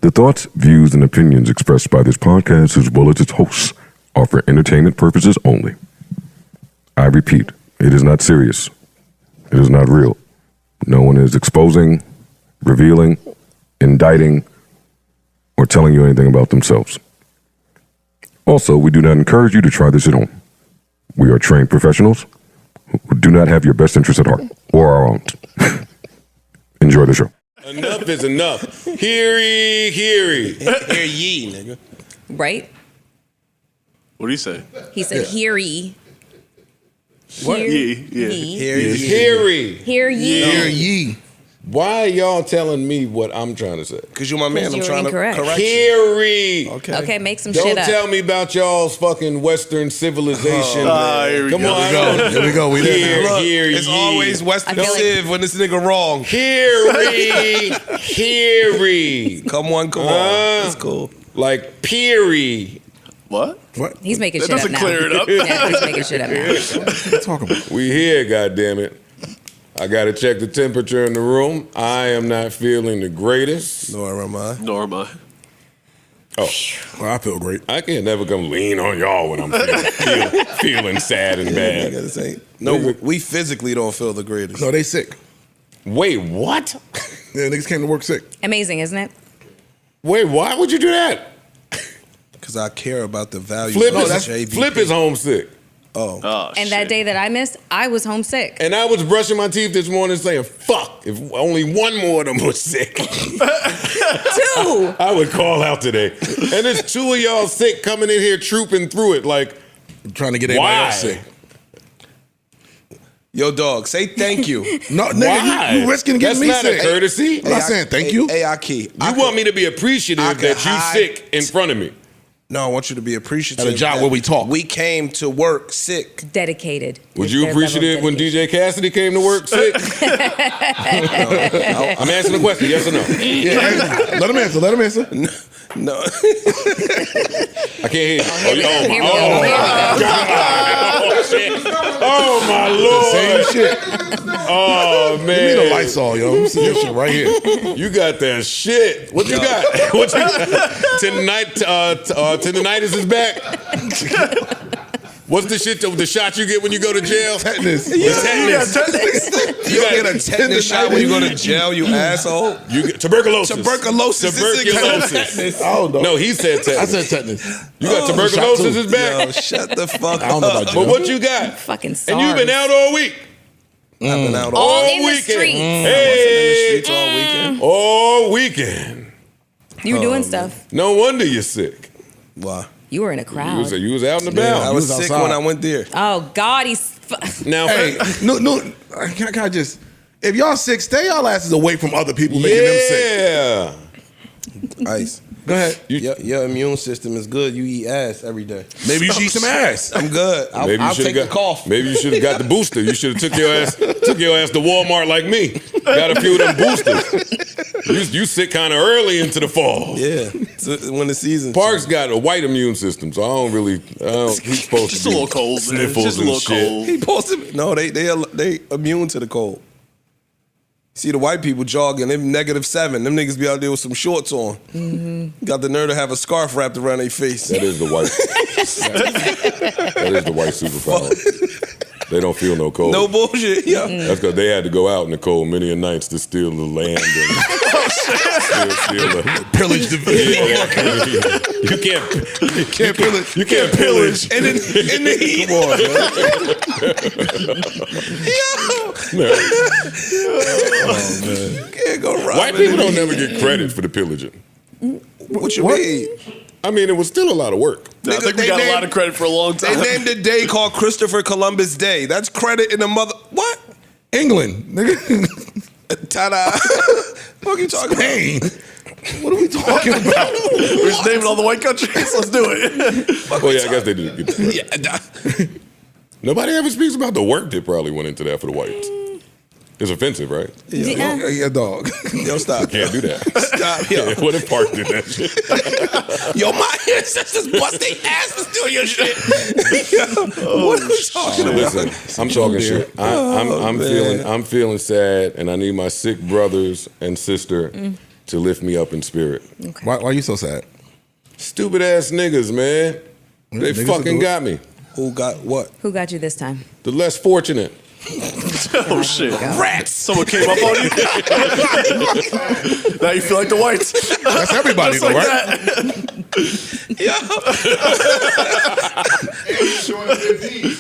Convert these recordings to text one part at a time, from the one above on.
The thoughts, views, and opinions expressed by this podcast, as well as its hosts, are for entertainment purposes only. I repeat, it is not serious. It is not real. No one is exposing, revealing, indicting, or telling you anything about themselves. Also, we do not encourage you to try this at home. We are trained professionals who do not have your best interest at heart, or our own. Enjoy the show. Enough is enough. Hear ye, hear ye. Hear ye, nigga. Right? What do you say? He said, hear ye. What? Hear Yeah. ye. Hear ye. Hear ye. Hear ye. Hear ye. Why are y'all telling me what I'm trying to say? Because you're my man. I'm you're trying incorrect. to correct you. Hear ye. Okay, make some Don't shit up. tell me about y'all's fucking Western civilization. Here we Come go. on. Here we go. We Hear, Look, hear it's ye. always Western I feel like- Civ when this nigga wrong. Hear ye. Hear ye. Come on. It's cool. Like Peary. What? He's making That shit up doesn't now. clear it up. Yeah, he's making shit up now. Talking about. We here, goddammit. I gotta check the temperature in the room. I am not feeling the greatest. Nor am I. Nor am I. Oh, Well, I feel great. I can't never come lean on y'all when I'm feeling sad and I bad. gotta say, no, we physically don't feel the greatest. No, they sick. Wait, what? Yeah, niggas came to work sick. Amazing, isn't it? Wait, why would you do that? Because I care about the value Flip, of is, JVP. Flip is homesick. Oh. Oh, And shit. that day that I missed, I was homesick. And I was brushing my teeth this morning saying, fuck, if only one more of them was sick. 2. I would call out today. And there's 2 of y'all sick coming in here trooping through it like, I'm trying to get everybody why? else sick. Yo, dog, say thank you. No, Why? nigga, you risking getting That's me not sick. a courtesy. I'm not saying thank you. Hey, Aki. You want me to be appreciative I could that you hide- sick in front of me. No, I want you to be appreciative. At a job that where we talk. We came to work sick. Dedicated. Was There's you their level of appreciative when dedication. DJ Cassidy came to work sick? I'm asking a question, yes or no? Yeah, let him answer. Let him answer. No. I can't hear you. Here we go. Here we go. Here we go. Oh, shit. Oh, my Lord. Same shit. Oh, Give me the man. Lysol, yo. Let me see this shit right here. You got that shit. What you got? What you Tinnitus is back? What's the shit, the shot you get when you go to jail? Tetanus. The tetanus. You get a tetanus shot when you go to jail, you asshole. You get tuberculosis. Tuberculosis. Tuberculosis. I don't know. No, he said tetanus. I said tetanus. You got shot tuberculosis too. is back? Yo, shut the fuck I don't know up. about But what you got? Fucking And you've been out all week. I've been out All all in the weekend. streets. in the Hey, streets all weekend. all weekend. You were doing stuff. No wonder you're sick. Why? You were in a crowd. You was out and I about. was was sick outside. when I went there. Oh, God, he's... Now, Hey, no. Can I just... If y'all sick, stay y'all asses away from other people making them sick. yeah. Ice. Go ahead. Your immune system is good. You eat ass every day. Maybe you should eat some ass. I'm good. I'll shoulda take the cough. Maybe you should have got the booster. You should have took your ass to Walmart like me. Got a few of them boosters. You sick kind of early into the fall. Yeah, so when the season. Parks got a white immune system, so he's supposed Just to a be little cold, man. sniffles Just a and little shit. cold. He posted. No, they immune to the cold. See the white people jogging, them -7. Them niggas be out there with some shorts on. Got the nerve to have a scarf wrapped around their face. That is the white. That is the white superpower. They don't feel no cold. No bullshit. Yeah. That's because they had to go out in the cold many a nights to steal the land and steal the Pillage the You can't pillage. You can't pillage. And then in the heat. Come on, man. You can't go robbing. White people don't never get credit for the pillaging. What you mean? I mean, it was still a lot of work. I Nigga, think we they got a named- lot of credit for a long They time. named a day called Christopher Columbus Day. That's credit in the mother. What? England, nigga. Ta-da. What are you talking Spain. What are we talking about? We're just naming all the white countries. Let's do it. Oh yeah, I guess they did get the credit. about? Nobody ever speaks about the work that probably went into that for the whites. It's offensive, right? Yeah, dog. Yo, stop. Can't do that. Stop, yo. What if Park did that shit? Yo, my ancestors bust their asses doing your shit. What are we talking about? Listen, I'm talking shit. I'm feeling sad, and I need my sick brothers and sister to lift me up in spirit. Okay. Why are you so sad? Stupid ass niggas, man. They niggas fucking will do it. got me. Who got what? Who got you this time? The less fortunate. Oh shit! Rats! Someone came up on you. Now you feel like the whites. That's everybody, Just though, like right?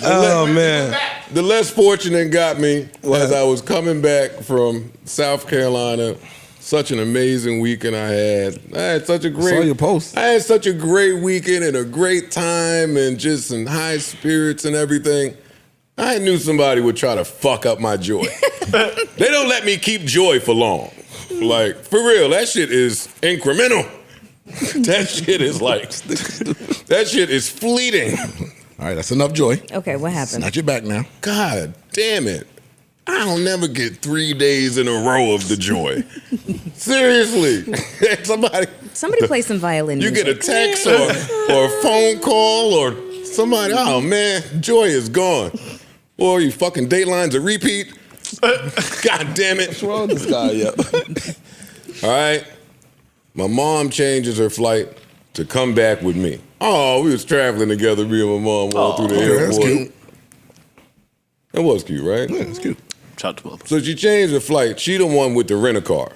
Oh man. The less fortunate got me as I was coming back from South Carolina. Such an amazing weekend I had such a great. Saw your post. I had such a great weekend and a great time and just in high spirits and everything. I knew somebody would try to fuck up my joy. They don't let me keep joy for long. Like, for real, that shit is incremental. That shit is like, that shit is fleeting. All right, that's enough joy. Okay, what happened? Not your back now. God damn it. I don't never get 3 days in a row of the joy. Seriously. Somebody play some violin You music. get a text or a phone call or somebody, oh man, joy is gone. Or you fucking Dateline's a repeat. God damn it. What's wrong with this guy? Yeah. All right. My mom changes her flight to come back with me. Oh, we was traveling together, me and my mom all through the okay, airport. that's cute. That was cute, right? Yeah, it's cute. Shout out to mom. So she changed her flight. She the one with the rent-a-car.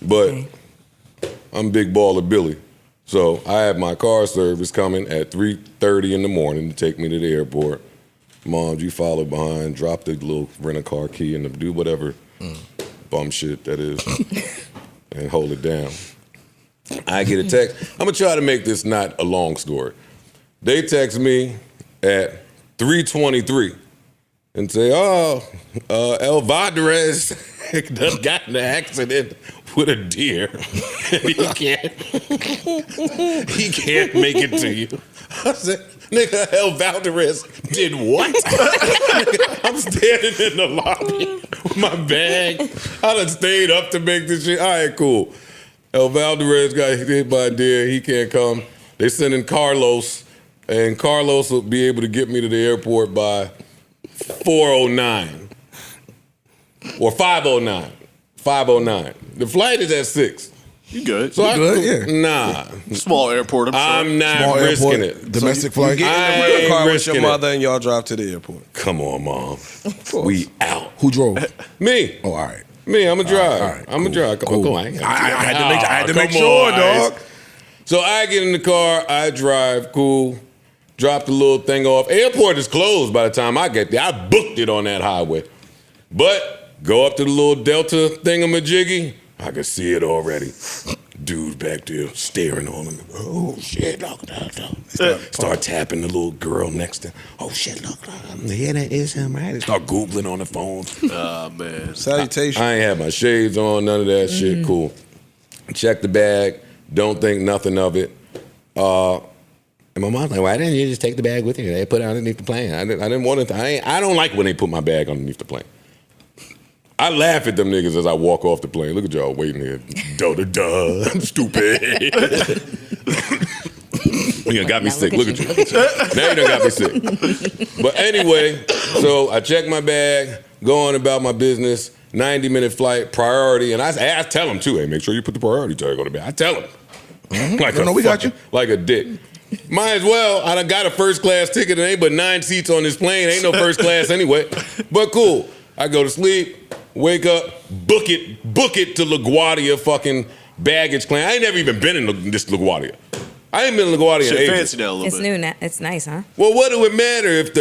But I'm Big Baller Billy. So I have my car service coming at 3:30 in the morning to take me to the airport. Mom, you follow behind, drop the little rent-a-car key and do whatever bum shit that is and hold it down. I get a text. I'm going to try to make this not a long story. They text me at 3:23 and say, El Vadres done got in an accident with a deer. He can't make it to you. I said, nigga, El Valdez did what? I'm standing in the lobby with my bag. I done stayed up to make this shit. All right, cool. El Valdez got hit by a deer. He can't come. They sending Carlos, and Carlos will be able to get me to the airport by 4:09 or 5:09. 5:09. The flight is at 6. You good? So I, good, yeah. Nah, Small airport. I'm sure. I'm not Small risking airport, it. domestic flight. Get in the I rental ain't car with risking your it. mother and y'all drive to the airport. Come on, Mom. We out. Who drove? Me. Oh, all right. Me, I'm a drive. all right, I'm a cool, drive. Come cool. on. I had to make Come sure, on, dog. Ice. So I get in the car, I drive, cool. Drop the little thing off. Airport is closed by the time I get there. I booked it on that highway. But go up to the little Delta thingamajiggy. I can see it already. Dude back there staring on him. Oh, shit, look. Start tapping the little girl next to him. Oh, shit, look. Yeah, that is him, right? Start Googling on the phone. Oh, man. Salutation. I ain't had my shades on, none of that shit. Cool. Check the bag. Don't think nothing of it. And my mom's like, why didn't you just take the bag with you? They put it underneath the plane. I didn't want it. I don't like when they put my bag underneath the plane. I laugh at them niggas as I walk off the plane. Look at y'all waiting here. Duh. Stupid. You done got me sick. Look at you. Now you done got me sick. But anyway, so I check my bag, go on about my business, 90-minute flight, priority. And I tell them too, hey, make sure you put the priority tag on the bag. I tell them. Like No, we got you. Like a dick. Might as well. I done got a first class ticket and ain't but 9 seats on this plane. Ain't no first class anyway. But cool. I go to sleep, wake up, book it to LaGuardia fucking baggage claim. I ain't never even been in this LaGuardia. I ain't been in LaGuardia in Shit ages. fancy now a little It's bit. new. It's nice, huh? Well, what do it matter if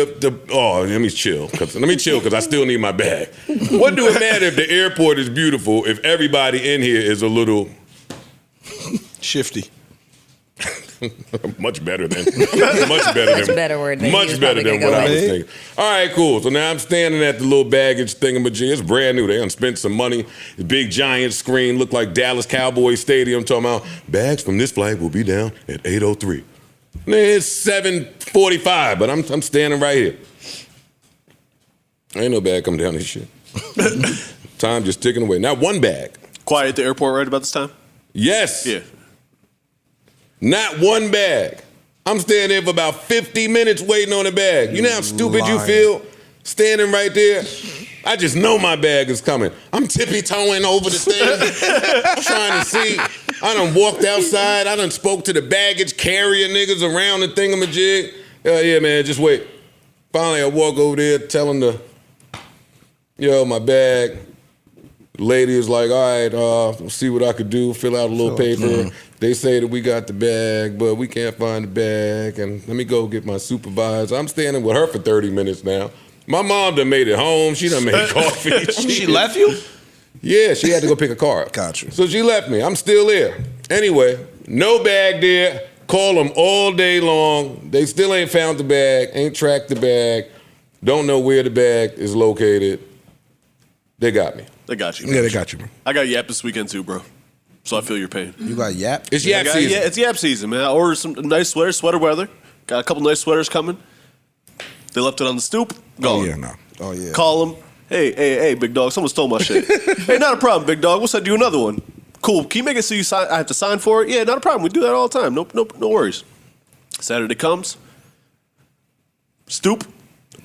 let me chill because I still need my bag. What do it matter if the airport is beautiful if everybody in here is a little Shifty. much better than better word than much he was better probably than gonna what go I was with. thinking. All right, cool. So now I'm standing at the little baggage thingamajig. It's brand new. They done spent some money. The big giant screen looked like Dallas Cowboys Stadium. Talking about bags from this flight will be down at 8:03. It's 7:45, but I'm standing right here. Ain't no bag coming down this shit. Time just ticking away. Not one bag. Quiet at the airport right about this time? Yes. Yeah. Not one bag. I'm standing there for about 50 minutes waiting on a bag. You know how stupid you Lying. feel? Standing right there. I just know my bag is coming. I'm tippy-toeing over the thing, trying to see. I done walked outside. I done spoke to the baggage carrier niggas around the thingamajig. Yeah, man, just wait. Finally, I walk over there, tell them my bag. The lady is like, all right, see what I could do, fill out a little paper. They say that we got the bag, but we can't find the bag, and let me go get my supervisor. I'm standing with her for 30 minutes now. My mom done made it home. She done made coffee. She left you? Yeah, she had to go pick a car up. Got you. So she left me. I'm still there. Anyway, no bag there. Call them all day long. They still ain't found the bag, ain't tracked the bag, don't know where the bag is located. They got me. They got you. Yeah, they got you, bro. I got YAP this weekend too, bro. So I feel your pain. You got YAP? It's YAP season. Yeah, it's YAP season, man. I ordered some nice sweaters, sweater weather. Got a couple nice sweaters coming. They left it on the stoop. Gone. Oh, yeah, no. Oh, yeah. Call them. Hey, big dog. Someone stole my shit. Hey, not a problem, big dog. We'll send you another one. Cool. Can you make it so you sign? I have to sign for it? Yeah, not a problem. We do that all the time. No worries. Saturday comes. Stoop.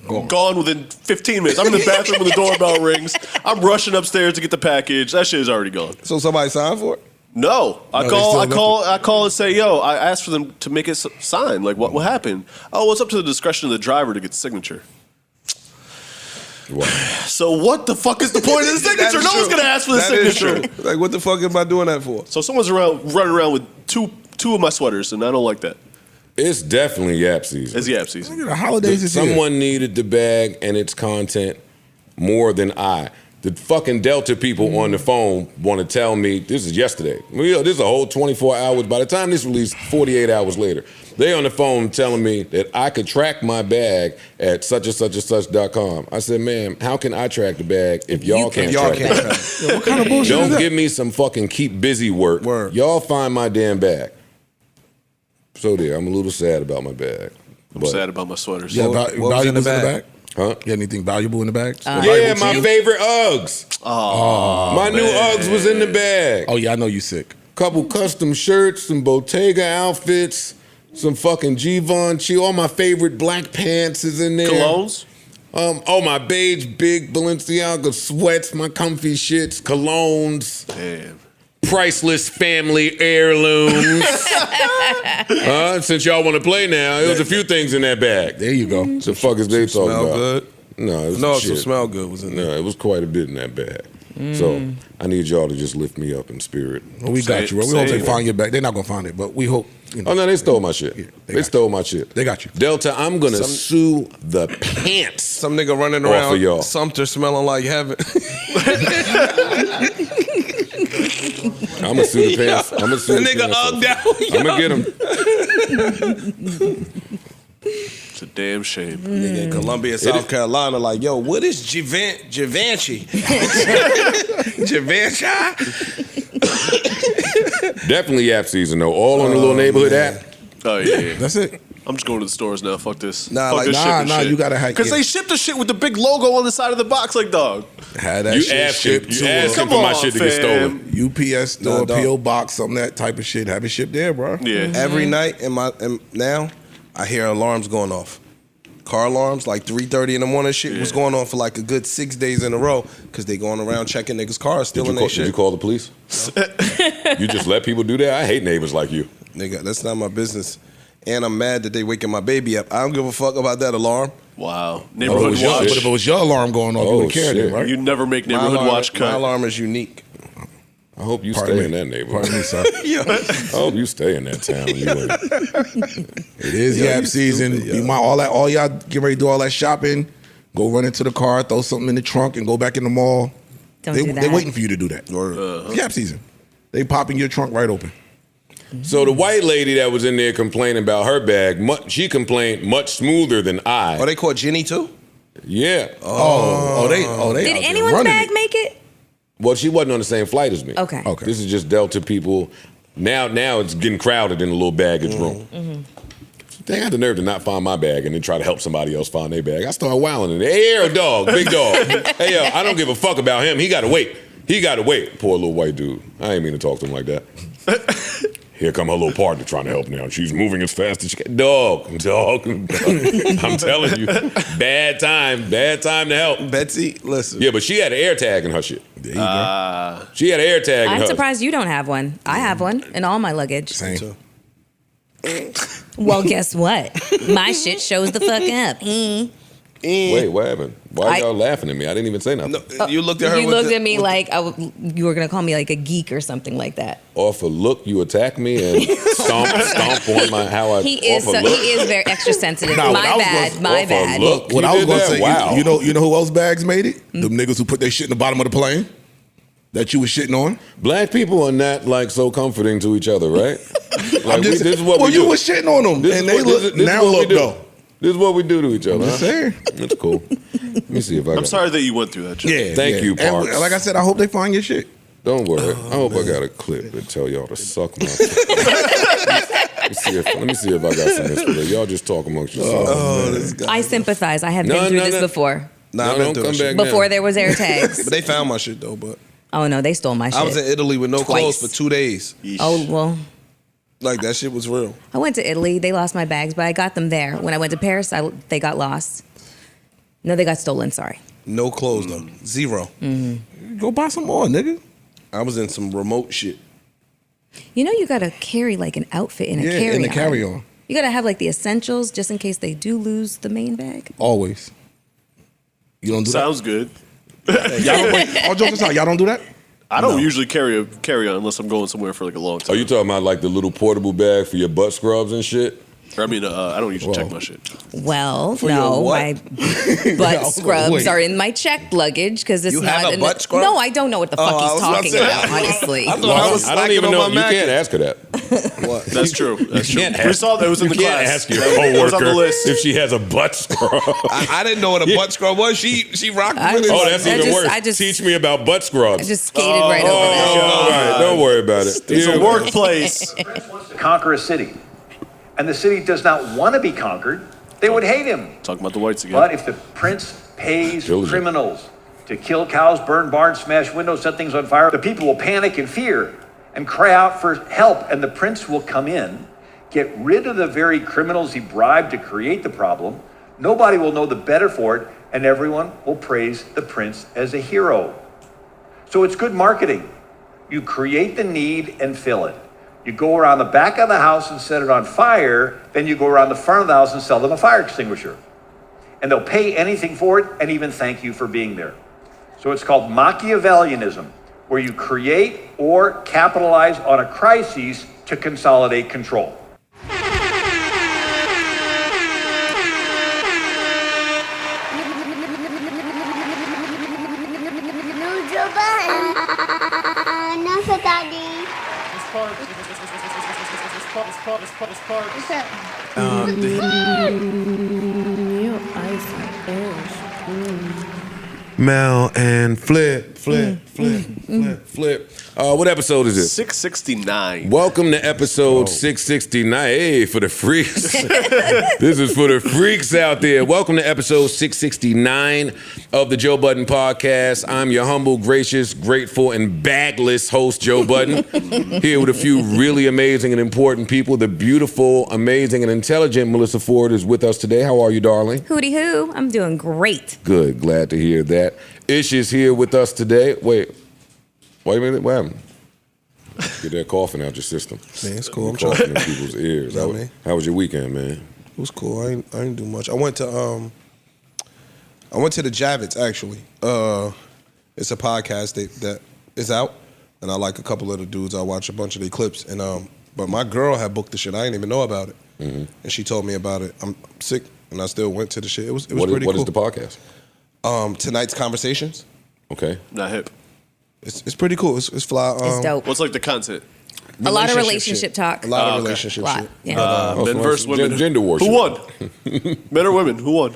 Gone within 15 minutes. I'm in the bathroom when the doorbell rings. I'm rushing upstairs to get the package. That shit is already gone. So somebody signed for it? No, I call and say, yo, I asked for them to make it sign. Like, what happened? Oh, it's up to the discretion of the driver to get the signature. Wow. So what the fuck is the point of the signature? No one's gonna ask for the signature. Like, what the fuck am I doing that for? So someone's running around with two of my sweaters, and I don't like that. It's definitely YAP season. It's YAP season. The holidays is here. Someone needed the bag and its content more than I. The fucking Delta people on the phone want to tell me, this is yesterday. This is a whole 24 hours. By the time this released, 48 hours later, they on the phone telling me that I could track my bag at such and such and such.com. I said, ma'am, how can I track the bag if y'all can't track it? Yo, what kind of bullshit is Don't that? give me some fucking keep busy work. Word. Y'all find my damn bag. So there, I'm a little sad about my bag. I'm sad about my sweaters. Yeah, What was valuables in the bag? Huh? You got anything valuable in the bag? Yeah, my favorite Uggs. My new Uggs was in the bag. Oh, yeah, I know you sick. Couple custom shirts, some Bottega outfits, some fucking Givenchy. All my favorite black pants is in there. Colognes? My beige big Balenciaga sweats, my comfy shits, colognes. Damn. Priceless family heirlooms. Since y'all want to play now, there was a few things in that bag. There you go. What the fuck is they talking Smell about? good? No, it was No, shit. some smell good was in there. No, it was quite a bit in that bag. So I need y'all to just lift me up in spirit. Well, we got you, bro. We hope they Same. find your bag. They're not going to find it, but we hope. You know. Oh, no, they stole my shit. Yeah, they stole my shit. They got you. Delta, I'm going to sue the pants. Some nigga running Off around of y'all. Sumter smelling like heaven. I'm going to sue the pants. I'm going to sue The the nigga pants. ugged out. I'm going to get him. It's a damn shame. Nigga in Columbia, South Carolina, like, yo, what is Givenchy? Givenchy? Definitely YAP season, though. All on the little neighborhood app. Oh, yeah. That's it. I'm just going to the stores now. Fuck this. Nah, Fuck like, this shipping shit. you got to have Because they ship the shit with the big logo on the side of the box, like, dog. had that You shit asked him, shipped to for my shit to get stolen. UPS store, Nah, dog. PO box, some of that type of shit. Have it shipped there, bro. Yeah. Every night now, I hear alarms going off. Car alarms, like 3:30 in the morning shit was going on for like a good 6 days in a row because they going around checking niggas' cars, stealing their Did shit. you call the police? You just let people do that? I hate neighbors like you. Nigga, that's not my business. And I'm mad that they waking my baby up. I don't give a fuck about that alarm. Wow. But Neighborhood if watch. it was your alarm going off, you would have cared shit. it, right? You never make My neighborhood alarm, watch my cut. alarm is unique. I hope you Pardon stay me. in that neighborhood. Pardon me, sir. I hope you stay in that town. You ain't. It is Yeah, YAP you season. stupid, You might all y'all get ready to do all that shopping. Go run into the car, throw something in the trunk, and go back in the mall. Don't do They're that. waiting for you to do that. It's YAP season. They popping your trunk right open. So the white lady that was in there complaining about her bag, she complained much smoother than I. Oh, they caught Jenny too? Yeah. They Did out there anyone's running bag it. make it? Well, she wasn't on the same flight as me. Okay. This is just Delta people. Now it's getting crowded in the little baggage room. They had the nerve to not find my bag and then try to help somebody else find their bag. I started wilding in there. Hey, dog, big dog. Hey, yo, I don't give a fuck about him. He got to wait. Poor little white dude. I ain't mean to talk to him like that. Here come her little partner trying to help now. She's moving as fast as she can. Dog. I'm telling you, bad time to help. Betsy, listen. Yeah, but she had an air tag in her shit. There you go. She had an air tag in I'm her. surprised you don't have one. I have one in all my luggage. Same. Well, guess what? My shit shows the fuck up. Wait, what happened? Why y'all laughing at me? I didn't even say nothing. No, you looked at her. You looked at me like you were gonna call me like a geek or something like that. Off a look, you attack me and stomp on my how I. He is very extra sensitive. Nah, my bad. Look, What I was going to say, wow. you know who else bags made it? Them niggas who put their shit in the bottom of the plane that you was shitting on. Black people are not like so comforting to each other, right? Like This is what we you do. was shitting on them, This and is they what- look this is now what we look do. though. This is what we do to each other. Just Huh? saying. That's cool. Let me see if I. I'm sorry that you went through that, Joe. Yeah, Thank you, And Parks. like I said, I hope they find your shit. Don't worry. I hope I got a clip to tell y'all to suck my. Let me see if I got some inspiration. Y'all just talk amongst yourselves. Oh, this guy. I sympathize. I have been through this before. Nah, I've No, been don't through come this shit. back now. Before there was air tags. But they found my shit though. But Oh no, they stole my shit. I was in Italy with no Twice. clothes for 2 days. Oh well. Like that shit was real. I went to Italy. They lost my bags, but I got them there. When I went to Paris, they got lost. No, they got stolen. Sorry. No clothes though. Zero. Go buy some more, nigga. I was in some remote shit. You know you gotta carry like an outfit in a Yeah, carry-on. in the carry-on. You gotta have like the essentials just in case they do lose the main bag. Always. You don't do Sounds good. that? Y'all don't, wait, all jokes aside, y'all don't do that? I don't usually carry on unless I'm going somewhere for like a long time. Are you talking about like the little portable bag for your butt scrubs and shit? I mean, I don't usually check my shit. Well, your no, what? my butt scrubs wait. are in my checked luggage because it's You not. have a butt scrub? No, I don't know what the fuck I he's was about to talking say. about. Honestly, I thought I was I don't slacking even on know. my You Mac. can't ask her that. What? That's true. That's true. can't We ask- saw that it was in You the can't class. ask your It was on the coworker list. if she has a butt scrub. I didn't know what a butt scrub was. She rocked with it. Oh, that's I even just- worse. I just- Teach me about butt scrubs. I just skated right over that. All right, don't worry about it. It's Yeah. a workplace. Conquer a city, and the city does not want to be conquered, they would hate him. Talking about the whites again. But if the prince pays Diligent. criminals to kill cows, burn barns, smash windows, set things on fire, the people will panic and fear and cry out for help, and the prince will come in, get rid of the very criminals he bribed to create the problem. Nobody will know the better for it, and everyone will praise the prince as a hero. So it's good marketing. You create the need and fill it. You go around the back of the house and set it on fire, then you go around the front of the house and sell them a fire extinguisher. And they'll pay anything for it and even thank you for being there. So it's called Machiavellianism, where you create or capitalize on a crisis to consolidate control. No, for daddy. Mel and Flip. What episode is this? 669. Welcome to episode 669. Hey, for the freaks. This is for the freaks out there. Welcome to episode 669 of the Joe Budden Podcast. I'm your humble, gracious, grateful, and bagless host, Joe Budden, here with a few really amazing and important people. The beautiful, amazing, and intelligent Melyssa Ford is with us today. How are you, darling? Hootie hoo! I'm doing great. Good. Glad to hear that. Ish is here with us today. Wait a minute. What happened? Get that coughing out your system. Man, it's cool. I'm Coughing trying. in people's ears. Yeah, man. How was your weekend, man? It was cool. I didn't do much. I went to the Javits actually. It's a podcast that is out, and I like a couple of the dudes. I watch a bunch of their clips, and but my girl had booked the shit. I didn't even know about it, and she told me about it. I'm sick, and I still went to the shit. It was pretty What cool. is the podcast? Tonight's conversations. Okay. Not hip. It's pretty cool. It's fly. It's dope. What's like the content? A lot of relationship relationship talk. A lot of okay. relationship Lot, shit. yeah. Men so versus it's women. gender war Who shit. won? Men or women? Who won?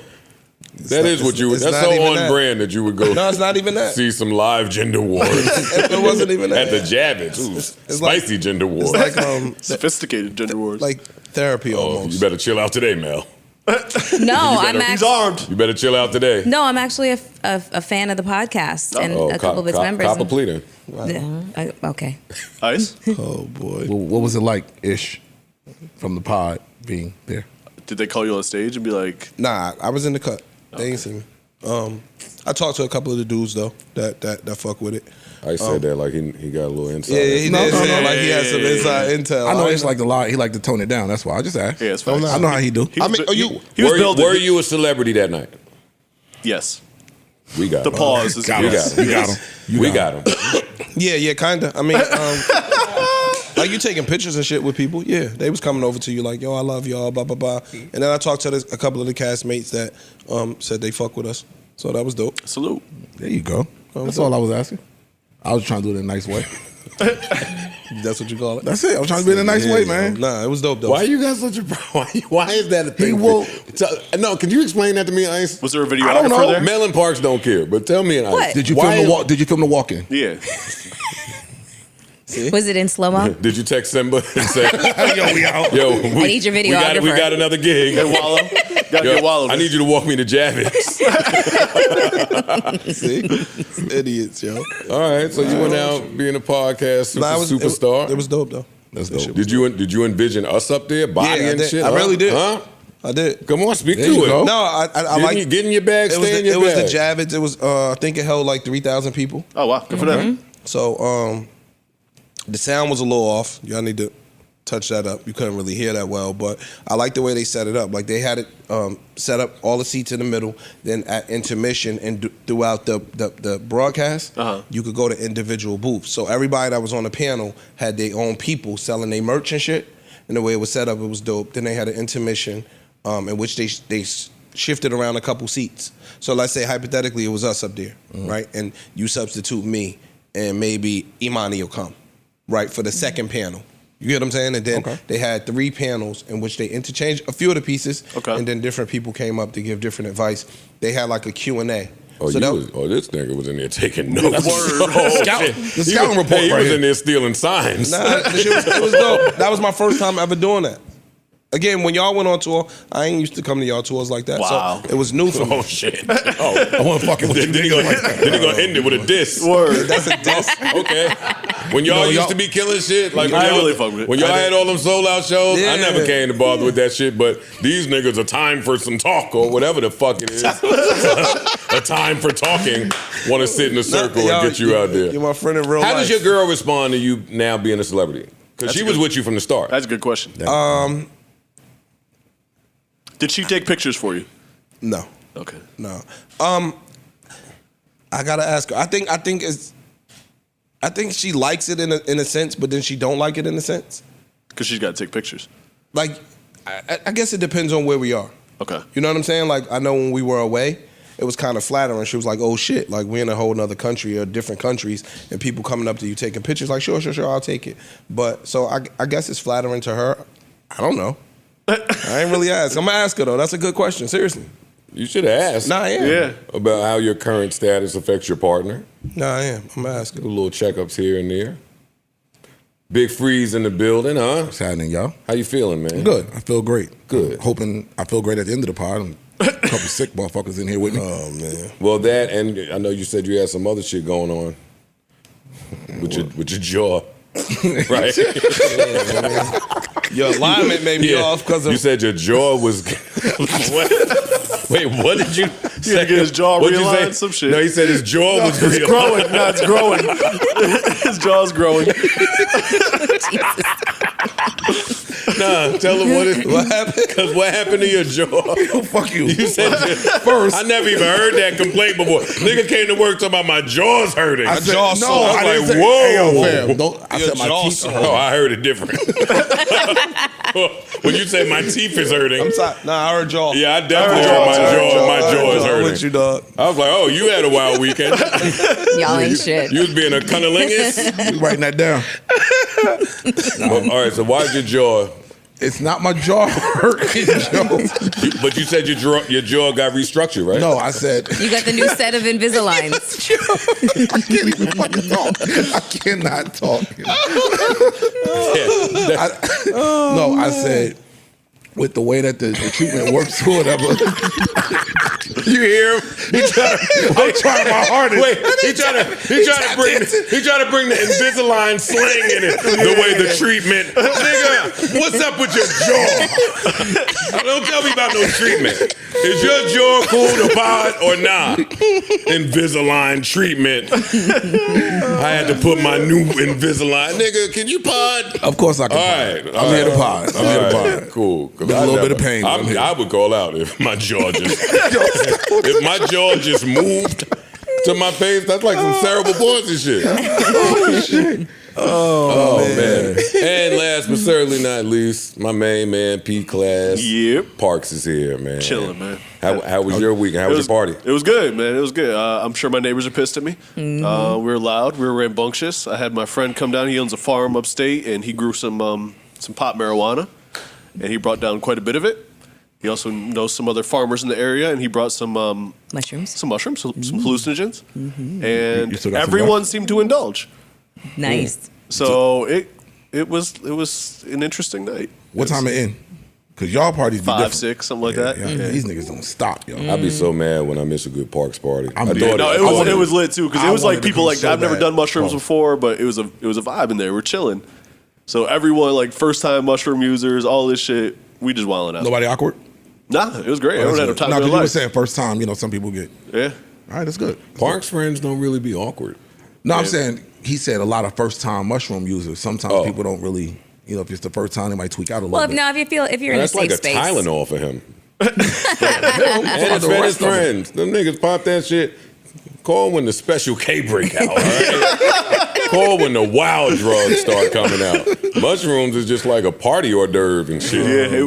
That is what you would. it's That's not so even on that. brand that you would go No, it's not even that. see some live gender wars It wasn't even that. at the Javits. Ooh, it's like- spicy gender wars. It's like Sophisticated gender wars. like therapy Oh, almost. you better chill out today, Mel. No, I'm He's actually. armed. You better chill out today. No, I'm actually a fan of the podcast and a couple of its members. Cop a pleader. Yeah, okay. Ice? Oh boy. What was it like, ish, from the pod being there? Did they call you on stage and be like, Nah, I was in the cut. They ain't see me. I talked to a couple of the dudes though that fuck with it. I said that like he got a little insight. Yeah, he did say like he had some inside intel. I know it's like the lie. He liked to tone it down. That's why I just asked. yeah, it's fine. I know how he do. I mean, He was building. Were you a celebrity that night? Yes. We got The him. pause is We got him. You got him. We got him. yeah, kinda. I mean, like you taking pictures and shit with people. Yeah, they was coming over to you like, yo, I love y'all, blah blah blah. And then I talked to a couple of the castmates that said they fuck with us. So that was dope. Salute. There you go. That's all I was asking. I was trying to do it in a nice way. That's what you call it. That's it. I was trying to do it in a nice way, man. Nah, it was dope though. Why you got such a why is that a thing? No, can you explain that to me, Ice? Was there a I don't videographer know. there? Melon Parks don't care, but tell me, Ice. What? Did you why film the walk? Did you film the walk-in? Yeah. Was it in slow mo? Did you text Simba and say, Yo, we out. "Yo, I need your videographer. we got another gig. Hey, Wallow. Gotta Yo, get Wallow. I need you to walk me to Javits." See? Idiots, yo. All right, so you went out being a podcast superstar. It was dope though. That's dope. Did you envision us up there, body Yeah, I and did. shit? I really did. Huh? I did. Come on, speak There to you it. go. No, I like Get in your bag, it was stay in the, your it was bag. the Javits. It was I think it held like 3,000 people. Oh, wow. Good for them. So the sound was a little off. Y'all need to touch that up. You couldn't really hear that well, but I like the way they set it up. Like they had it set up all the seats in the middle. Then at intermission and throughout the broadcast, you could go to individual booths. So everybody that was on the panel had their own people selling their merch and shit. And the way it was set up, it was dope. Then they had an intermission in which they shifted around a couple seats. So let's say hypothetically it was us up there, right? And you substitute me, and maybe Imani will come, right, for the second panel. You get what I'm saying? And then they had 3 panels in which they interchanged a few of the pieces, and then different people came up to give different advice. They had like a Q&A. Oh, So this nigga was in there taking notes. The scouting report He right was here. in there stealing signs. Nah, it was dope. That was my first time ever doing that. Again, when y'all went on tour, I ain't used to come to y'all tours like that. Wow. So it was new for me. Oh shit! Oh, I want to fucking with you. then he gonna end it with a diss. Word. That's a diss. Okay. When y'all used to be killing shit, like when I y'all, really fuck with it. when y'all I had all them sold out shows, I Yeah. never came to bother with that shit. But these niggas, a time for some talk or whatever the fuck it is, a time for talking, want to sit in a circle and get you out there. You're my friend in real life. How does your girl respond to you now being a celebrity? Because she was with you from the start. That's a good question. Did she take pictures for you? No. Okay. No. I gotta ask her. I think she likes it in a sense, but then she don't like it in a sense. Because she's got to take pictures. Like, I guess it depends on where we are. Okay. You know what I'm saying? Like, I know when we were away, it was kind of flattering. She was like, oh shit, like we're in a whole nother country or different countries and people coming up to you taking pictures. Like, sure, I'll take it. But, so I guess it's flattering to her. I don't know. I ain't really asked. I'm gonna ask her though. That's a good question. Seriously. You should have asked. Nah, I am. Yeah. About how your current status affects your partner. Nah, I am. I'm gonna ask her. Do little checkups here and there. Big Freeze in the building, huh? What's happening, y'all? How you feeling, man? Good. I feel great. Good. Hoping I feel great at the end of the pod. And a couple sick motherfuckers in here with me. Oh man. Well, that and I know you said you had some other shit going on with your jaw, right? Your alignment made me off because of. You said your jaw was. What? Wait, what did you say? Get his jaw What'd you realigned, say? some shit. No, he said his jaw was It's realigned. growing. No, it's growing. His jaw's growing. Nah, tell him What happened? Because what happened to your jaw? Fuck you. You said first. I never even heard that complaint before. Nigga came to work talking about my jaw's hurting. I said, jaw no, sore. I I didn't was say, like, whoa. Hey, yo, fam, don't, I Your said my jaw teeth sore. hurt. Oh, I heard it different. When you say my teeth is hurting, I'm sorry. Nah, I heard y'all. yeah, I definitely heard my jaw is I'm hurting. with you, dog. I was like, oh, you had a wild weekend. Y'all ain't shit. You was being a cunnilingus. You writing that down. Well, all right, so why's your jaw? It's not my jaw hurting, Joe. But you said your jaw got restructured, right? No, I said, You got the new set of Invisaligns. I can't even fucking talk. I cannot talk. Yeah, No, I said, with the way that the treatment works or whatever. You hear him? I'm trying my hardest. Wait, he trying to bring the Invisalign slang in it. The way the treatment, nigga. What's up with your jaw? Don't tell me about no treatment. Is your jaw cool to pod or not? Invisalign treatment. I had to put my new Invisalign. Nigga, can you pod? Of course I can. All right, I'm here to pod. I'm here to pod. Cool. With a little bit of pain. I would call out if my jaw just moved to my face. That's like some cerebral palsy shit. Oh shit. Oh man. And last but certainly not least, my main man, P-Class. Yep. Parks is here, man. Chilling, man. How was your weekend? How was your party? It was good, man. It was good. I'm sure my neighbors are pissed at me. We were loud. We were rambunctious. I had my friend come down. He owns a farm upstate, and he grew some pot marijuana, and he brought down quite a bit of it. He also knows some other farmers in the area, and he brought some Mushrooms. some hallucinogens, and You still got some everyone seemed to indulge. Nice. So it was an interesting night. What time it in? Because y'all parties be 5, different. 6, something like that. Yeah. These niggas don't stop, yo. I'd be so mad when I miss a good Parks party. It was lit too because I it was like wanted to people come like so I've never bad. done mushrooms before, but it was a vibe in there. We're chilling. So everyone like first time mushroom users, all this shit. We just wilding out. Nobody awkward? Nah, it was great. Everyone had a time No, of because their you were life. saying first time, some people get. Yeah. All right, that's good. Parks friends don't really be awkward. No, I'm saying, he said a lot of first time mushroom users. Sometimes people don't really, if it's the first time, they might tweak out a little bit. If you're in a That's like safe a space. Tylenol for him. And his friends. Them niggas pop that shit. Call when the special K break out. All right? Call when the wild drugs start coming out. Mushrooms is just like a party hors d'oeuvre and shit. Yeah,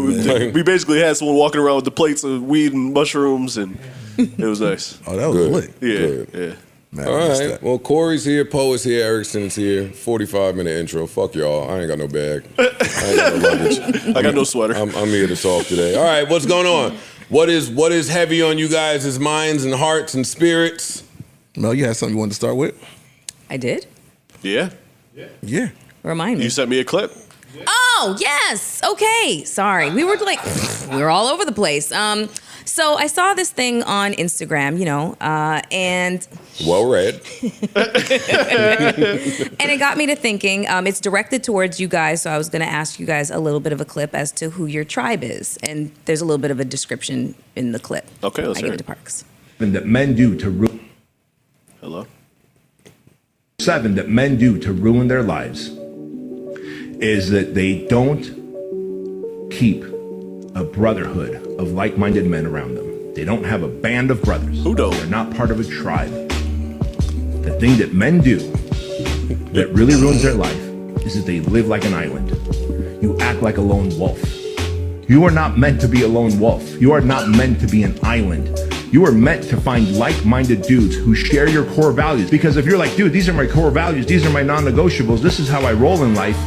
we basically had someone walking around with the plates of weed and mushrooms, and it was nice. Oh, that was Good. lit. Yeah, Good. yeah. Man, All I missed right. that. Well, Corey's here, Poe is here, Erickson is here. 45-minute intro. Fuck y'all. I ain't got no bag. I ain't got no luggage. I got no sweater. I'm here to talk today. All right, what's going on? What is heavy on you guys' minds and hearts and spirits? Mel, you had something you wanted to start with? I did. Yeah. Yeah. Remind me. You sent me a clip. Oh, yes. Okay. Sorry. We were all over the place. So I saw this thing on Instagram, and Well read. and it got me to thinking. It's directed towards you guys, so I was going to ask you guys a little bit of a clip as to who your tribe is, and there's a little bit of a description in the clip. Okay, let's I hear give it it. to Parks. That men do to ruin. Hello. 7 that men do to ruin their lives is that they don't keep a brotherhood of like-minded men around them. They don't have a band of brothers. Who don't? They're not part of a tribe. The thing that men do that really ruins their life is that they live like an island. You act like a lone wolf. You are not meant to be a lone wolf. You are not meant to be an island. You are meant to find like-minded dudes who share your core values. Because if you're like, dude, these are my core values, these are my non-negotiables, this is how I roll in life.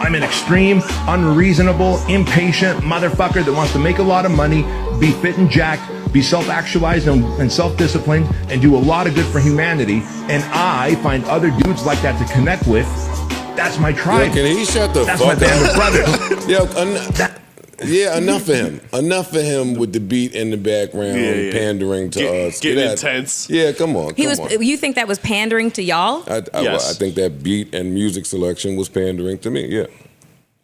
I'm an extreme, unreasonable, impatient motherfucker that wants to make a lot of money, be fit and jacked, be self-actualized and self-disciplined, and do a lot of good for humanity. And I find other dudes like that to connect with. That's my tribe. Yo, can he shut the That's fuck my band up? of brothers. Yo, yeah, enough of him. Enough of him with the beat in the background, pandering to us. Getting intense. Yeah, come on. You think that was pandering to y'all? I think that beat and music selection was pandering to me. Yeah.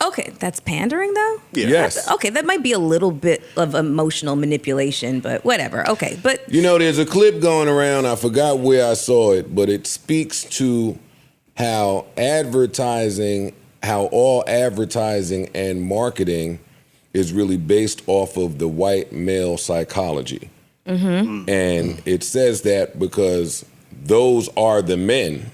Okay, that's pandering though? Yeah. Yes. Okay, that might be a little bit of emotional manipulation, but whatever. Okay, but There's a clip going around. I forgot where I saw it, but it speaks to how all advertising and marketing is really based off of the white male psychology. Mm-hmm. And it says that because those are the men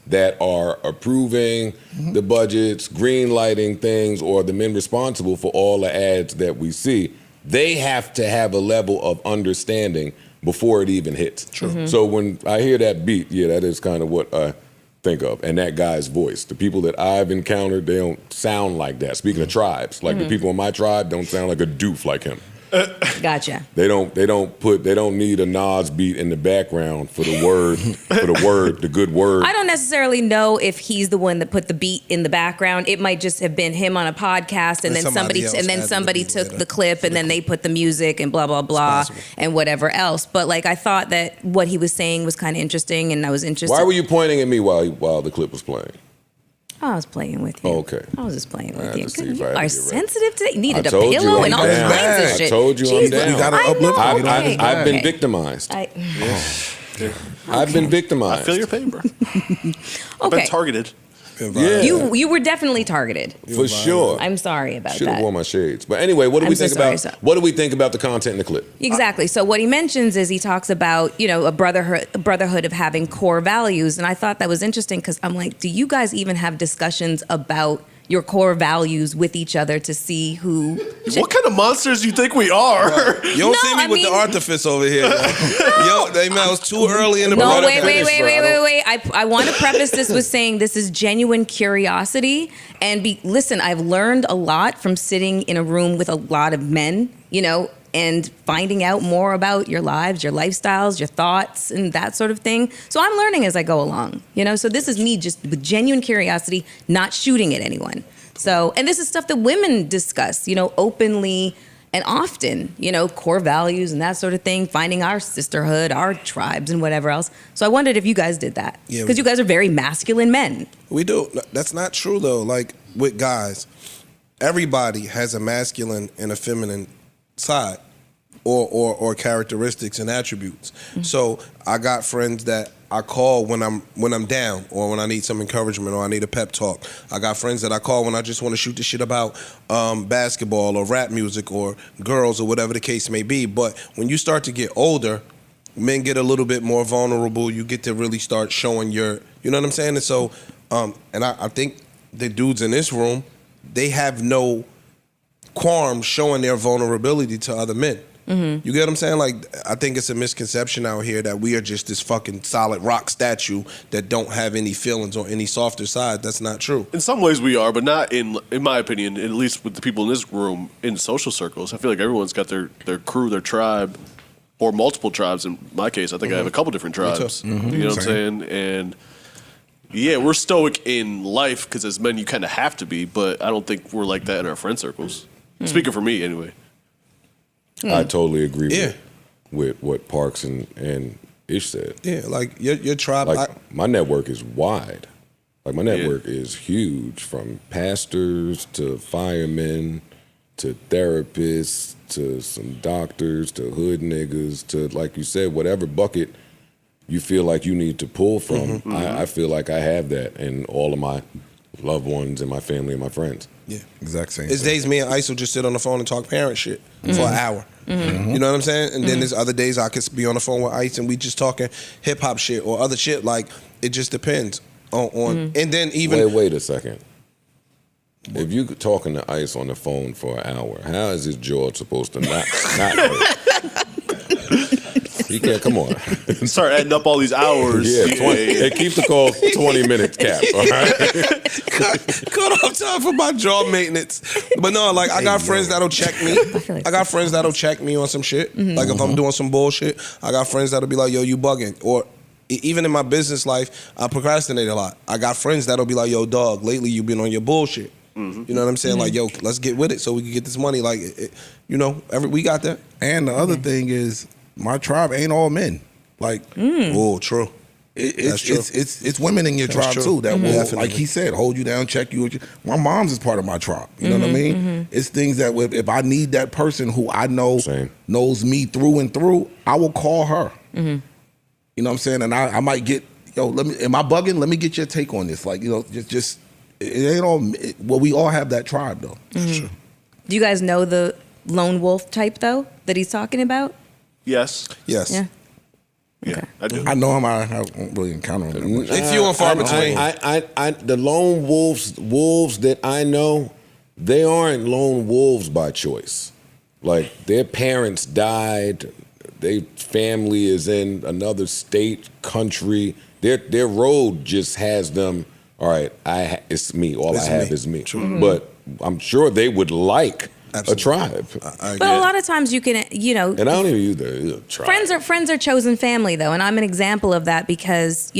that are approving the budgets, green lighting things, or the men responsible for all the ads that we see. They have to have a level of understanding before it even hits. True. Mm-hmm. So when I hear that beat, that is kind of what I think of. And that guy's voice. The people that I've encountered, they don't sound like that. Speaking of tribes, like the people in my tribe don't sound like a doof like him. Gotcha. They don't need a Nas beat in the background for the word, the good word. I don't necessarily know if he's the one that put the beat in the background. It might just have been him on a podcast, and then somebody took the clip, and then they put the music and blah blah blah and whatever else. But like, I thought that what he was saying was kind of interesting, and I was interested. Why were you pointing at me while the clip was playing? I was playing with you. Oh, okay. I was just playing with you. You are sensitive today. You needed a pillow and all kinds of shit. I told you I'm down. You got to uplift. I've been victimized. I've been victimized. I feel your pain, bro. I've been targeted. Yeah. You were definitely targeted. For sure. I'm sorry about Should that. have worn my shades. But anyway, what do we think about the content in the clip? Exactly. So what he mentions is he talks about, a brotherhood of having core values. And I thought that was interesting because I'm like, do you guys even have discussions about your core values with each other to see who... What kind of monsters do you think we are? You don't see me with the artifice over here. Yo, man, it was too early in the process. Wait. I want to preface this with saying this is genuine curiosity. And listen, I've learned a lot from sitting in a room with a lot of men, and finding out more about your lives, your lifestyles, your thoughts, and that sort of thing. So I'm learning as I go along, So this is me just with genuine curiosity, not shooting at anyone. So, and this is stuff that women discuss, openly and often, core values and that sort of thing, finding our sisterhood, our tribes, and whatever else. So I wondered if you guys did that. Because you guys are very masculine men. We do. That's not true, though. Like, with guys, everybody has a masculine and a feminine side. Or characteristics and attributes. Mm-hmm. So I got friends that I call when I'm down, or when I need some encouragement, or I need a pep talk. I got friends that I call when I just want to shoot the shit about basketball or rap music or girls or whatever the case may be. But when you start to get older, men get a little bit more vulnerable. You get to really start showing you know what I'm saying? And so, and I think the dudes in this room, they have no qualms showing their vulnerability to other men. Mm-hmm. You get what I'm saying? Like, I think it's a misconception out here that we are just this fucking solid rock statue that don't have any feelings or any softer side. That's not true. In some ways we are, but not in my opinion, at least with the people in this room, in social circles. I feel like everyone's got their crew, their tribe, or multiple tribes. In my case, I think I have a couple different tribes. Mm-hmm. You know what I'm saying? And yeah, we're stoic in life because as men you kind of have to be, but I don't think we're like that in our friend circles. Speaking for me, anyway. I totally agree with what Parks and Ish said. Yeah, like your tribe. Like, my network is wide. Like, my network is huge, from pastors to firemen to therapists to some doctors to hood niggas to, like you said, whatever bucket you feel like you need to pull from. Mm-hmm. I feel like I have that in all of my loved ones and my family and my friends. Yeah, exact same. There's days me and Ice will just sit on the phone and talk parent shit for an hour. Mm-hmm. You know what I'm saying? And then there's other days I could be on the phone with Ice and we just talking hip hop shit or other shit. Like, it just depends on and then even wait a second. If you talking to Ice on the phone for an hour, how is his jaw supposed to not hurt? You can't, come on. Start adding up all these hours. Yeah, 20, and keep the call 20 minutes cap, all right? cut off time for my jaw maintenance. But no, like, I got friends that'll check me. I got friends that'll check me on some shit. Mm-hmm. Like, if I'm doing some bullshit, I got friends that'll be like, yo, you bugging. Or even in my business life, I procrastinate a lot. I got friends that'll be like, yo, dog, lately you been on your bullshit. Mm-hmm. You know what I'm saying? Like, yo, let's get with it so we can get this money. Like, we got that. And the other thing is, my tribe ain't all men. Like, oh, true. It's women in your tribe too that will, like he said, hold you down, check you. My mom's is part of my tribe. You know what I mean? Mm-hmm. It's things that if I need that person who I know knows me through and through, I will call her. Mm-hmm. You know what I'm saying? And I might get, am I bugging? Let me get your take on this. Like, just it ain't all. Well, we all have that tribe though. Mm-hmm. Sure. Do you guys know the lone wolf type though that he's talking about? Yes. Yeah. Yeah, I do. I know him. I don't really encounter him. It's few and far between. The lone wolves that I know, they aren't lone wolves by choice. Like, their parents died, their family is in another state, country. Their road just has them. All right, it's me. All I have is me. True. But I'm sure they would like a tribe. But a lot of times you can, And I don't even use the tribe. friends are chosen family though, and I'm an example of that because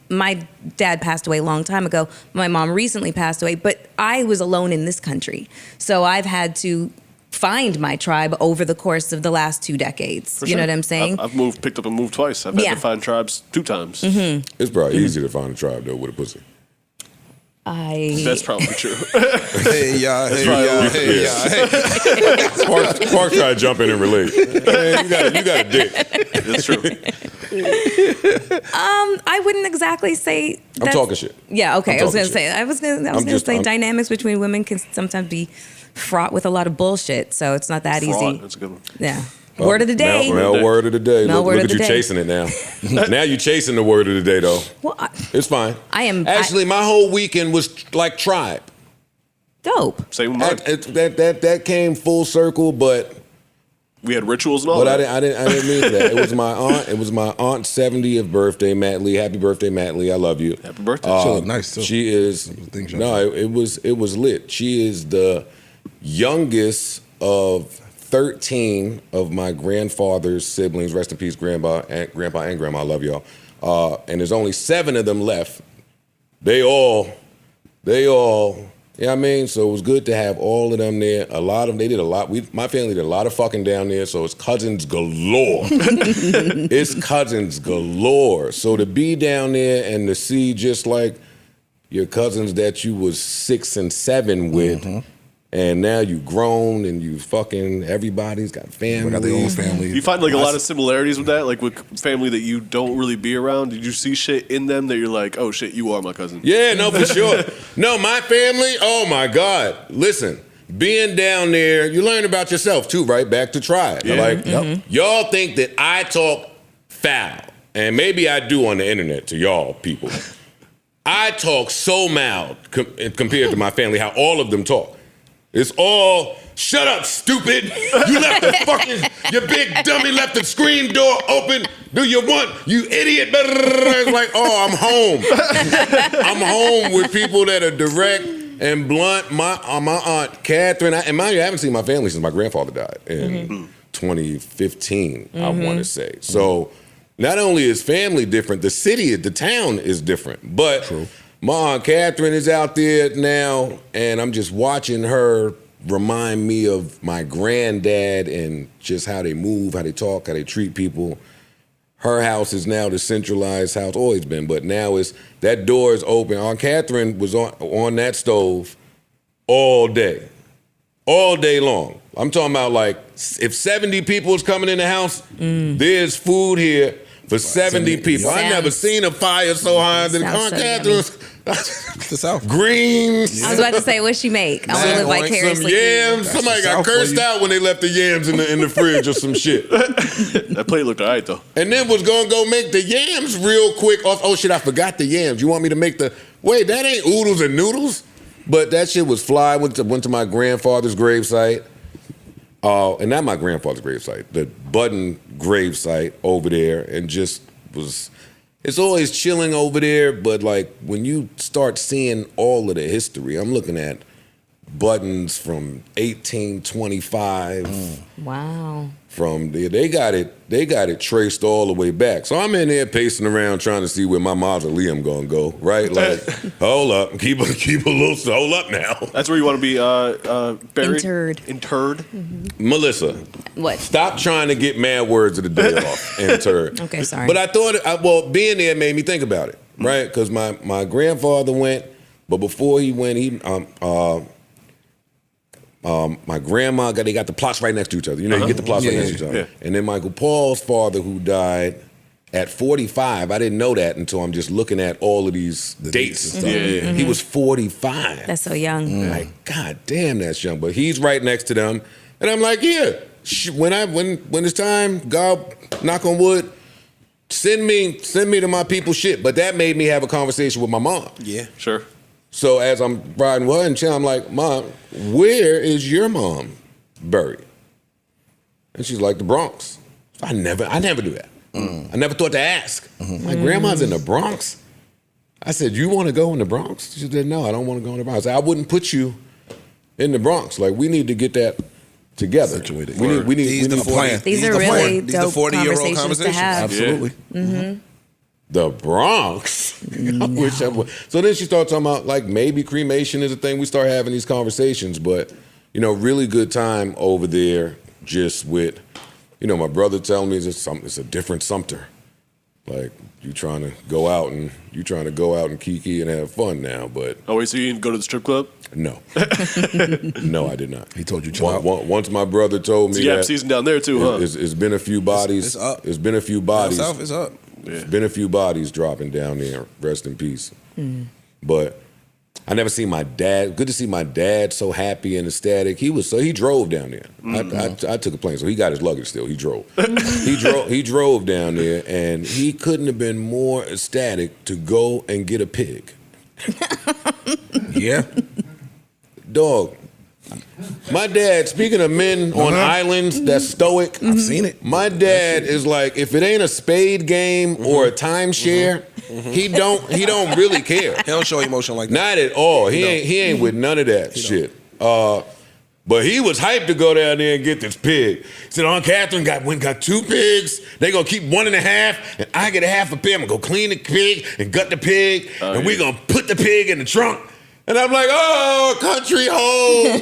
my dad passed away a long time ago. My mom recently passed away, but I was alone in this country, so I've had to find my tribe over the course of the last 2 decades. For you know sure. what I'm saying? I've picked up and moved twice. I've had to find tribes 2 times. Mm-hmm. It's probably easier to find a tribe though with a pussy. That's probably true. Hey, y'all. Hey. Sparks try to jump in and relate. Man, you got a dick. That's true. I wouldn't exactly say. I'm talking shit. Yeah. Okay. I'm I was gonna talking say. shit. I was gonna say dynamics between women can sometimes be fraught with a lot of bullshit. So it's not that easy. That's a good one. Yeah. Word of the day. Mel word of the day. Mel word Look of at the you day. chasing it now. Now you chasing the word of the day though. Well, It's fine. I am Actually, my whole weekend was like tribe. dope. Same with mine. That came full circle, but We had rituals and all But that. I didn't mean that. It was my aunt. It was my aunt's 70th birthday, Matt Lee. Happy birthday, Matt Lee. I love you. Happy birthday. She look nice too. She is. It was lit. She is the youngest of 13 of my grandfather's siblings. Rest in peace, grandpa and grandma. I love y'all. And there's only 7 of them left. They all. You know what I mean? So it was good to have all of them there. They did a lot. My family did a lot of fucking down there, so it's cousins galore. It's cousins galore. So to be down there and to see just like your cousins that you was 6 and 7 with, and now you grown and you fucking, everybody's got families. We got their own family. You find like a lot of similarities with that, like with family that you don't really be around. Did you see shit in them that you're like, oh shit, you are my cousin? Yeah, no, for sure. No, my family, oh my God. Listen, being down there, you learn about yourself too, right? Back to tribe. Yeah. Y'all think that I talk foul, and maybe I do on the internet to y'all people. I talk so mild compared to my family, how all of them talk. It's all, shut up, stupid. You left the fucking, your big dummy left the screen door open. Do you want, you idiot? It's like, oh, I'm home. I'm home with people that are direct and blunt. My Aunt Catherine, and mind you, I haven't seen my family since my grandfather died in 2015, I want to say. So not only is family different, the town is different. But my Aunt Catherine is out there now, and I'm just watching her remind me of my granddad and just how they move, how they talk, how they treat people. Her house is now the centralized house, always been, but now that door is open. Aunt Catherine was on that stove all day long. I'm talking about like, if 70 people is coming in the house, there's food here for 70 people. I never seen a fire so high that Aunt Catherine's the South. Greens. I was about to say, what'd she make? I want to live vicariously. Some yams. Somebody got cursed out when they left the yams in the fridge or some shit. That plate looked all right, though. And then was going to go make the yams real quick. Oh, shit, I forgot the yams. You want me to make wait, that ain't oodles and noodles? But that shit was fly. Went to my grandfather's gravesite. And not my grandfather's gravesite, the Budden gravesite over there, and just it's always chilling over there, but like when you start seeing all of the history, I'm looking at Buddens from 1825. Wow. From there, they got it traced all the way back. So I'm in there pacing around trying to see where my mausoleum gonna go, right? Like, hold up, keep a little, hold up now. That's where you want to be buried? Interred. Melyssa. What? Stop trying to get mad words of the day off. Interred. Okay, sorry. But I thought, being there made me think about it, right? Because my grandfather went, but before he went, my grandma they got the plots right next to each other. You know, you get the plots right next to each other. Yeah. And then Michael Paul's father, who died at 45, I didn't know that until I'm just looking at all of these dates and stuff. Yeah. He was 45. That's so young. Like, God damn, that's young. But he's right next to them, and I'm like, yeah. When it's time, God, knock on wood, send me to my people shit. But that made me have a conversation with my mom. Yeah, sure. So as I'm riding with her and chilling, I'm like, Mom, where is your mom buried? And she's like, the Bronx. I never do that. I never thought to ask. My grandma's in the Bronx. I said, you want to go in the Bronx? She said, no, I don't want to go in the Bronx. I said, I wouldn't put you in the Bronx. Like, we need to get that together. Situated. We need the a plan. These are really These the dope 40-year-old conversations to have. Absolutely. The Bronx. I wish I would. So then she started talking about, like, maybe cremation is a thing. We start having these conversations, but, you know, really good time over there just with, you know, my brother telling me it's a different Sumter. Like, you trying to go out and kiki and have fun now, but... Oh, wait, so you didn't go to the strip club? No. No, I did not. He told you chill out. Once my brother told me It's YAP that... season down there, too, huh? It's been a few bodies. It's up. It's been a few bodies. South is up. There's been a few bodies dropping down there. Rest in peace. But I never seen my dad. Good to see my dad so happy and ecstatic. He drove down there. I took a plane, so he got his luggage still. He drove. He drove down there, and he couldn't have been more ecstatic to go and get a pig. Yeah. Dog. My dad, speaking of men on islands that's stoic, I've seen it. My dad is like, if it ain't a spade game or a timeshare, he don't really care. He don't show emotion like that. Not at all. He ain't with none of that shit. But he was hyped to go down there and get this pig. He said, Aunt Catherine got 2 pigs. They gonna keep 1 1/2, and I get a half a pig. I'm gonna go clean the pig and gut the pig, and we gonna put the pig in the trunk. And I'm like, oh, country home.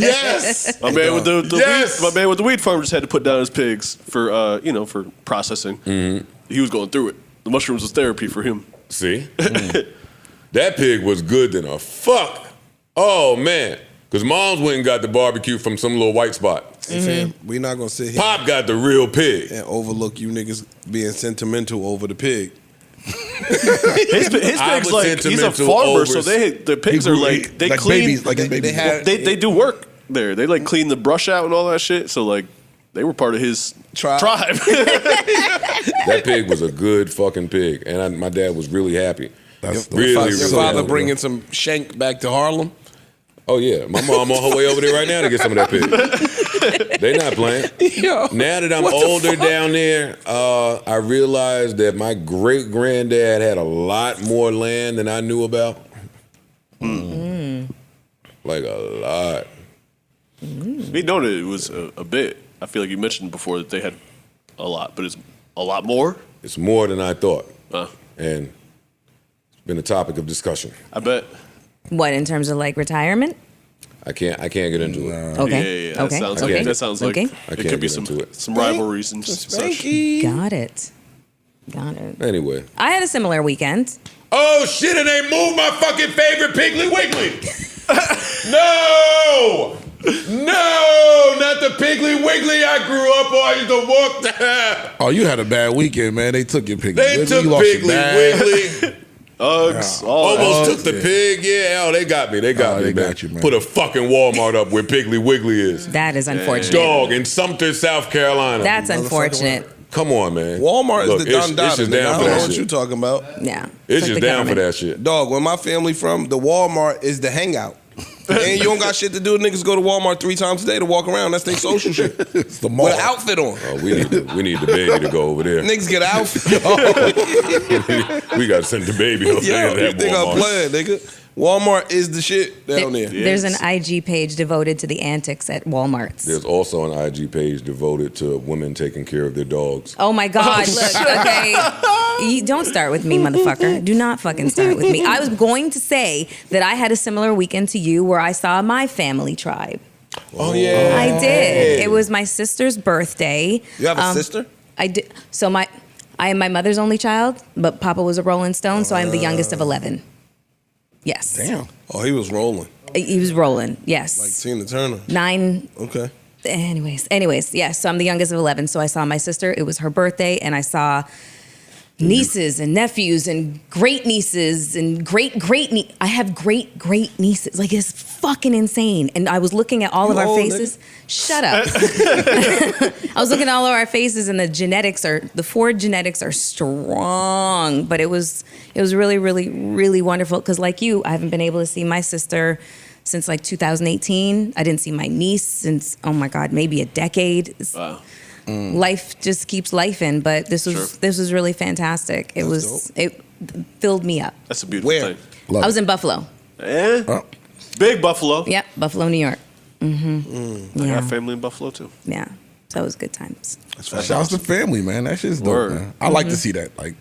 Yes. My man with the Yes. weed, my man with the weed farm just had to put down his pigs for for processing. He was going through it. The mushrooms was therapy for him. See? That pig was good than a fuck. Oh, man. Because Mom's went and got the barbecue from some little white spot. Hey, fam, we not gonna sit here Pop got the real pig. and overlook you niggas being sentimental over the pig. His pig's like, he's a farmer, so the pigs are like, they clean. Babies, like his babies. They do work there. They like clean the brush out and all that shit. So like, they were part of his tribe. That pig was a good fucking pig. And my dad was really happy. Your father bringing some shank back to Harlem? Oh, yeah. My mom on her way over there right now to get some of that pig. They not playing. Yo, now that I'm older down there, I realized that my great-granddad had a lot more land than I knew about. Like a lot. We know that it was a bit. I feel like you mentioned before that they had a lot, but it's a lot more? It's more than I thought. And it's been a topic of discussion. I bet. What, in terms of like retirement? I can't get into it. Okay. Yeah. That sounds like it could be some rivalries and such. Got it. Anyway. I had a similar weekend. Oh shit, and they moved my fucking favorite Piggly Wiggly. No, not the Piggly Wiggly I grew up on. I used to walk there. Oh, you had a bad weekend, man. They took your Piggly They Wiggly. took You lost your Piggly bag. Wiggly. Uggs. Almost took the pig. Yeah, they got me. They got me, man. you, man. Put a fucking Walmart up where Piggly Wiggly is. That is unfortunate. Dog in Sumter, South Carolina. That's unfortunate. Come on, man. Walmart Look, is the Don it's Dada. just nigga. down I for don't know that what shit. you talking about. Yeah. It's like just the down for government. that shit. Dog, where my family from, the Walmart is the hangout. And you don't got shit to do. Niggas go to Walmart 3 times a day to walk around. That's their social shit. It's the mall. With an outfit on. Oh, we need the baby to go over there. Niggas get an outfit. We got to send the baby over there Yo, to you that think I'm Walmart. playing, nigga? Walmart is the shit down there. There's an IG page devoted to the antics at Walmart's. There's also an IG page devoted to women taking care of their dogs. Oh my God, look, okay. You don't start with me, motherfucker. Do not fucking start with me. I was going to say that I had a similar weekend to you where I saw my family tribe. Oh, yeah. I did. It was my sister's birthday. You have a sister? I did. So I am my mother's only child, but Papa was a Rolling Stone, so I'm the youngest of 11. Yes. Damn. Oh, he was rolling. He was rolling, yes. Like Tina Turner. 9. Okay. Anyways, yes. So I'm the youngest of 11. So I saw my sister. It was her birthday, and I saw nieces and nephews and great nieces and great I have great nieces. Like, it's fucking insane. And I was looking at all of our faces. Shut up. I was looking at all of our faces, and the Ford genetics are strong. But it was really, really, really wonderful because, like you, I haven't been able to see my sister since like 2018. I didn't see my niece since, oh my God, maybe a decade. Wow. Life just keeps lifing, but this was really fantastic. It filled me up. That's a beautiful Where? thing. I was in Buffalo. Yeah. Big Buffalo. Yep, Buffalo, New York. I got family in Buffalo too. Yeah, so it was good times. Shout out to family, man. That shit's dope, man. I like to see that. Like,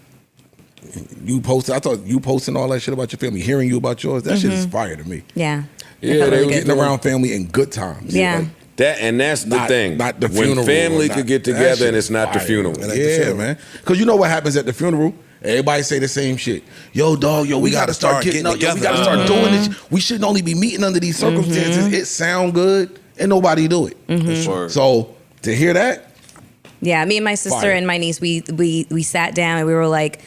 you posted, I thought you posting all that shit about your family, hearing you about yours, that shit is fire to me. Yeah. Yeah, they were Getting around family in good times. Yeah. Like, that's the thing. Not the when funeral. family could get together and it's not the funeral. Yeah, man. Because you know what happens at the funeral? Everybody say the same shit. Yo, dog, we got to start getting up. Yo, we got to start doing this. We shouldn't only be meeting under these circumstances. It sound good and nobody do it. So to hear that. Yeah, me and my sister and my niece, we sat down and we were like,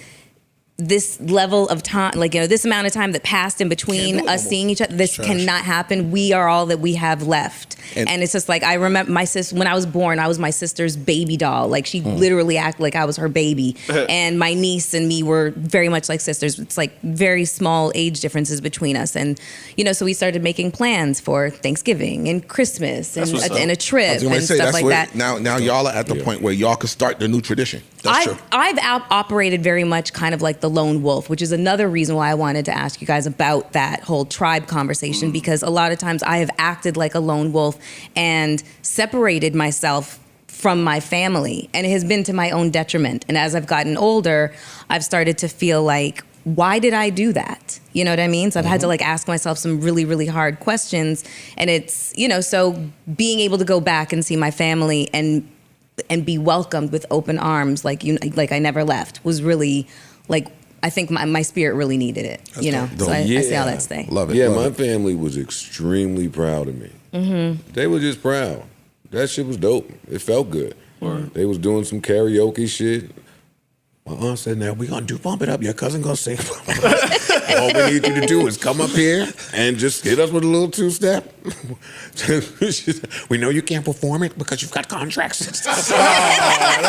this level of time, like, this amount of time that passed in between us seeing each other, this cannot happen. We are all that we have left. And it's just like, I remember my sister, when I was born, I was my sister's baby doll. Like, she literally acted like I was her baby. And my niece and me were very much like sisters. It's like very small age differences between us. And, so we started making plans for Thanksgiving and Christmas and a trip and stuff like that. Now y'all are at the point where y'all can start the new tradition. That's true. I've operated very much kind of like the lone wolf, which is another reason why I wanted to ask you guys about that whole tribe conversation, because a lot of times I have acted like a lone wolf and separated myself from my family, and it has been to my own detriment. And as I've gotten older, I've started to feel like, why did I do that? You know what I mean? So I've had to like ask myself some really, really hard questions. And it's, so being able to go back and see my family and be welcomed with open arms, like I never left, was really like, I think my spirit really needed it, So I say all that to say. Love it. Yeah, my family was extremely proud of me. They were just proud. That shit was dope. It felt good. They was doing some karaoke shit. My aunt said, now we're going to bump it up. Your cousin going to sing. All we need you to do is come up here and just hit us with a little two-step. We know you can't perform it because you've got contracts and stuff. That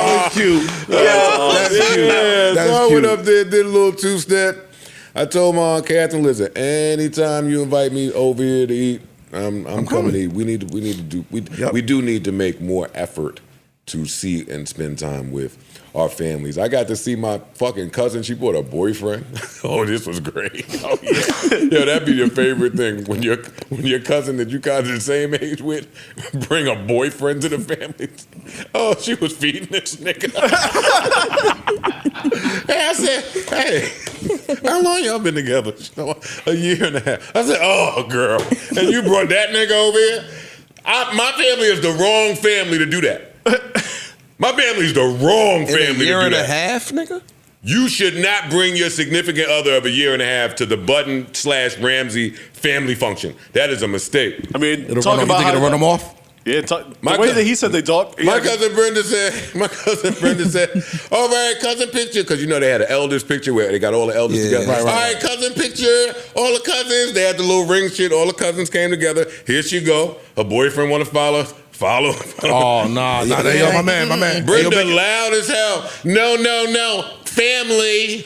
was cute. That's cute. So I went up there, did a little two-step. I told my Aunt Catherine, listen, anytime you invite me over here to eat, I'm coming to eat. We do need to make more effort to see and spend time with our families. I got to see my fucking cousin. She brought a boyfriend. Oh, this was great. Oh yeah, yo, that'd be your favorite thing when your cousin that you guys are the same age with bring a boyfriend to the family. Oh, she was feeding this nigga. Hey, I said, hey, how long y'all been together? A year and a half. I said, oh, girl, and you brought that nigga over here? My family is the wrong family to do that. My family's the wrong family to do that. A year and a half, nigga? You should not bring your significant other of a year and a half to the Budden/Ramsey family function. That is a mistake. I mean, You think it'll run them off? Yeah, the way that he said they talk. My cousin Brenda said, all right, cousin picture, because they had an elders picture where they got all the elders together. Right. All right, cousin picture, all the cousins, they had the little ring shit, all the cousins came together. Here she go. Her boyfriend want to follow. Oh, nah. Yo, my man. Brenda loud as hell. No. Family.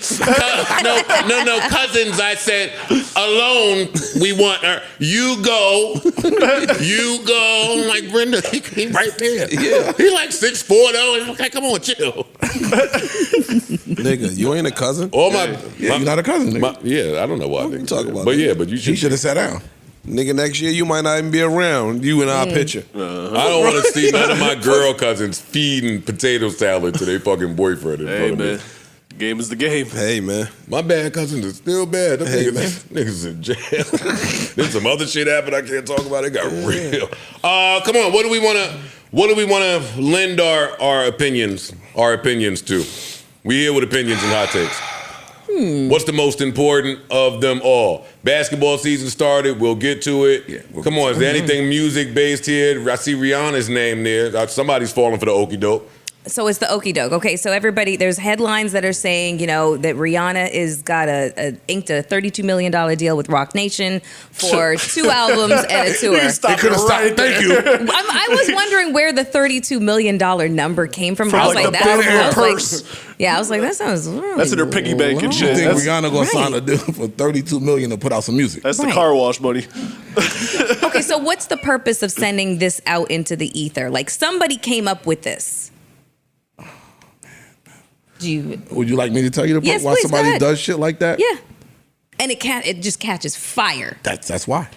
No, cousins. I said, alone, we want her. You go. I'm like, Brenda, he right there. Yeah. He like 6'4", though. Okay, come on, chill. Nigga, you ain't a cousin? You're not a cousin, nigga. I don't know why. What you talking about? But you should. He should have sat down. Nigga, next year you might not even be around. You in our picture. I don't want to see none of my girl cousins feeding potato salad to their fucking boyfriend. Hey, man. Game is the game. Hey, man. My bad cousins are still bad. Them Hey, niggas in jail. Then some other shit happened I can't talk about. It got real. Come on. What do we want to lend our opinions to? We here with opinions and hot takes. What's the most important of them all? Basketball season started. We'll get to it. Yeah, Come on, is there anything music-based here? I see Rihanna's name there. Somebody's falling for the okie doke. So it's the okie doke. Okay, so everybody, there's headlines that are saying, that Rihanna inked a $32 million deal with Rock Nation for 2 albums and a tour. They could have stopped. Thank you. I was wondering where the $32 million number came from. I was like like, the Budden purse. I was like, that sounds really That's in her piggy bank and shit. You think Rihanna gonna sign a deal for $32 million to put out some music? That's the car wash money. Okay, so what's the purpose of sending this out into the ether? Like, somebody came up with this. Would you like me to tell you Yes, why please, somebody go ahead. does shit like that? Yeah. And it just catches fire. That's why.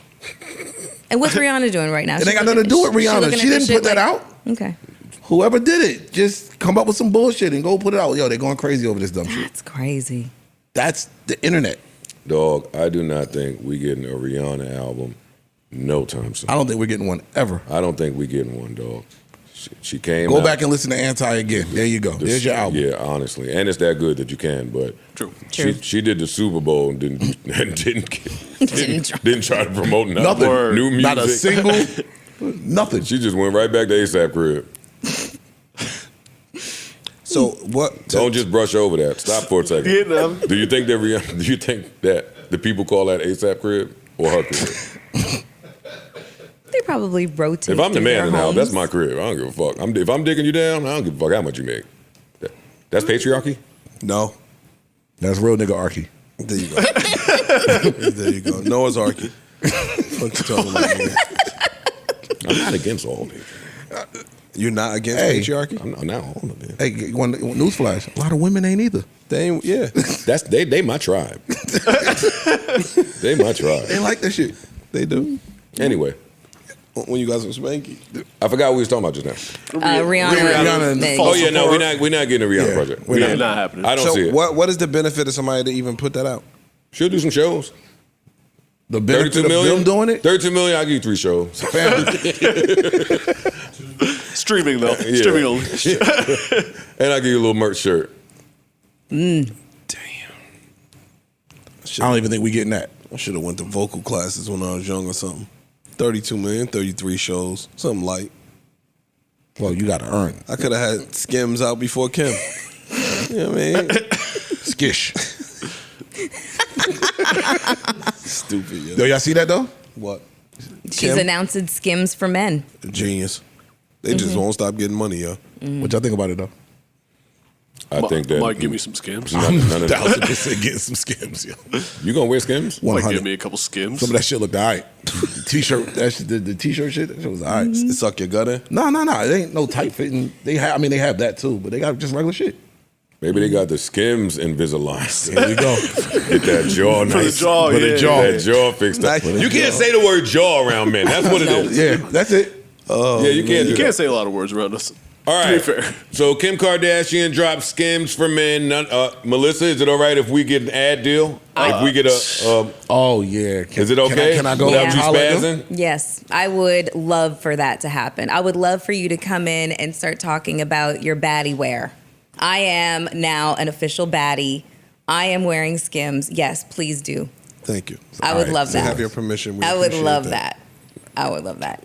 And what's Rihanna doing right now? It ain't got nothing to do with Rihanna. She didn't put that out. Okay. Whoever did it, just come up with some bullshit and go put it out. Yo, they're going crazy over this dumb shit. That's crazy. That's the internet. Dog, I do not think we getting a Rihanna album no time soon. I don't think we're getting one ever. I don't think we getting one, dog. She came Go out. back and listen to Anti again. There you go. There's your album. Yeah, honestly. And it's that good that you can, but True. She did the Super Bowl and didn't try to promote nothing. Nothing. New music. Not a single, nothing. She just went right back to ASAP crib. So what? Don't just brush over that. Stop for a second. Do you think that the people call that ASAP crib or her crib? They probably rotate. If I'm the through man their in the house, homes. that's my crib. I don't give a fuck. If I'm digging you down, I don't give a fuck how much you make. That's patriarchy? No. That's real nigga archy. There you go. There you go. Noah's Arky. What you talking about, man? I'm not against all niggas. You're not against patriarchy? I'm not all of it. Hey, newsflash. A lot of women ain't either. They ain't, yeah. They my tribe. They my tribe. They like that shit. They do. Anyway. When you guys were spanky. I forgot what we was talking about just now. Rihanna. Oh yeah, no, we're not getting a Rihanna project. We're not happening. I don't So see it. what is the benefit of somebody to even put that out? She'll do some shows. The benefit 32 of million them doing it? 32 million, I'll give you 3 shows. Streaming though. Yeah. Streaming only. And I'll give you a little merch shirt. Damn. I don't even think we getting that. I should have went to vocal classes when I was young or something. 32 million, 33 shows, something light. Well, you got to earn. I could have had Skims out before Kim. You know what I mean? Skish. Stupid, yo. Yo, y'all see that though? What? She's Kim? announcing Skims for men. Genius. They just won't stop getting money, yo. What y'all think about it though? I think that might give me some skims. none of that. 1,000% getting some skims, yo. You gonna wear Skims? Might 100. give me a couple skims. Some of that shit looked alright. T-shirt, the T-shirt shit, that shit was alright. Suck your gut in? No, it ain't no tight fitting. They have that too, but they got just regular shit. Maybe they got the Skims Invisalign. There we go. Get that jaw For the nice. jaw, For the yeah. jaw. That jaw fixed up. Nice. You can't say the word jaw around men. That's what it is. Yeah, that's it. Yeah, you can't do You that. can't say a lot of words around us. All To be right. fair. So Kim Kardashian dropped Skims for men. Melyssa, is it all right if we get an ad deal? If we get a, Oh yeah. is it okay? Can I go Yeah. without you holler at them? spazzing? Yes, I would love for that to happen. I would love for you to come in and start talking about your baddie wear. I am now an official baddie. I am wearing Skims. Yes, please do. Thank you. I would love To that. have your permission. We I would appreciate love that. I would love that.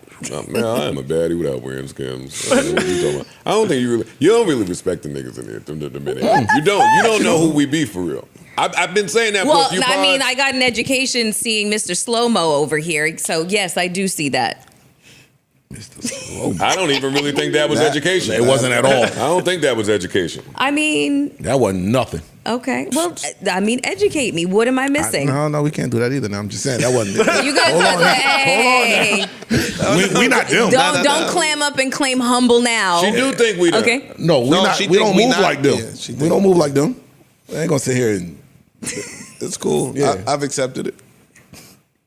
Man, I am a baddie without wearing Skims. I don't know what you talking about. I don't think you don't really respect the niggas in here. The minute. You don't know who we be for real. I've been saying that Well, for a few I mean, pods. I got an education seeing Mr. Slow-Mo over here, so yes, I do see that. I don't even really think that was education. It wasn't at all. I don't think that was education. I mean, That wasn't nothing. okay. Well, I mean, educate me. What am I missing? No, we can't do that either. Now I'm just saying that wasn't. You guys, hey, we not them. don't clam up and claim humble now. She do think we do. Okay. No, we not. she We think don't we move not- like them. yeah, she we think- don't move like them. I ain't gonna sit here and. It's cool. Yeah. I've accepted it.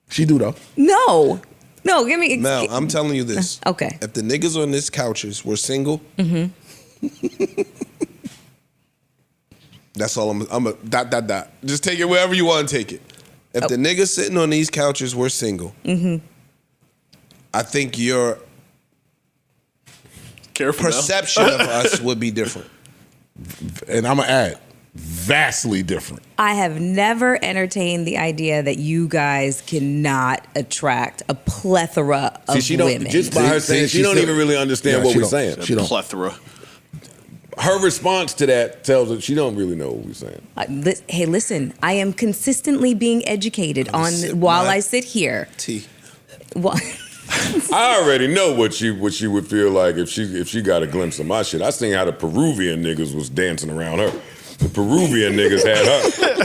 She do though. No, give me. Now, I'm telling you this. Okay. If the niggas on this couches were single, that's all I'm a dot. Just take it wherever you want to take it. If the niggas sitting on these couches were single, I think your Careful now. perception of us would be different. And I'm gonna add, vastly different. I have never entertained the idea that you guys cannot attract a plethora of See, she don't women. just by her saying she don't even really understand what we're saying. She don't. Plethora. Her response to that tells us she don't really know what we're saying. Hey, listen, I am consistently being educated on sip while my I sit here. T. I already know what she would feel like if she got a glimpse of my shit. I seen how the Peruvian niggas was dancing around her. The Peruvian niggas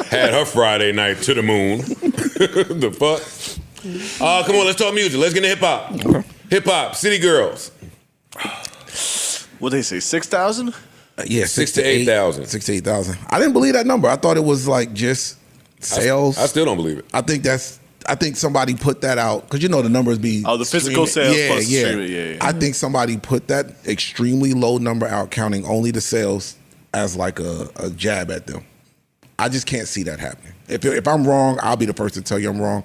had her Friday night to the moon. The fuck? Come on, let's talk music. Let's get into hip hop. Okay. Hip hop, City Girls. What they say? 6,000? Yeah, 6 to 8,000. 6 to 8,000. I didn't believe that number. I thought it was like just sales. I still don't believe it. I think somebody put that out because the numbers be the physical sales plus streaming. Yeah. I think somebody put that extremely low number out, counting only the sales as like a jab at them. I just can't see that happening. If I'm wrong, I'll be the person to tell you I'm wrong.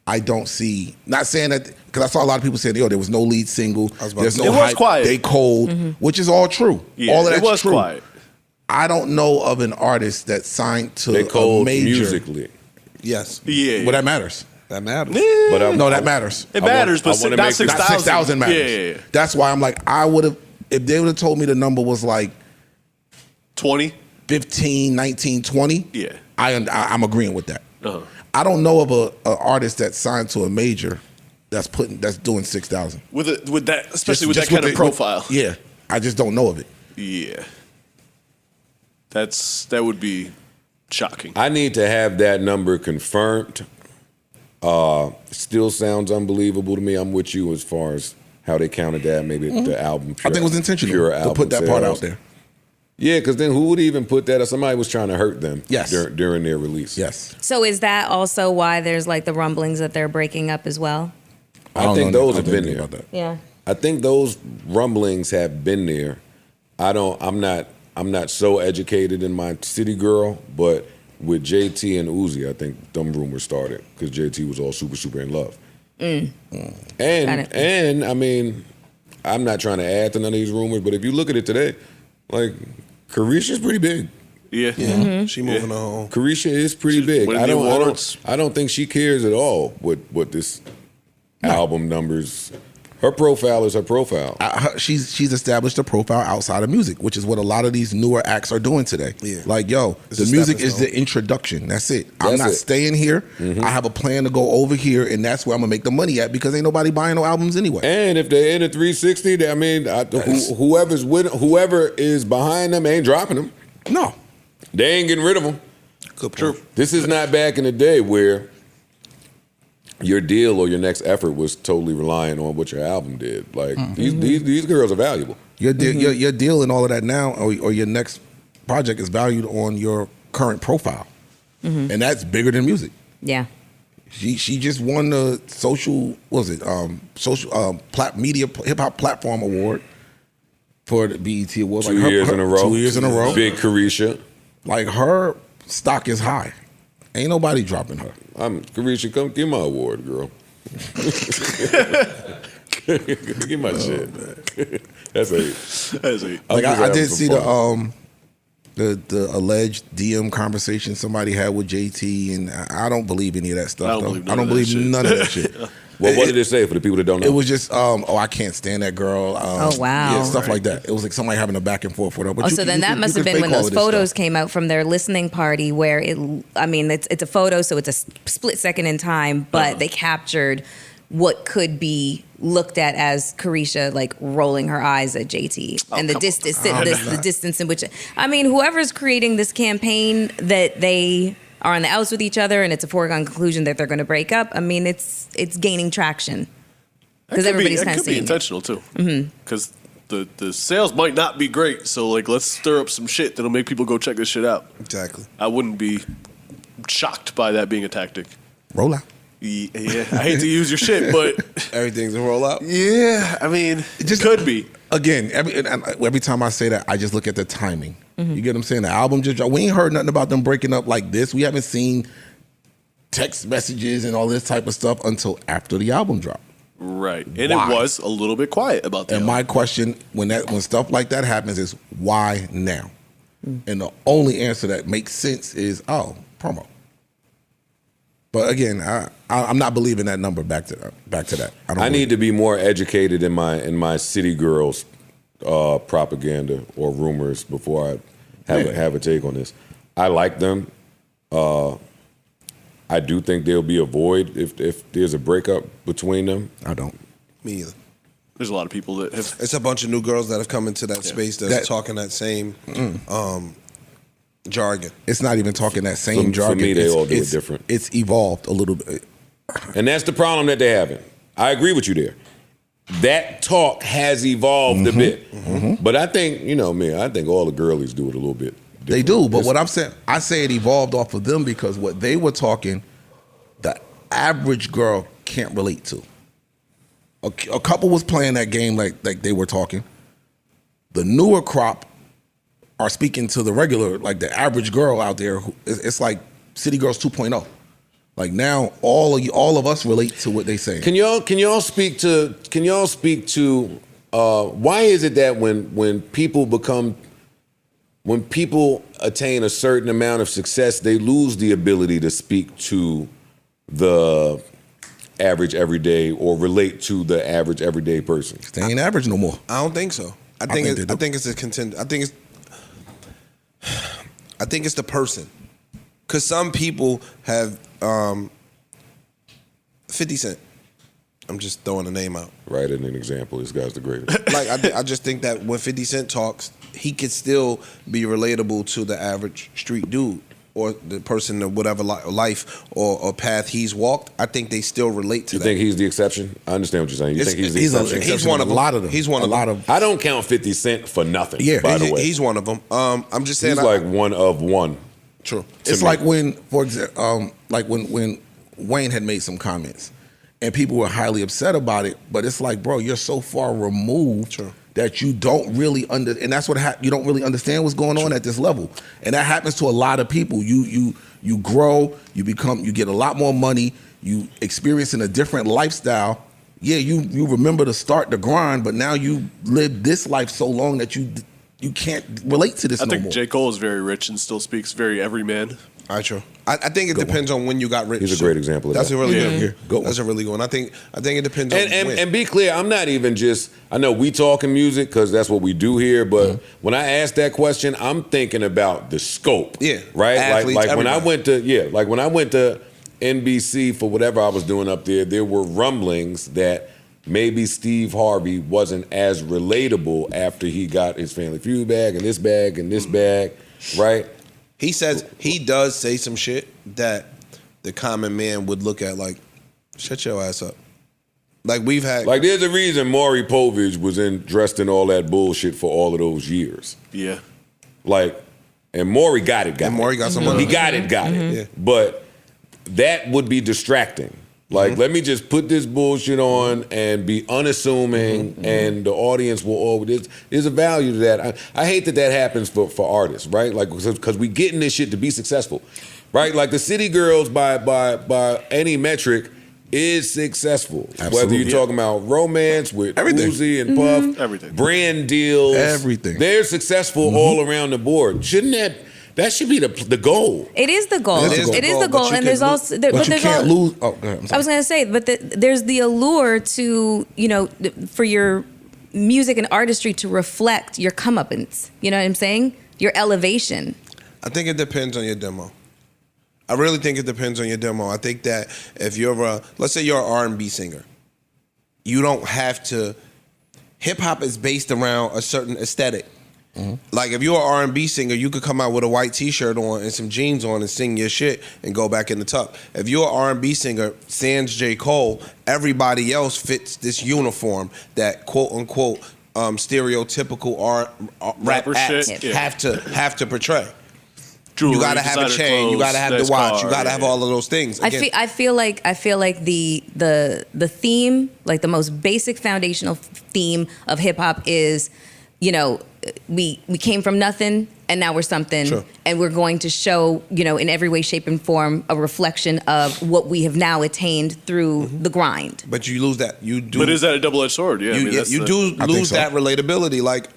I don't see. Not saying that because I saw a lot of people saying, there was no lead single. There's no it hype. was quiet. They cold, which is all true. Yeah, all of that's it was true. quiet. I don't know of an artist that signed to They cold a major. musically. Yes. Yeah. Well, that matters. That matters. But No, that matters. It matters, I but wanna not make this- 6,000. 6,000 matters. Yeah. That's why I'm like, I would have, if they would have told me the number was like 20? 15, 19, 20, Yeah. I'm agreeing with that. Uh-huh. I don't know of a artist that signed to a major that's doing 6,000. With that, especially with Just that kind of the- profile. Yeah, I just don't know of it. Yeah. That would be shocking. I need to have that number confirmed. Still sounds unbelievable to me. I'm with you as far as how they counted that. Maybe the album. I think it was intentional pure to album put that part sales. out there. Yeah, because then who would even put that? If somebody was trying to hurt them. Yes. During their release. Yes. So is that also why there's like the rumblings that they're breaking up as well? I think those have been there. About that. Yeah. I think those rumblings have been there. I'm not so educated in my city girl, but with JT and Uzi, I think them rumors started because JT was all super in love. And I mean, I'm not trying to add to none of these rumors, but if you look at it today, like Carisha's pretty big. Yeah. She moving on. Carisha is pretty She's big. winning I the awards. don't think she cares at all what this album numbers. Her profile is her profile. She's established a profile outside of music, which is what a lot of these newer acts are doing today. Yeah. Like, yo, It's the a music stepping is stone. the introduction. That's it. I'm That's not it. staying here. I have a plan to go over here, and that's where I'm gonna make the money at because ain't nobody buying no albums anyway. And if they're in a 360, I mean, whoever is behind them ain't dropping them. No. They ain't getting rid of them. Good point. This is not back in the day where your deal or your next effort was totally relying on what your album did. Like these girls are valuable. Your deal and all of that now, or your next project is valued on your current profile, and that's bigger than music. Yeah. She just won the media hip hop platform award for the BET Awards. 2 years in a row. 2 years in a row. Big Carisha. Like her stock is high. Ain't nobody dropping her. Carisha, come give my award, girl. Give my shit. That's it. Like I did see the alleged DM conversation somebody had with JT, and I don't believe any of that stuff. I don't believe none of that shit. Well, what did it say for the people that don't know? It was just, I can't stand that girl. Oh, wow. Yeah, stuff like that. It was like somebody having a back and forth with her. But So then that must have been when those photos came out from their listening party where it's a photo, so it's a split second in time, but they captured what could be looked at as Carisha like rolling her eyes at JT and the distance, the distance in which, whoever's creating this campaign that they are on the outs with each other and it's a foregone conclusion that they're going to break up. It's gaining traction because everybody's kind of seeing. It could be intentional too, because the sales might not be great. So like, let's stir up some shit that'll make people go check this shit out. Exactly. I wouldn't be shocked by that being a tactic. Roll out. Yeah, I hate to use your shit, but Everything's a rollout. yeah, it just could be. Again, every time I say that, I just look at the timing. You get what I'm saying? The album just dropped. We ain't heard nothing about them breaking up like this. We haven't seen text messages and all this type of stuff until after the album dropped. Right, and Why? it was a little bit quiet about that. And my question, when stuff like that happens, is why now? And the only answer that makes sense is promo. But again, I'm not believing that number back to that. I need to be more educated in my city girls propaganda or rumors before I have a take on this. I like them. I do think there'll be a void if there's a breakup between them. I don't. Me either. There's a lot of people that have. It's a bunch of new girls that have come into that space that's talking that same jargon. It's not even talking that same jargon. For me, they all do it different. It's evolved a little bit. And that's the problem that they're having. I agree with you there. That talk has evolved a bit. But I think, I think all the girlies do it a little bit They do, but what I'm saying, I say it evolved off of them because what they were talking, the average girl can't relate to. A couple was playing that game like they were talking. The newer crop are speaking to the regular, like the average girl out there. It's like City Girls 2.0. Like now, all of us relate to what they say. Can y'all speak to why is it that when people attain a certain amount of success, they lose the ability to speak to the average everyday or relate to the average everyday person? They ain't average no more. I don't think so. I think it's a contender. I think it's the person, because some people have 50 Cent. I'm just throwing a name out. Right, and an example. This guy's the greatest. Like I just think that when 50 Cent talks, he could still be relatable to the average street dude or the person of whatever life or path he's walked. I think they still relate to that. You think he's the exception? I understand what you're saying. You think he's the exception? He's one of them. A lot of them. He's one of them. I don't count 50 Cent for nothing. Yeah, by the way, he's one of them. I'm just saying he's like one of one. True. It's like when, for example, like when Wayne had made some comments, and people were highly upset about it. But it's like, bro, you're so far removed that you don't really and that's what you don't really understand what's going on at this level. And that happens to a lot of people. You grow, you get a lot more money, you experience in a different lifestyle. Yeah, you remember to start the grind, but now you live this life so long that you can't relate to this no more. I think J. Cole is very rich and still speaks very everyman. All right, true. I think it depends on when you got rich. He's a great example of that. That's a really good one. That's a really good one. I think it depends on when. And be clear, I'm not even just, I know we talking music because that's what we do here, but when I ask that question, I'm thinking about the scope. Yeah. Right? Athletes, like when I went to NBC for whatever I was doing up there were rumblings that maybe Steve Harvey wasn't as relatable after he got his Family Feud bag and this bag and this bag, right? He does say some shit that the common man would look at like, shut your ass up. Like we've had, like there's a reason Maury Povich was dressed in all that bullshit for all of those years. Yeah. Like, and Maury got it. Maury got some money. He got it. Yeah. But that would be distracting. Like, let me just put this bullshit on and be unassuming, and the audience will always. There's a value to that. I hate that happens for artists, right? Like, because we getting this shit to be successful, right? Like the City Girls by any metric is successful. Absolutely. Whether you're talking about romance with Uzi and Puff, everything, brand deals, everything, they're successful all around the board. Shouldn't that should be the goal. It is the goal. It is the goal, and there's also but you can't lose. Oh, go ahead. I was going to say, but there's the allure to for your music and artistry to reflect your comeuppance. You know what I'm saying? Your elevation. I think it depends on your demo. I really think it depends on your demo. I think that if you're let's say you're an R&B singer, you don't have to. Hip hop is based around a certain aesthetic. Like if you're an R&B singer, you could come out with a white T-shirt on and some jeans on and sing your shit and go back in the tuck. If you're an R&B singer, sans J. Cole, everybody else fits this uniform that quote unquote stereotypical rapper acts shit have to portray. Jewelry, you gotta have a chain, clothes, you gotta have the watch, you gotta have all of those things. Again, I feel like the theme, like the most basic foundational theme of hip hop is, we came from nothing and now we're something. Sure. And we're going to show, in every way, shape, and form a reflection of what we have now attained through the grind. But you lose that. You do. But is that a double-edged sword? Yeah, you do lose that relatability. Like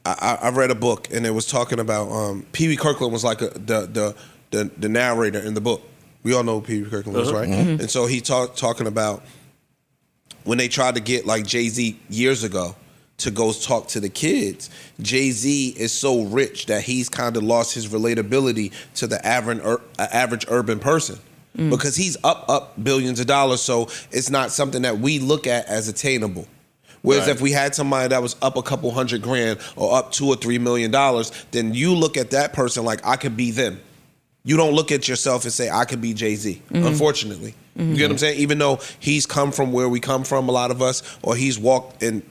I read a book and it was talking about Pee Wee Kirkland was like the narrator in the book. We all know who Pee Wee Kirkland was, right? And so he talking about when they tried to get like Jay-Z years ago to go talk to the kids. Jay-Z is so rich that he's kind of lost his relatability to the average urban person because he's up billions of dollars. So it's not something that we look at as attainable. Whereas if we had somebody that was up a couple $100,000 or up $2 or $3 million, then you look at that person like I could be them. You don't look at yourself and say I could be Jay-Z. Unfortunately. You get what I'm saying? Even though he's come from where we come from, a lot of us, or he's walked in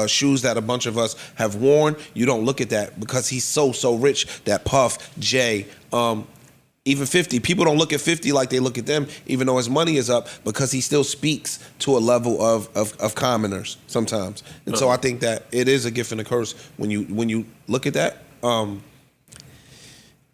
shoes that a bunch of us have worn, you don't look at that because he's so rich that Puff, Jay, even 50. People don't look at 50 like they look at them, even though his money is up, because he still speaks to a level of commoners sometimes. And so I think that it is a gift and a curse when you look at that.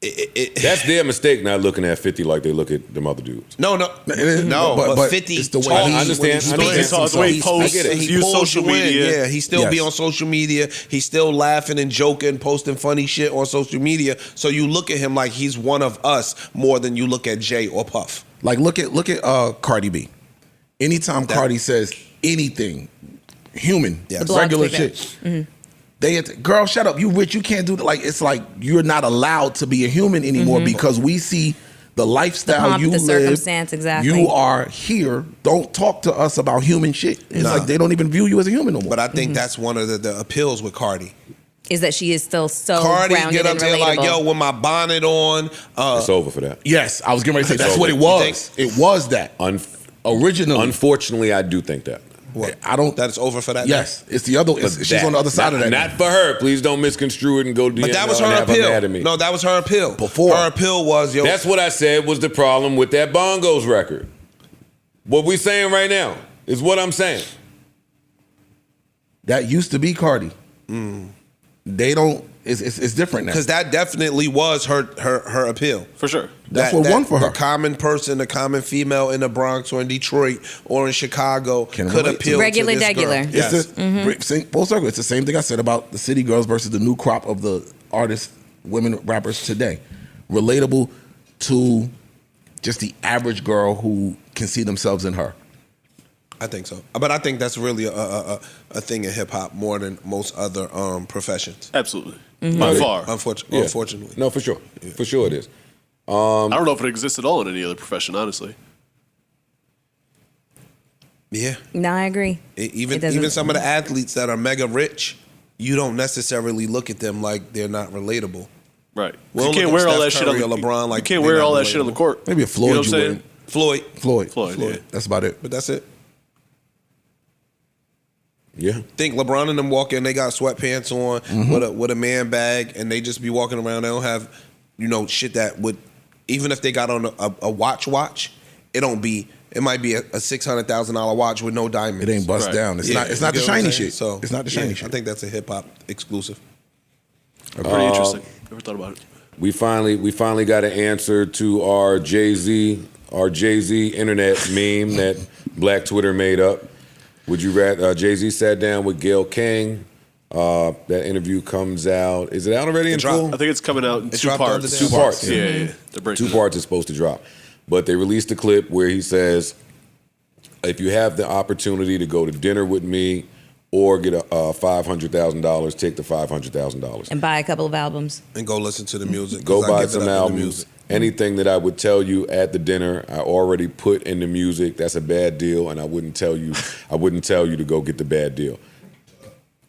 That's their mistake, not looking at 50 like they look at them other dudes. No, but 50. It's the way I understand. The way he posts, He use pulls social you in. media. Yeah, he still be on social media. He's still laughing and joking, posting funny shit on social media. So you look at him like he's one of us more than you look at Jay or Puff. Like look at Cardi B. Anytime Cardi says anything human, regular shit. Girl, shut up. You rich. You can't do that. Like, it's like you're not allowed to be a human anymore because we see the lifestyle you live. Circumstance, exactly. You are here. Don't talk to us about human shit. It's like they don't even view you as a human no more. But I think that's one of the appeals with Cardi. Is that she is still so Cardi grounded get up and there relatable. like, yo, with my bonnet on. It's over for that. Yes, I was getting ready to say that's what it was. It was that. Originally. Unfortunately, I do think that. What? I don't. That it's over for that. Yes, it's the other. She's on the other side of that. Not for her. Please don't misconstrue it and go. But that was her appeal. No, that was her appeal. Before her appeal was, yo. That's what I said was the problem with that Bongos record. What we saying right now is what I'm saying. That used to be Cardi. They don't. It's different now. Because that definitely was her appeal. For sure. That's what won for her. The common person, the common female in the Bronx or in Detroit or in Chicago could appeal regular to this degular. girl. Yes. Full circle. It's the same thing I said about the city girls versus the new crop of the artists, women rappers today. Relatable to just the average girl who can see themselves in her. I think so. But I think that's really a thing in hip hop more than most other professions. Absolutely. By far. Unfortunately. No, for sure. Yeah. For sure it is. I don't know if it exists at all in any other profession, honestly. Yeah. No, I agree. Even some of the athletes that are mega rich, you don't necessarily look at them like they're not relatable. Right. Well, you can't wear all that shit on LeBron. Like you can't wear all that shit on the court. Maybe a Floyd. You know what I'm saying? Floyd. Yeah. That's about it. But that's it. Yeah. Think LeBron and them walk in, they got sweatpants on with a man bag, and they just be walking around. They don't have, shit that would, even if they got on a watch, it don't be. It might be a $600,000 watch with no diamonds. It ain't bust down. It's not. It's not the shiny shit. So it's not the shiny shit. I think that's a hip hop exclusive. Pretty interesting. Never thought about it. We finally got an answer to our Jay-Z internet meme that Black Twitter made up. Would you rather? Jay-Z sat down with Gayle King. That interview comes out. Is it out already in full? I think it's coming out in two parts. Two parts. Yeah. Two parts is supposed to drop. But they released a clip where he says, if you have the opportunity to go to dinner with me or get a $500,000, take the $500,000. And buy a couple of albums. And go listen to the music. Go buy some albums. Anything that I would tell you at the dinner, I already put in the music. That's a bad deal, and I wouldn't tell you to go get the bad deal.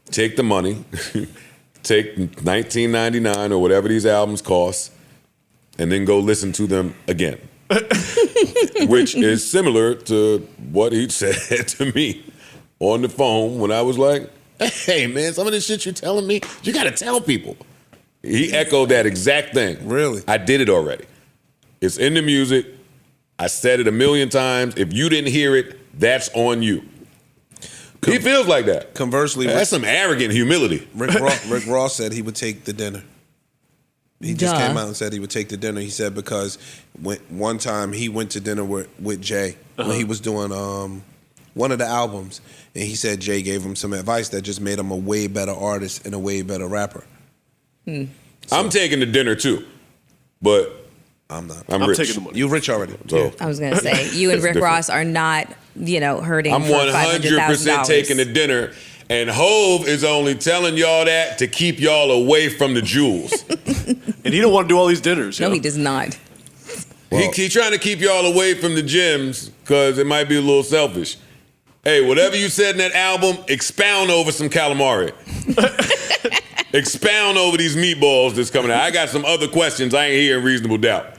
Take the money, take $19.99 or whatever these albums cost, and then go listen to them again. Which is similar to what he said to me on the phone when I was like, hey man, some of this shit you're telling me, you gotta tell people. He echoed that exact thing. Really? I did it already. It's in the music. I said it 1,000,000 times. If you didn't hear it, that's on you. He feels like that. Conversely, that's some arrogant humility. Rick Ross said he would take the dinner. He just came out and said he would take the dinner. He said because one time he went to dinner with Jay when he was doing one of the albums, and he said Jay gave him some advice that just made him a way better artist and a way better rapper. So, I'm taking the dinner too, but I'm not. I'm rich. taking the money. You rich already. So, I was going to say, you and Rick Ross are not, hurting I'm for $500,000. 100% taking the dinner, and Hove is only telling y'all that to keep y'all away from the jewels. And he don't want to do all these dinners. No, he does not. He trying to keep y'all away from the gyms because it might be a little selfish. Hey, whatever you said in that album, expound over some calamari. Expound over these meatballs that's coming out. I got some other questions I ain't hearing reasonable doubt.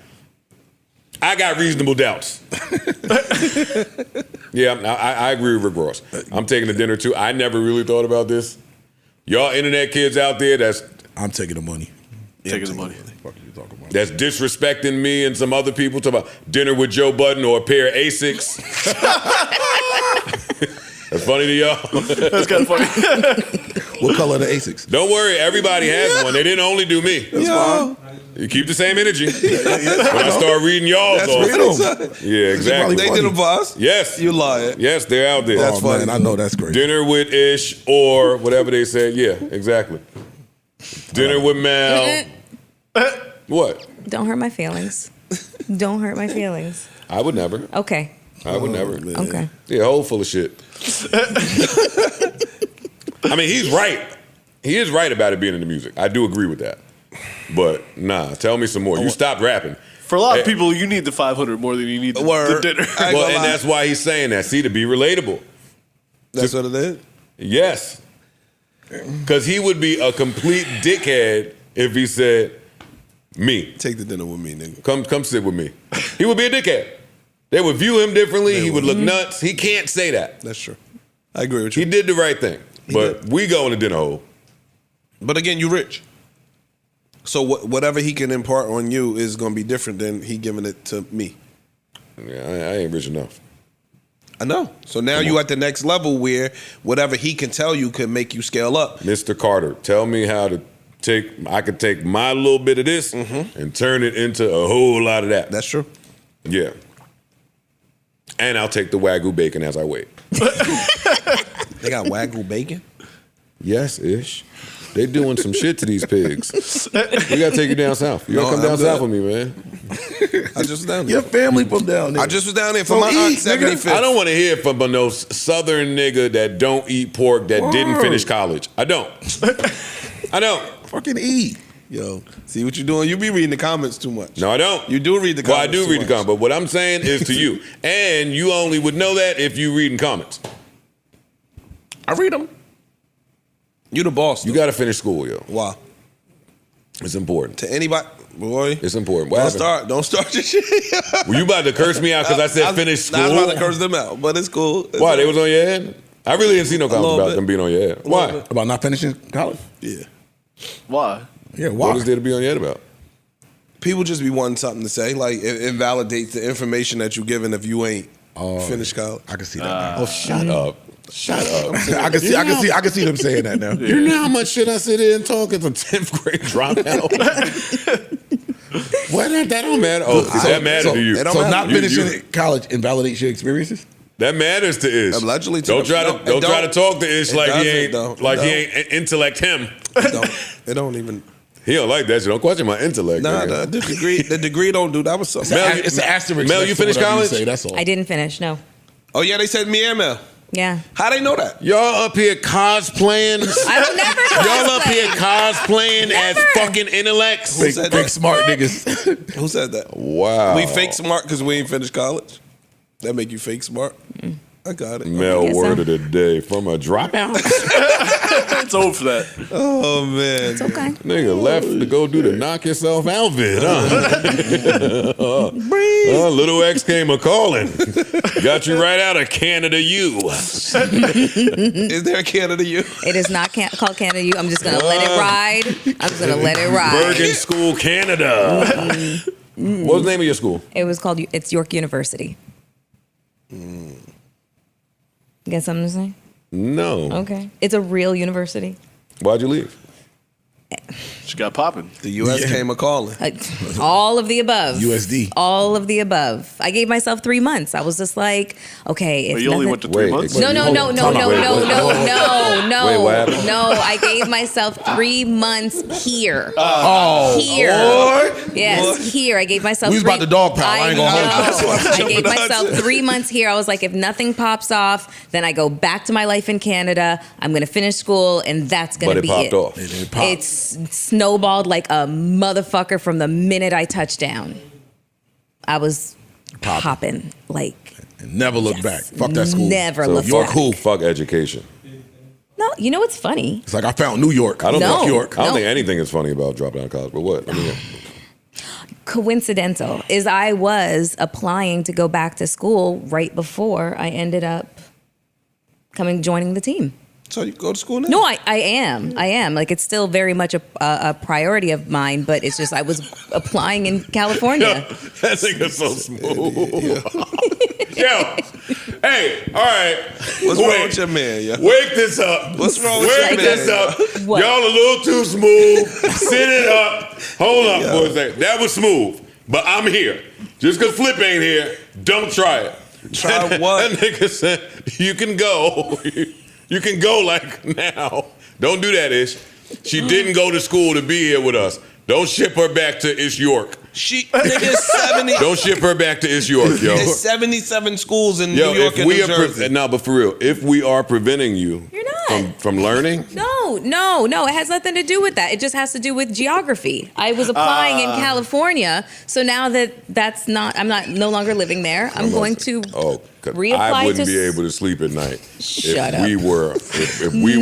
I got reasonable doubts. Yeah, I agree with Rick Ross. I'm taking the dinner too. I never really thought about this. Y'all internet kids out there I'm taking the money. Taking the money. That's disrespecting me and some other people. Talk about dinner with Joe Budden or a pair of Asics. That's funny to y'all. That's kind of funny. What color are the Asics? Don't worry, everybody has one. They didn't only do me. That's fine. You keep the same energy. When I start reading y'all's off. Yeah, exactly. They did them for us? Yes. You lying. Yes, they're out there. That's funny. Man, I know that's great. Dinner with Ish or whatever they said. Yeah, exactly. Dinner with Mel. What? Don't hurt my feelings. Don't hurt my feelings. I would never. Okay. I would never. Okay. Yeah, hole full of shit. I mean, he's right. He is right about it being in the music. I do agree with that. But nah, tell me some more. You stopped rapping. For a lot of people, you need the 500 more than you need the dinner. Well, and that's why he's saying that. See, to be relatable. That's what it is? Yes. Because he would be a complete dickhead if he said, me. Take the dinner with me, nigga. Come sit with me. He would be a dickhead. They would view him differently. He would look nuts. He can't say that. That's true. I agree with you. He did the right thing. But we go in the dinner hole. But again, you rich. So whatever he can impart on you is going to be different than he giving it to me. Yeah, I ain't rich enough. I know. So now you at the next level where whatever he can tell you could make you scale up. Mr. Carter, tell me how to I could take my little bit of this and turn it into a whole lot of that. That's true. Yeah. And I'll take the Wagyu bacon as I wait. They got Wagyu bacon? Yes, Ish. They doing some shit to these pigs. We gotta take you down south. You gotta come down south with me, man. I just was down there. Your family from down there. I just was down there for my aunt's 75th. I don't want to hear from no southern nigga that don't eat pork that didn't finish college. I don't. I don't. Fucking eat. Yo, see what you're doing? You be reading the comments too much. No, I don't. You do read the comments. Well, I do read the comments, but what I'm saying is to you, and you only would know that if you reading comments. I read them. You the boss. You got to finish school, yo. Why? It's important. To anybody, boy. It's important. What Don't start your shit. Were you about to curse me out because I said finish school? I was about to curse them out, but it's cool. Why? They was on your head? I really didn't see no comments about them being on your head. Why? About not finishing college? Yeah. Why? Yeah, why? What is there to be on your head about? People just be wanting something to say. Like, it validates the information that you're giving if you ain't finished college. I can see that now. Oh, shut up. Shut up. I can see them saying that now. You know how much shit I sit here and talk as a 10th grade dropout? What? That don't matter. Oh, that matters to you. So not finishing college invalidates your experiences? That matters to Ish. Allegedly, don't try to talk to Ish like he ain't intellect him. It don't even. He don't like that shit. Don't question my intellect. Nah, the degree don't do that. Was something. It's an asterisk. Mel, you finished college? That's all. I didn't finish. No. Oh yeah, they said me and Mel. Yeah. How they know that? Y'all up here cosplaying. I will never cosplay. Y'all up here cosplaying as fucking intellects. Big smart niggas. Who said that? Wow. We fake smart because we ain't finished college. That make you fake smart? I got it. Mel word of the day from a dropout. It's old for that. Oh man, it's okay. Nigga left to go do the knock yourself outfit, huh? Little X came a calling. Got you right out of Canada U. Is there a Canada U? It is not called Canada U. I'm just gonna let it ride. I'm just gonna let it ride. Bergen School, Canada. What was the name of your school? It was called. It's York University. You got something to say? No. Okay. It's a real university. Why'd you leave? She got popping. The U.S. came a calling. All of the above. USD. All of the above. I gave myself 3 months. I was just like, okay. If you only went to 3 months? No. Wait, what happened? No, I gave myself 3 months here. Here. Yes, here. I gave myself We was about to dog pound. I ain't gonna hold you. I gave myself 3 months here. I was like, if nothing pops off, then I go back to my life in Canada. I'm going to finish school, and that's going to be it. But it popped off. It popped. It's snowballed like a motherfucker from the minute I touched down. I was popping like. And never look back. Fuck that school. Never So look you're back. cool. Fuck education. No, you know what's funny? It's like I found New York. I don't No. think York. I don't think anything is funny about dropping out of college. But what? I mean, coincidental is I was applying to go back to school right before I ended up joining the team. So you go to school now? No, I am. Like, it's still very much a priority of mine, but it's just I was applying in California. That nigga's so smooth. Yo, hey, all right. What's wrong with your man, yo? Wake this up. What's wrong with Wake your this man? up. What? Y'all a little too smooth. Sit it up. Hold up for a second. That was smooth, but I'm here. Just because Flip ain't here, don't try it. Try what? That nigga said, you can go. You can go like now. Don't do that, Ish. She didn't go to school to be here with us. Don't ship her back to Ish York. Nigga, 70. Don't ship her back to Ish York, yo. There's 77 schools in New York and New Jersey. No, but for real, if we are preventing you from learning, No, it has nothing to do with that. It just has to do with geography. I was applying in California, so now I'm no longer living there. I'm going to reapply. I wouldn't to be able to sleep at night Shut if up. we were putting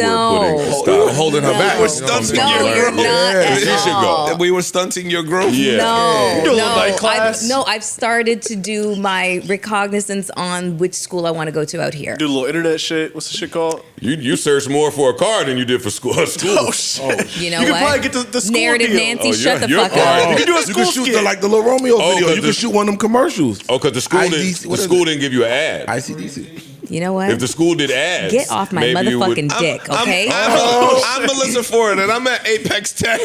holding her back. We're stunting your growth. We were stunting your growth. Yeah. You do a little night class? I've started to do my recognizance on which school I want to go to out here. Do a little internet shit. What's the shit called? You searched more for a car than you did for school. Oh shit! You know you what? can probably get the school Narrative deal. Shut the fuck car. up. You can do a You school can shoot skit. like the little Romeo video. 'cause You can shoot one of them commercials. Oh, because the school didn't give you an ad. ICDC. You know what? If the school did ads, Get off my maybe you would- motherfucking dick, okay? I'm Melyssa Ford, and I'm at Apex Tech.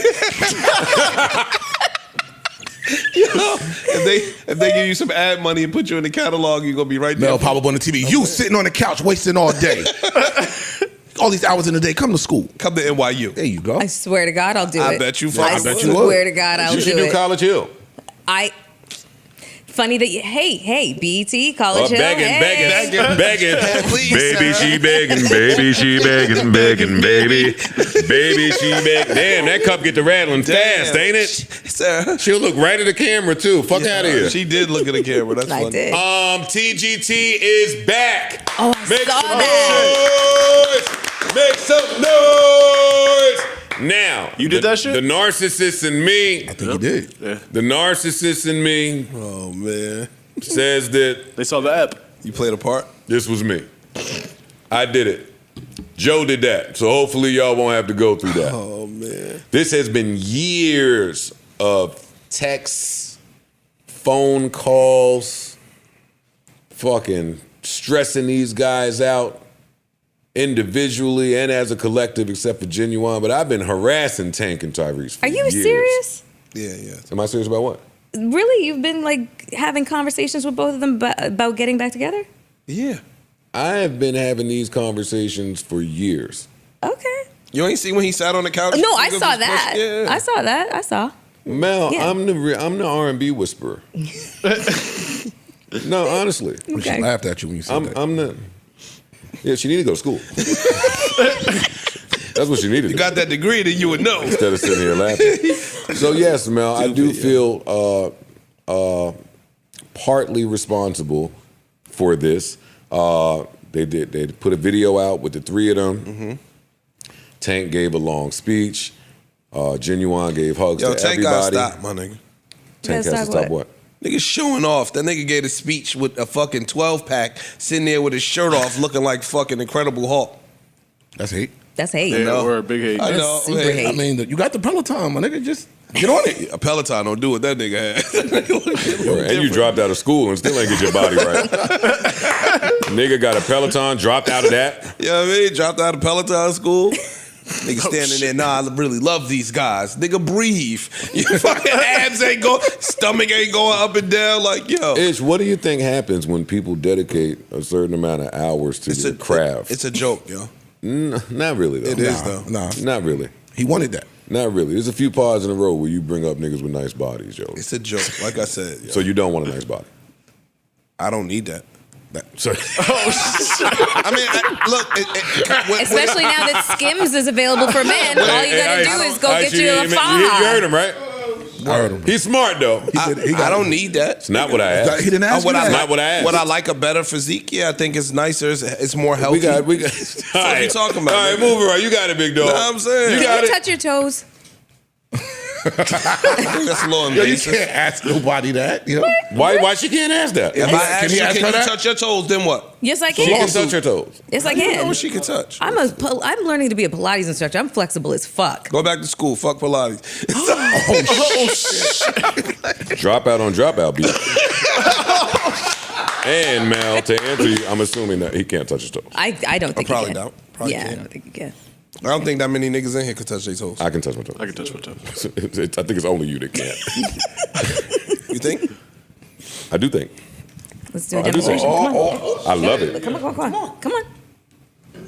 If they give you some ad money and put you in the catalog, you're gonna be right there. Mel pop up on the TV. You sitting on the couch wasting all day. All these hours in the day. Come to school. Come to NYU. There you go. I swear to God, I'll do it. I bet you I fucking bet you swear would. to God, I'll You should do do it. College Hill. Funny that hey, BET, College Hill. Begging. Please, Baby, sir. she begging. Baby, she begging. Baby. Baby, she begging. Damn, that cup get to rattling fast, ain't it? Sir. She'll look right at the camera, too. Fuck out of here. She did look at the camera. That's I funny. did. TGT is back. Oh, I Make saw some that. noise. Make some noise. Now, You did that shit? The narcissist in me, I think you did. the narcissist in me Oh man, says that They saw the app. you played a part. this was me. I did it. Joe did that. So hopefully y'all won't have to go through that. Oh man, This has been years of texts, phone calls, fucking stressing these guys out individually and as a collective, except for Genuine. But I've been harassing Tank and Tyrese for Are you years. serious? yeah. Am I serious about what? Really? You've been like having conversations with both of them about getting back together? Yeah. I have been having these conversations for years. Okay. You ain't see when he sat on the couch? No, I Niggas saw was that. pushing- Yeah. I saw that. I saw. Mel, Yeah. I'm the R&B whisperer. No, honestly. She Okay. laughed at you when you said that. I'm the. Yeah, she need to go to school. That's what she needed. You got that degree, then you would know. Instead of sitting here laughing. So yes, Mel, I do feel partly responsible for this. They put a video out with the three of them. Mm-hmm. Tank gave a long speech. Genuine gave hugs Yo, to Tank everybody. gotta stop, my nigga. Tank has Gotta to stop stop what? Nigga showing off. That nigga gave a speech with a fucking 12-pack, sitting there with his shirt off, looking like fucking Incredible Hulk. That's hate. That's hate. Yeah, know. we're a big hate. I That's know. super man. hate. I mean, you got the Peloton, my nigga. Just get on it. A Peloton don't do what that nigga had. And you dropped out of school and still ain't get your body right. Nigga got a Peloton, dropped out of that. You know what I mean? Dropped out of Peloton school. Nigga standing there, nah, I really love these guys. Nigga, breathe. Your fucking abs ain't going, stomach ain't going up and down. Like, yo. Ish, what do you think happens when people dedicate a certain amount of hours to the craft? It's a joke, yo. Not really, though. It is, though. Nah. Not really. He wanted that. Not really. There's a few pods in a row where you bring up niggas with nice bodies, yo. It's a joke, like I said. Yo. So you don't want a nice body. I don't need that. So, I mean, look. Especially now that Skims is available for men. All you gotta do is go get you a You faja. heard him, right? I heard him. He's smart, though. I don't need that. It's not what I asked. He didn't ask What me I that. like, not what I asked. What I like a better physique, yeah, I think it's nicer. It's more healthy. We got. All What you talking about, All right, nigga? move it right. You got it, big dog. Know what I'm saying? You got Can you it. touch your toes? That's a little Yo, you invasive. can't ask nobody that. You know? Why she can't ask that? If I ask Can he you, ask can her you that? touch your toes? Then what? Yes, I She can. can touch her toes. Yes, I You know can. what she can touch. I'm learning to be a Pilates instructor. I'm flexible as fuck. Go back to school. Fuck Pilates. Dropout on dropout beat. And Mel, to answer you, I'm assuming that he can't touch his toes. I don't think probably you can. don't. Probably yeah, can't. I don't think you can. I don't think that many niggas in here can touch their toes. I can touch my toes. I can touch my toes. I think it's only you that can't. You think? I do think. Let's do a I do think. demonstration. Come on. I love it. Come on. Come on.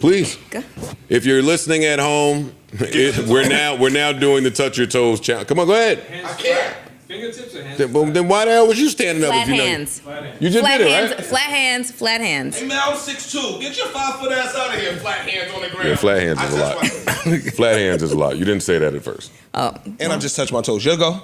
Please. Go. If you're listening at home, we're now doing the touch your toes challenge. Come on, go ahead. I can't. Fingertips or hands? Then why the hell was you standing up? Flat if you know hands. you just Flat did it, hands. right? Flat hands. Flat hands. Hey man, I'm 6'2". Get your 5-foot ass out of here. Flat hands on the ground. Yeah, flat hands is a lot. Flat hands is a lot. You didn't say that at first. Oh. And I just touched my toes. You go.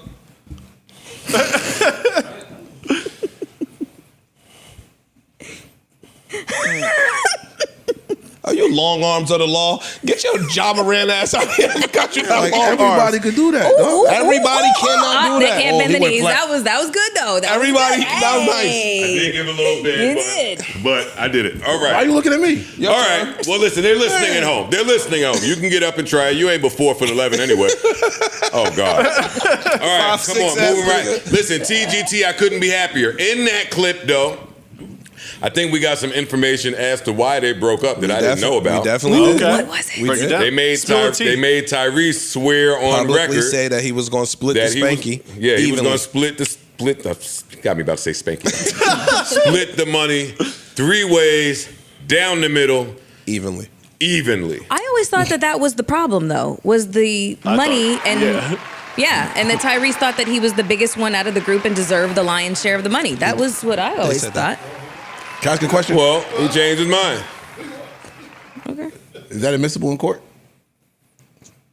Are you long arms of the law? Get your John Moran ass out here. I forgot you got long Everybody arms. could do that. dog. Everybody cannot do They that. can't bend the he went knees. flat. That was good though. Everybody- that was nice. Hey. give a little bit, You did. but I did it. All Why right. are you looking at me? Your All turn. right. Well, listen, they're listening at home. They're listening at home. You can get up and try it. You ain't but 4'11" anyway. Oh, God. All right, 5'6" come on, ass moving right. nigga. Listen, TGT, I couldn't be happier. In that clip, though, I think we got some information as to why they broke up that I didn't know about. We definitely did. Okay. What was it? We Break it did. down. They made Spill the tea. Tyrese swear on Publicly record say that he was going to split the that he was, spanky. he was evenly. going to split the got me about to say spanky. Split the money 3 ways down the middle evenly. evenly. I always thought that was the problem, though, was the money and and that Tyrese thought that he was the biggest one out of the group and deserved the lion's share of the money. That was what I always said thought. that. Can I ask you a question? Well, he changed his mind. Okay. Is that admissible in court?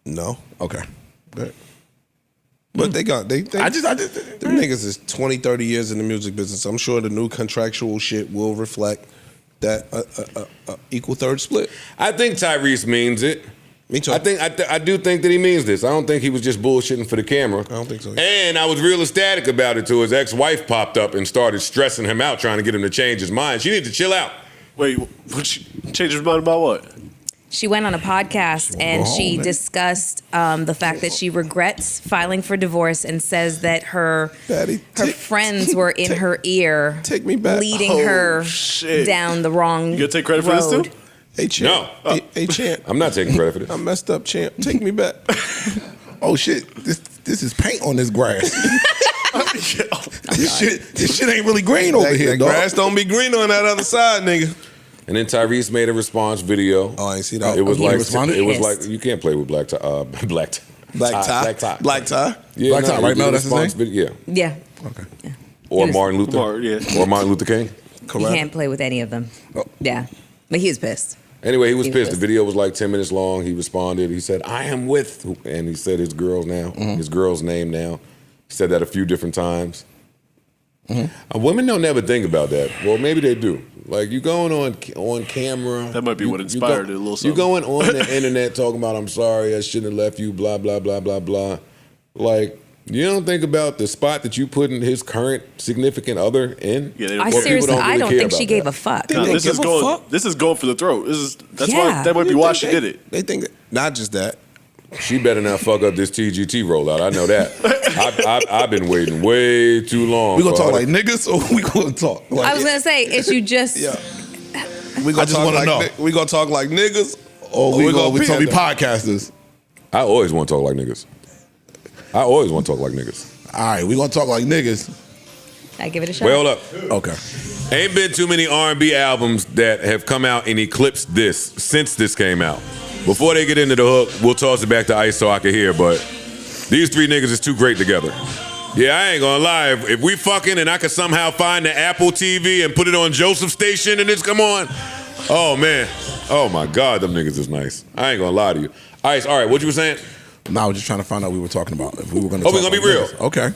No. Okay. Good. But they I just them niggas is 20, 30 years in the music business. I'm sure the new contractual shit will reflect that equal third split. I think Tyrese means it. Me too. I do think that he means this. I don't think he was just bullshitting for the camera. I don't think so either. And I was real ecstatic about it too. His ex-wife popped up and started stressing him out, trying to get him to change his mind. She needs to chill out. Wait, what she changed her mind about what? She went on a podcast and she discussed the fact that she regrets filing for divorce and says that her friends were in her ear, take me back, leading her down the wrong. You gonna take credit for this too? Hey, Champ. No. Hey, Champ. I'm not taking credit for this. I messed up, Champ. Take me back. Oh shit! This is paint on this grass. This shit ain't really green over here, That dog. grass don't be green on that other side, nigga. And then Tyrese made a response video. Oh, I ain't see that. It was He like responded? it was like you can't play with black tie. Black tie. Black tie? Black tie? Yeah, Black tie, right, Mel? That's his response name? video. Yeah. Okay. Or He was- Martin Luther. Or Martin Luther King. You can't play with any of them. Yeah. But he was pissed. Anyway, he was He was pissed. The pissed. video was like 10 minutes long. He responded. He said, "I am with," and he said his girl's name now. He said that a few different times. Women don't never think about that. Well, maybe they do. Like you going on camera. That might be what inspired it a little You something. going on the internet talking about, "I'm sorry, I shouldn't have left you," blah, blah, blah, blah, blah. Like, you don't think about the spot that you put in his current significant other in? Yeah, they I Or people seriously, I don't care think she about gave that. a fuck. No, this is going. This is going for the throat. That's Yeah. why that might be why she did it. They think that, not just that. She better not fuck up this TGT rollout. I know that. I've been waiting way too long. We gonna for talk her like niggas, or we gonna talk? Like, I was gonna say, is you just We I gonna just talk wanna like know. we gonna talk like niggas, or we gonna be pander? podcasters. I always want to talk like niggas. I always want to talk like niggas. All right, we gonna talk like niggas. I give it a shot. Well, hold up. Okay. Ain't been too many R&B albums that have come out and eclipsed this since this came out. Before they get into the hook, we'll toss it back to Ice so I can hear, but these three niggas is too great together. Yeah, I ain't gonna lie. If we fucking and I could somehow find the Apple TV and put it on Joseph Station and it's come on, oh man. Oh my God, them niggas is nice. I ain't gonna lie to you. Ice, all right, what you were saying? No, I was just trying to find out what we were talking about. If we were gonna. Oh, we talk gonna be like real. niggas. Okay.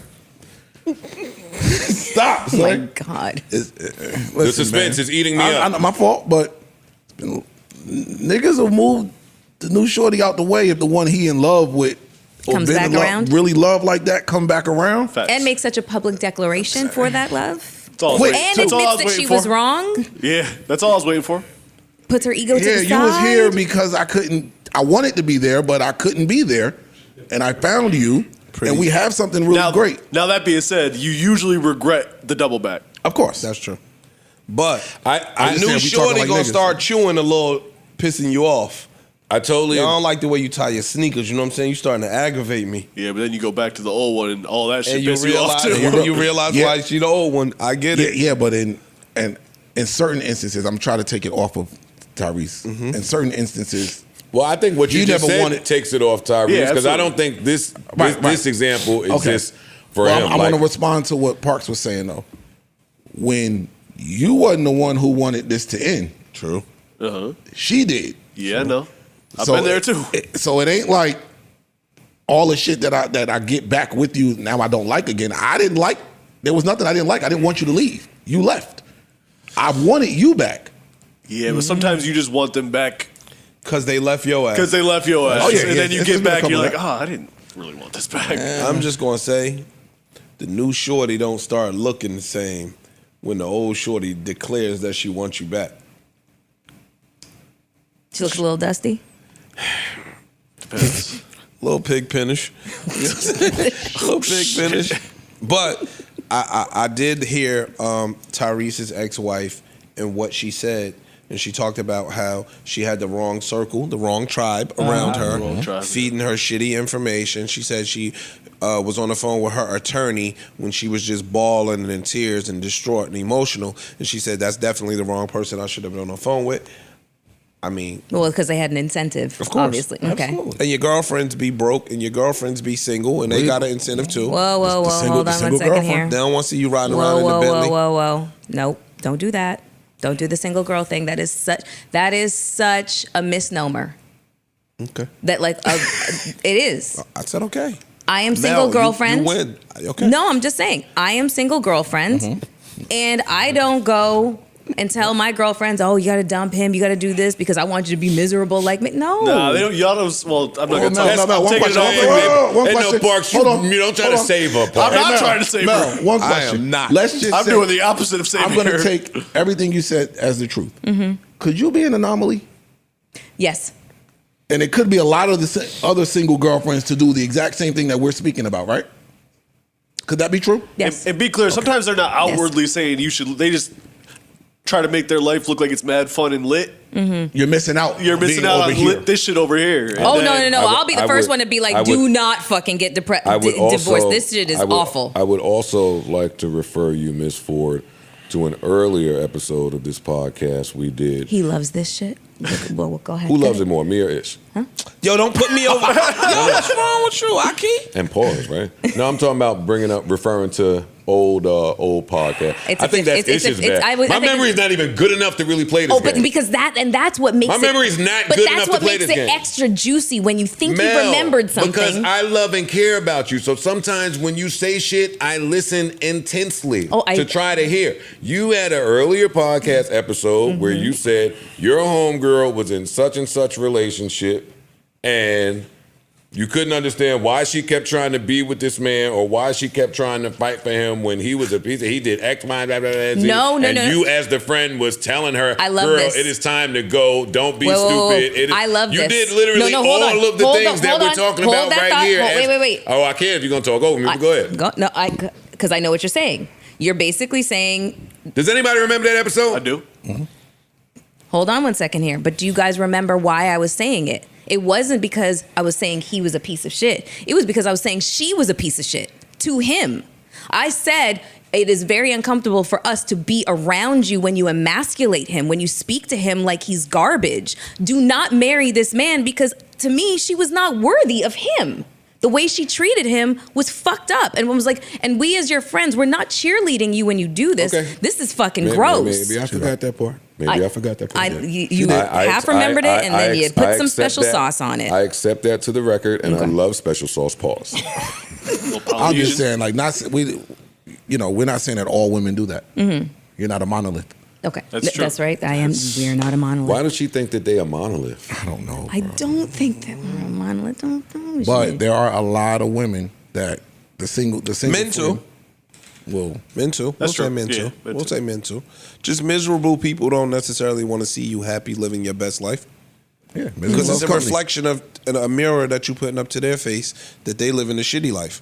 Stop, Oh my son. God. The suspense is eating me up. My fault, but it's been, niggas will move the new shorty out the way if the one he in love with Comes back around. Really love like that, come back around. Facts. And make such a public declaration for that love. That's all I was waiting- And that's all I admits was that she waiting was for. wrong. Yeah, that's all I was waiting for. Puts her ego to Yeah, the side. you was here because I wanted to be there, but I couldn't be there. And I found you, and we have something really great. Now that being said, you usually regret the double back. Of course. That's true. But I I just knew said we Shorty talking like gonna niggas. start chewing a little, pissing you off. I totally. I don't like the way you tie your sneakers. You know what I'm saying? You starting to aggravate me. Yeah, but then you go back to the old one and all that shit And you pisses you off realize, too. you realize Yeah. why she the old one. I get it. Yeah, but in certain instances, I'm trying to take it off of Tyrese. In certain instances, Well, I think what you just never said wanted- takes it off Tyrese Yeah, because I absolutely. don't think this Right. this example exists for Well, him. I want to Like, respond to what Parks was saying though. When you wasn't the one who wanted this to end, True. she did. Yeah, I know. I've So been there too. So it ain't like all the shit that I get back with you now I don't like again. I didn't like. There was nothing I didn't like. I didn't want you to leave. You left. I wanted you back. Yeah, but sometimes you just want them back Because they left your ass. because they left your ass. Oh, yeah, and yeah. then you It's get been a back, couple you're like, of- I didn't really want this back. I'm just gonna say, the new Shorty don't start looking the same when the old Shorty declares that she wants you back. She looks a little dusty. Depends. Little pig finish. Little pig finish. But I did hear Tyrese's ex-wife and what she said. And she talked about how she had the wrong circle, the wrong tribe around her, wrong tribe, feeding her shitty information. She said she was on the phone with her attorney when she was just bawling and in tears and distraught and emotional. And she said, that's definitely the wrong person I should have been on the phone with. I mean, Well, because they had an incentive, of course. obviously. Okay. Absolutely. And your girlfriends be broke and your girlfriends be single and they got an incentive too. Whoa, whoa, whoa. single- Hold the on one single second girlfriend. here. They don't want to see you riding around Whoa, in the whoa, Bentley. whoa, whoa, whoa. Nope. Don't do that. Don't do the single girl thing. That is such a misnomer. Okay. That it is. I said okay. I am single Mel, girlfriend. You win. Okay. No, I'm just saying. I am single girlfriend, and I don't go and tell my girlfriends, "Oh, you got to dump him. You got to do this because I want you to be miserable like me." No. Nah, they don't. Y'all don't. Well, I'm not gonna talk. no, I'm one taking it question. off. One ain't no question. Parks. Hold on. You don't try to Hold on. save her, I'm Parks. not Mel, trying to save Mel, her. one I question. am not. Let's just I'm say, doing the opposite of saving I'm going her. to take everything you said as the truth. Could you be an anomaly? Yes. And it could be a lot of the other single girlfriends to do the exact same thing that we're speaking about, right? Could that be true? Yes. And be clear. Sometimes they're not outwardly saying you should. They just try to make their life look like it's mad fun and lit. You're missing out. You're missing being out over on here. lit this shit over here. And Oh, then- no. I'll be the I first would- one to be like, I do would- not fucking get I would also, divorced. This shit is awful. I would also like to refer you, Miss Ford, to an earlier episode of this podcast we did. He loves this shit. Well, go ahead. Who loves it more, me or Ish? Yo, don't put me over. Yo, what's wrong with you, Aki? And pause, right? No, I'm talking about referring to old podcast. It's a I think fif- that's it's a- Ish's it's- bad. I would- I My think- memory is not even good enough to really play this Oh, but game. because that's what makes My it. memory's not but good that's enough to what play makes this it game. extra juicy when you think Mel, you remembered something. Because I love and care about you. So sometimes when you say shit, I listen intensely to try to hear. You had an earlier podcast episode where you said your homegirl was in such and such relationship and you couldn't understand why she kept trying to be with this man or why she kept trying to fight for him when he was he did X, Y, blah, blah, blah, Z. No. And you as the friend was telling her, I love girl, this. it is time to go. Don't be Whoa. stupid. It is, I love you this. did literally No, hold on. all of the Hold things on, that hold we're on. talking Hold about that right thought. here. Wait. Oh, I can if you're going to talk over me. But go ahead. Because I know what you're saying. You're basically saying. Does anybody remember that episode? I do. Hold on one second here. But do you guys remember why I was saying it? It wasn't because I was saying he was a piece of shit. It was because I was saying she was a piece of shit to him. I said it is very uncomfortable for us to be around you when you emasculate him, when you speak to him like he's garbage. Do not marry this man because to me, she was not worthy of him. The way she treated him was fucked up. And was like, and we as your friends, we're not cheerleading you when you do this. Okay. This is fucking gross. Maybe I forgot that part. Maybe I forgot that part. You half remembered it, and then you put some special sauce on it. I accept that to the record, and I love special sauce. Pause. I'm just saying, like, we're not saying that all women do that. You're not a monolith. Okay, That's true. that's right. We are not a monolith. Why does she think that they are monolith? I don't know. I don't think that we're a monolith. Don't But there are a lot of women that the single Men too. Will Men too. That's we'll say true. men Yeah, too. men We'll too. say men too. Just miserable people don't necessarily want to see you happy living your best life. yeah, Because it's a company. reflection of a mirror that you're putting up to their face that they live in a shitty life.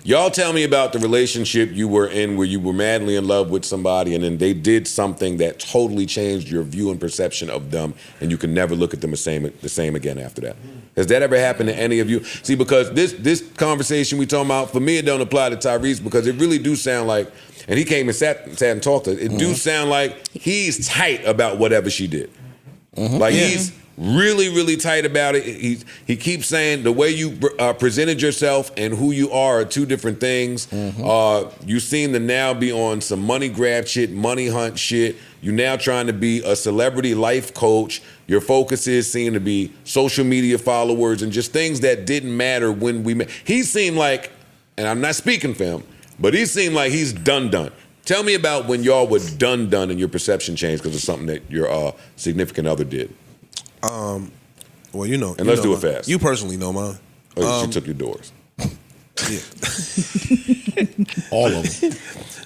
Y'all tell me about the relationship you were in where you were madly in love with somebody and then they did something that totally changed your view and perception of them and you can never look at them the same again after that. Has that ever happened to any of you? See, because this conversation we talking about, for me, it don't apply to Tyrese because it really do sound like, and he came and sat and talked to her, it do sound like he's tight about whatever she did. Like he's really, really tight about it. He keeps saying the way you presented yourself and who you are two different things. You seem to now be on some money grab shit, money hunt shit. You're now trying to be a celebrity life coach. Your focuses seem to be social media followers and just things that didn't matter when we met. He seemed like, and I'm not speaking for him, but he seemed like he's done. Tell me about when y'all were done and your perception changed because of something that your significant other did. Well, you know. And let's do mine. it fast. You personally know mine. Oh, she took your doors. Yeah. All of them.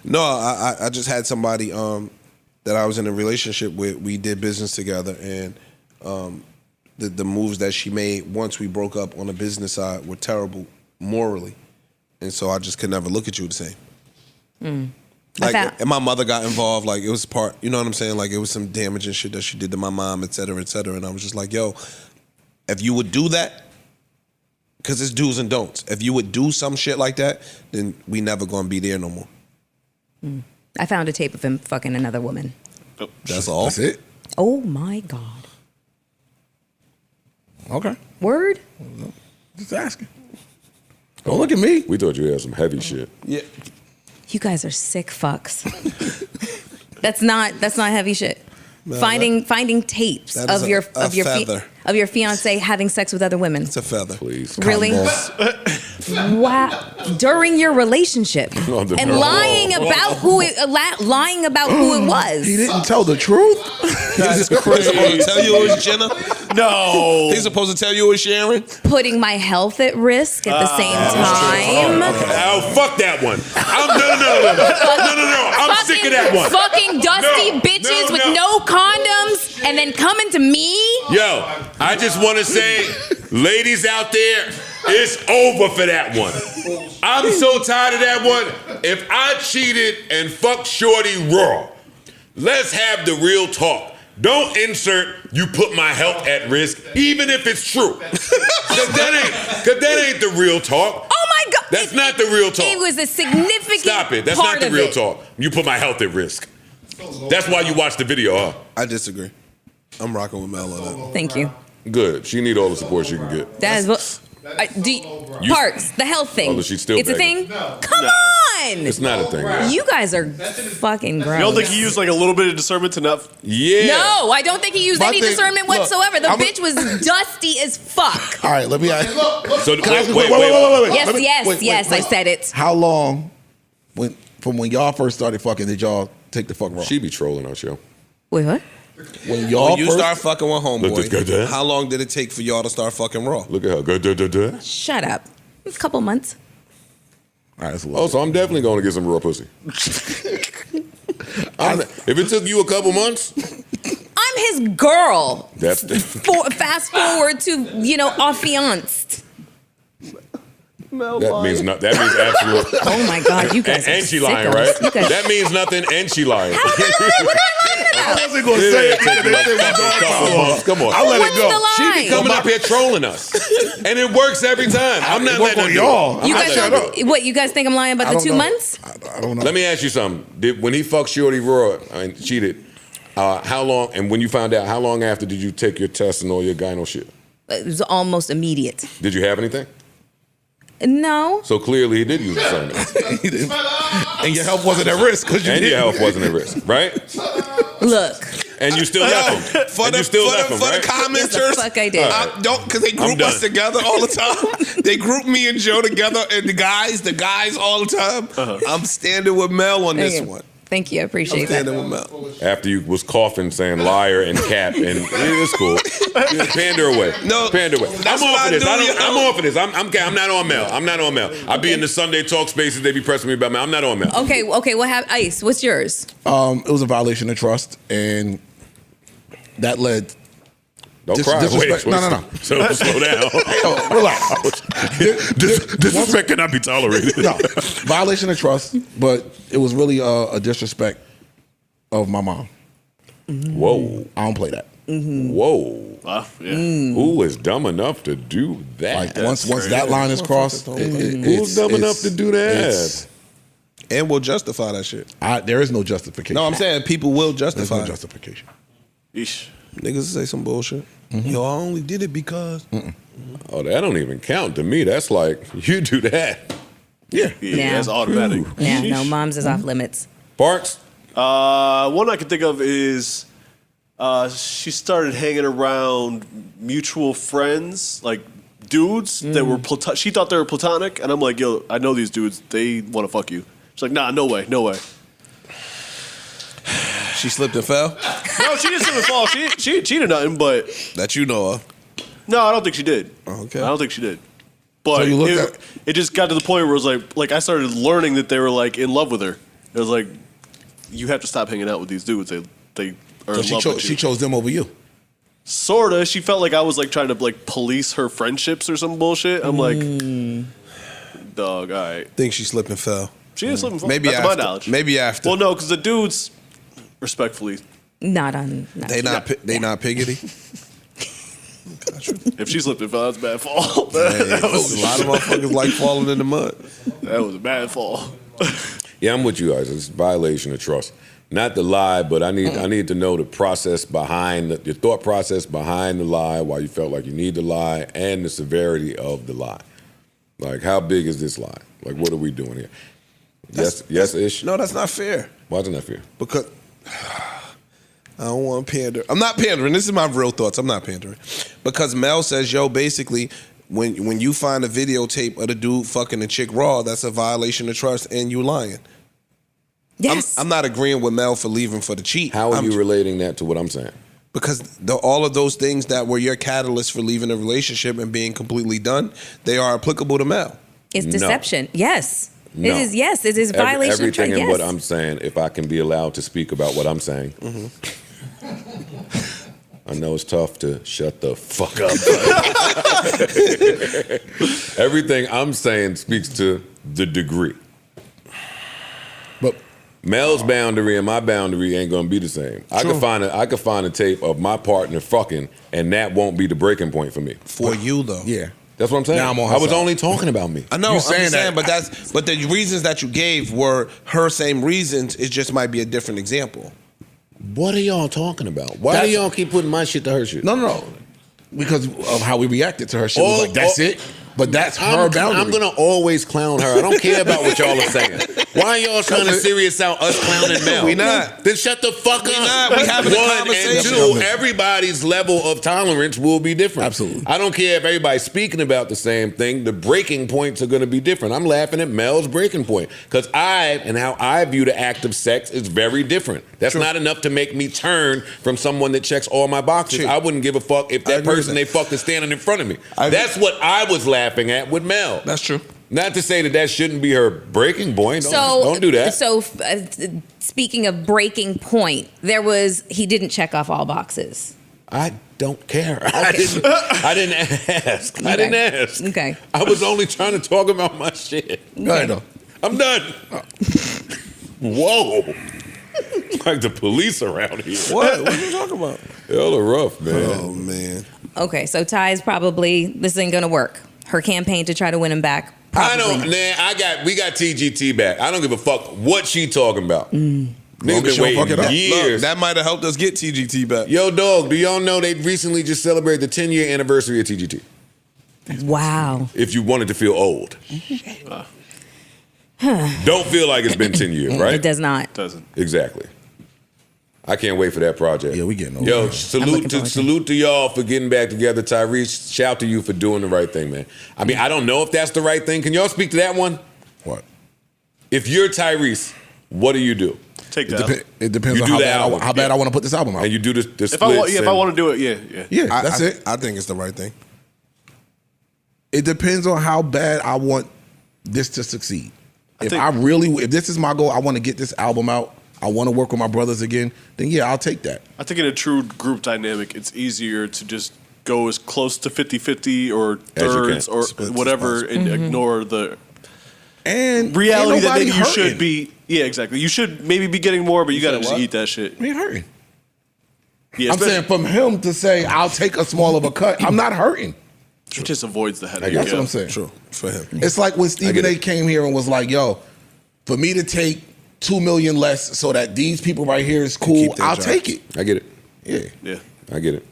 No, I just had somebody that I was in a relationship with. We did business together, and the moves that she made once we broke up on the business side were terrible morally, and so I just could never look at you the same. Like, and my mother got involved. Like, it was part, you know what I'm saying? Like, it was some damage and shit that she did to my mom, et cetera, et cetera. And I was just like, yo, if you would do that, because it's do's and don'ts. If you would do some shit like that, then we never gonna be there no more. I found a tape of him fucking another woman. That's all. That's it. Oh my God. Okay. Word? Just asking. Don't look at me. We thought you had some heavy shit. Yeah. You guys are sick fucks. That's not heavy shit. No, finding tapes of your fiance having sex with other women. It's a feather. Please. Really? Wow. During your relationship. And lying about who it was. He didn't tell the truth. He's supposed to tell you it was Jenna? No. He's supposed to tell you it was Sharon? Putting my health at risk at the same time. Oh, fuck that one. No. I'm sick of that one. Fucking dusty bitches with no condoms and then coming to me. Yo, I just want to say, ladies out there, it's over for that one. I'm so tired of that one. If I cheated and fucked Shorty raw, let's have the real talk. Don't insert, you put my health at risk, even if it's true. Cause that ain't the real talk. Oh my God. That's not the real talk. It was a significant Stop it. That's part not the real it. talk. You put my health at risk. That's why you watch the video, huh? I disagree. I'm rocking with Mel on that. Thank you. Good. She need all the support she can get. That is what. Parts, the health thing. Oh, she's still it's begging. a thing? No. Come on! It's not a thing. Man. You guys are fucking gross. You don't think he used like a little bit of discernment to not? Yeah. No, I don't think he used any discernment whatsoever. The I'm bitch was dusty as fuck. All right, let me ask. So Can I ask wait. Yes, I said it. How long, from when y'all first started fucking, did y'all take the fuck raw? She be trolling our show. Wait, what? When y'all you start fucking with homeboy, Look, how long did it take for y'all to start fucking raw? Look at her. Shut up. A couple months. All right, that's a Oh, so I'm definitely going to get some raw pussy. If it took you a couple months, I'm his girl. That's Fast forward to, affianced. that means absolute. Oh my God, you guys. And she lying, right? That means nothing, and she lying. What am I I wasn't gonna say it. Come on, I'll let it go. She be coming up here trolling us, and it works every time. I'm not letting her y'all. You guys, you guys think I'm lying about the 2 months? I don't know. Let me ask you something. When he fucked Shorty raw and cheated, how long? And when you found out, how long after did you take your test and all your gyno shit? It was almost immediate. Did you have anything? No. So clearly he did use discernment. And your health wasn't at risk because your health wasn't at risk, right? Look. And you still left him. For the commenters, yes, the fuck I did. Don't, because they group us together all the time. They group me and Joe together, and the guys all the time. I'm standing with Mel on this one. Thank you. I appreciate that. After you was coughing, saying liar and cap, and it's cool. Pander away. No, pander away. I'm off of this. I'm off of this. I'm not on Mel. I be in the Sunday talk spaces. They be pressing me about Mel. I'm not on Mel. Okay. What happened? Ice, what's yours? It was a violation of trust, and that led. Don't cry. Disrespect. Wait. No. So slow down. Hey, relax. Disrespect cannot be tolerated. No, violation of trust, but it was really a disrespect of my mom. Whoa. I don't play that. Whoa. Who is dumb enough to do that? Like once that line is crossed, who's dumb enough to do that? And will justify that shit. There is no justification. No, I'm saying people will justify. There's no justification. Eesh. Niggas say some bullshit. Yo, I only did it because. Oh, that don't even count to me. That's like, you do that. Yeah. That's automatic. Yeah, no, mom's is off limits. Parks? One I can think of is she started hanging around mutual friends, like dudes that were she thought they were platonic, and I'm like, yo, I know these dudes. They want to fuck you. She's like, nah, no way. She slipped and fell? No, she didn't slip and fall. She didn't cheat or nothing, but that you know of. No, I don't think she did. Okay. I don't think she did. But So you looked it just got to the point where it was like I started learning that they were like in love with her. It was like, you have to stop hanging out with these dudes. They are So in love with you. she chose them over you. Sorta. She felt like I was like trying to like police her friendships or some bullshit. I'm like, dog, all right. Think she slipped and fell. She didn't slip and fall. Maybe Not after. to my knowledge. Maybe after. Well, no, because the dudes, respectfully, Not on. They not piggity. if she slipped and fell, that's a bad fall. Hey, a lot of motherfuckers like falling in the mud. That was a bad fall. Yeah, I'm with you guys. It's a violation of trust. Not the lie, but I need to know the process behind your thought process behind the lie, why you felt like you need the lie, and the severity of the lie. Like, how big is this lie? Like, what are we doing here? Yes, ish. No, that's not fair. Why isn't that fair? Because I don't want to pander. I'm not pandering. This is my real thoughts. I'm not pandering. Because Mel says, yo, basically, when you find a videotape of the dude fucking a chick raw, that's a violation of trust and you lying. Yes. I'm not agreeing with Mel for leaving for the cheat. How are you relating that to what I'm saying? Because all of those things that were your catalyst for leaving a relationship and being completely done, they are applicable to Mel. It's deception. No. Yes. No. It is. Yes, it is violation of trust. Everything in what I'm saying, if I can be allowed to speak about what I'm saying. I know it's tough to shut the fuck up. Everything I'm saying speaks to the degree. But Mel's boundary and my boundary ain't gonna be the same. I could find a tape of my partner fucking, and that won't be the breaking point for me. For you though. Yeah. That's what I'm saying. Now I'm on her I was side. only talking about me. I know. You I'm saying just saying, that- but the reasons that you gave were her same reasons. It just might be a different example. What are y'all talking about? Why do y'all keep putting my shit to her shit? No. Because of how we reacted to her shit. Was like, that's it. But that's her boundary. I'm gonna always clown her. I don't care about what y'all are saying. Why are y'all trying to serious out us clowning Mel? We not. Then shut the fuck up. not. We having a conversation. And two, everybody's level of tolerance will be different. Absolutely. I don't care if everybody's speaking about the same thing. The breaking points are gonna be different. I'm laughing at Mel's breaking point because how I view the act of sex is very different. That's not enough to make me turn from someone that checks all my boxes. I wouldn't give a fuck if that person they fucked is standing in front of me. That's what I was laughing at with Mel. That's true. Not to say that shouldn't be her breaking point. Don't do that. So, speaking of breaking point, he didn't check off all boxes. I don't care. Okay. I didn't ask. Okay. I didn't ask. Okay. I was only trying to talk about my shit. Go ahead, though. I'm done. Whoa. Like the police around here. What are you talking about? Y'all are rough, man. Oh, man. Okay, so Ty's probably, this ain't gonna work. Her campaign to try to win him back. I don't, man. We got TGT back. I don't give a fuck what she talking about. Niggas been waiting years. Look, that might have helped us get TGT back. Yo, dog, do y'all know they recently just celebrated the 10-year anniversary of TGT? Wow. If you wanted to feel old. Don't feel like it's been 10 years, right? It does not. Doesn't. Exactly. I can't wait for that project. Yeah, we getting over Yo, it. salute to y'all for getting back together. Tyrese, shout to you for doing the right thing, man. I mean, I don't know if that's the right thing. Can y'all speak to that one? What? If you're Tyrese, what do you do? Take that. It depends You on do how the bad, album. how bad I want to put this album out. And you do the If splits. I want to do it, yeah. Yeah, that's it. I think it's the right thing. It depends on how bad I want this to succeed. If this is my goal, I want to get this album out. I want to work with my brothers again. Then yeah, I'll take that. I think in a true group dynamic, it's easier to just go as close to 50-50 or thirds or whatever and ignore the reality that maybe you should be. Yeah, exactly. You should maybe be getting more, but you got to just eat that shit. We ain't hurting. Yeah, I'm saying from him to say I'll take a small of a cut, I'm not hurting. It just avoids the headache. That's what I'm saying. True for him. It's like when Stephen A. came here and was like, "Yo, for me to take $2 million less so that these people right here is cool, I'll take it." I get it. Yeah. I get it.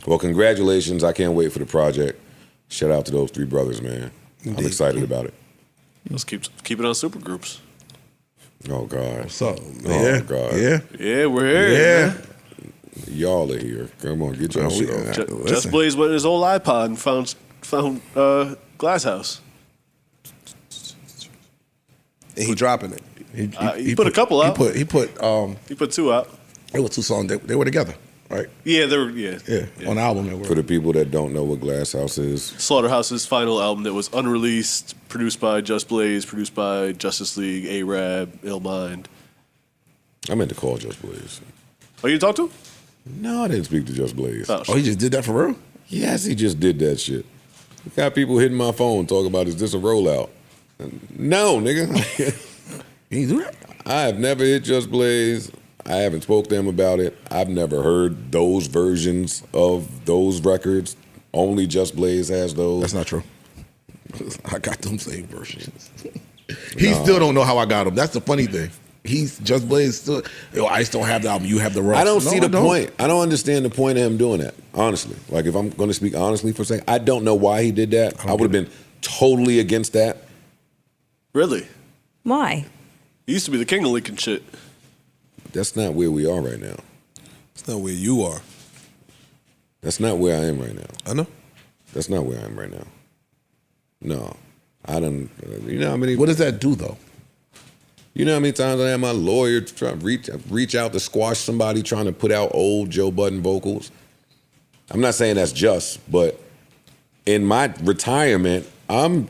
Well, congratulations. I can't wait for the project. Shout out to those three brothers, man. I'm excited about it. Let's keep it on super groups. Oh, God. What's up? Oh, God. Yeah, we're here. Yeah. Man. Y'all are here. Come on, get your shit off. Just Blaze went in his old iPod and found Glass House. And he dropping it. He put a couple out. He put 2 out. There were 2 songs. They were together, right? Yeah, they were. Yeah. On the album. They were. For the people that don't know what Glass House is, Slaughterhouse's final album that was unreleased, produced by Just Blaze, produced by Justice League, A-Rab, Illmind. I meant to call Just Blaze. Oh, you talked to him? No, I didn't speak to Just Blaze. Oh, he just did that for real? Yes, he just did that shit. He got people hitting my phone talking about, is this a rollout? No, nigga. You do that? I have never hit Just Blaze. I haven't spoke to him about it. I've never heard those versions of those records. Only Just Blaze has those. That's not true. I got them same versions. He still don't know how I got them. That's the funny thing. He's Just Blaze still. Yo, Ice don't have the album. You have the rest. I don't see the point. I don't understand the point of him doing that. Honestly, like if I'm going to speak honestly for a second, I don't know why he did that. I would have been totally against that. Really? Why? He used to be the king of leaking shit. That's not where we are right now. It's not where you are. That's not where I am right now. I know. That's not where I am right now. No, I don't. You know how many? What does that do though? You know how many times I had my lawyer try to reach out to squash somebody trying to put out old Joe Budden vocals? I'm not saying that's just, but in my retirement, I'm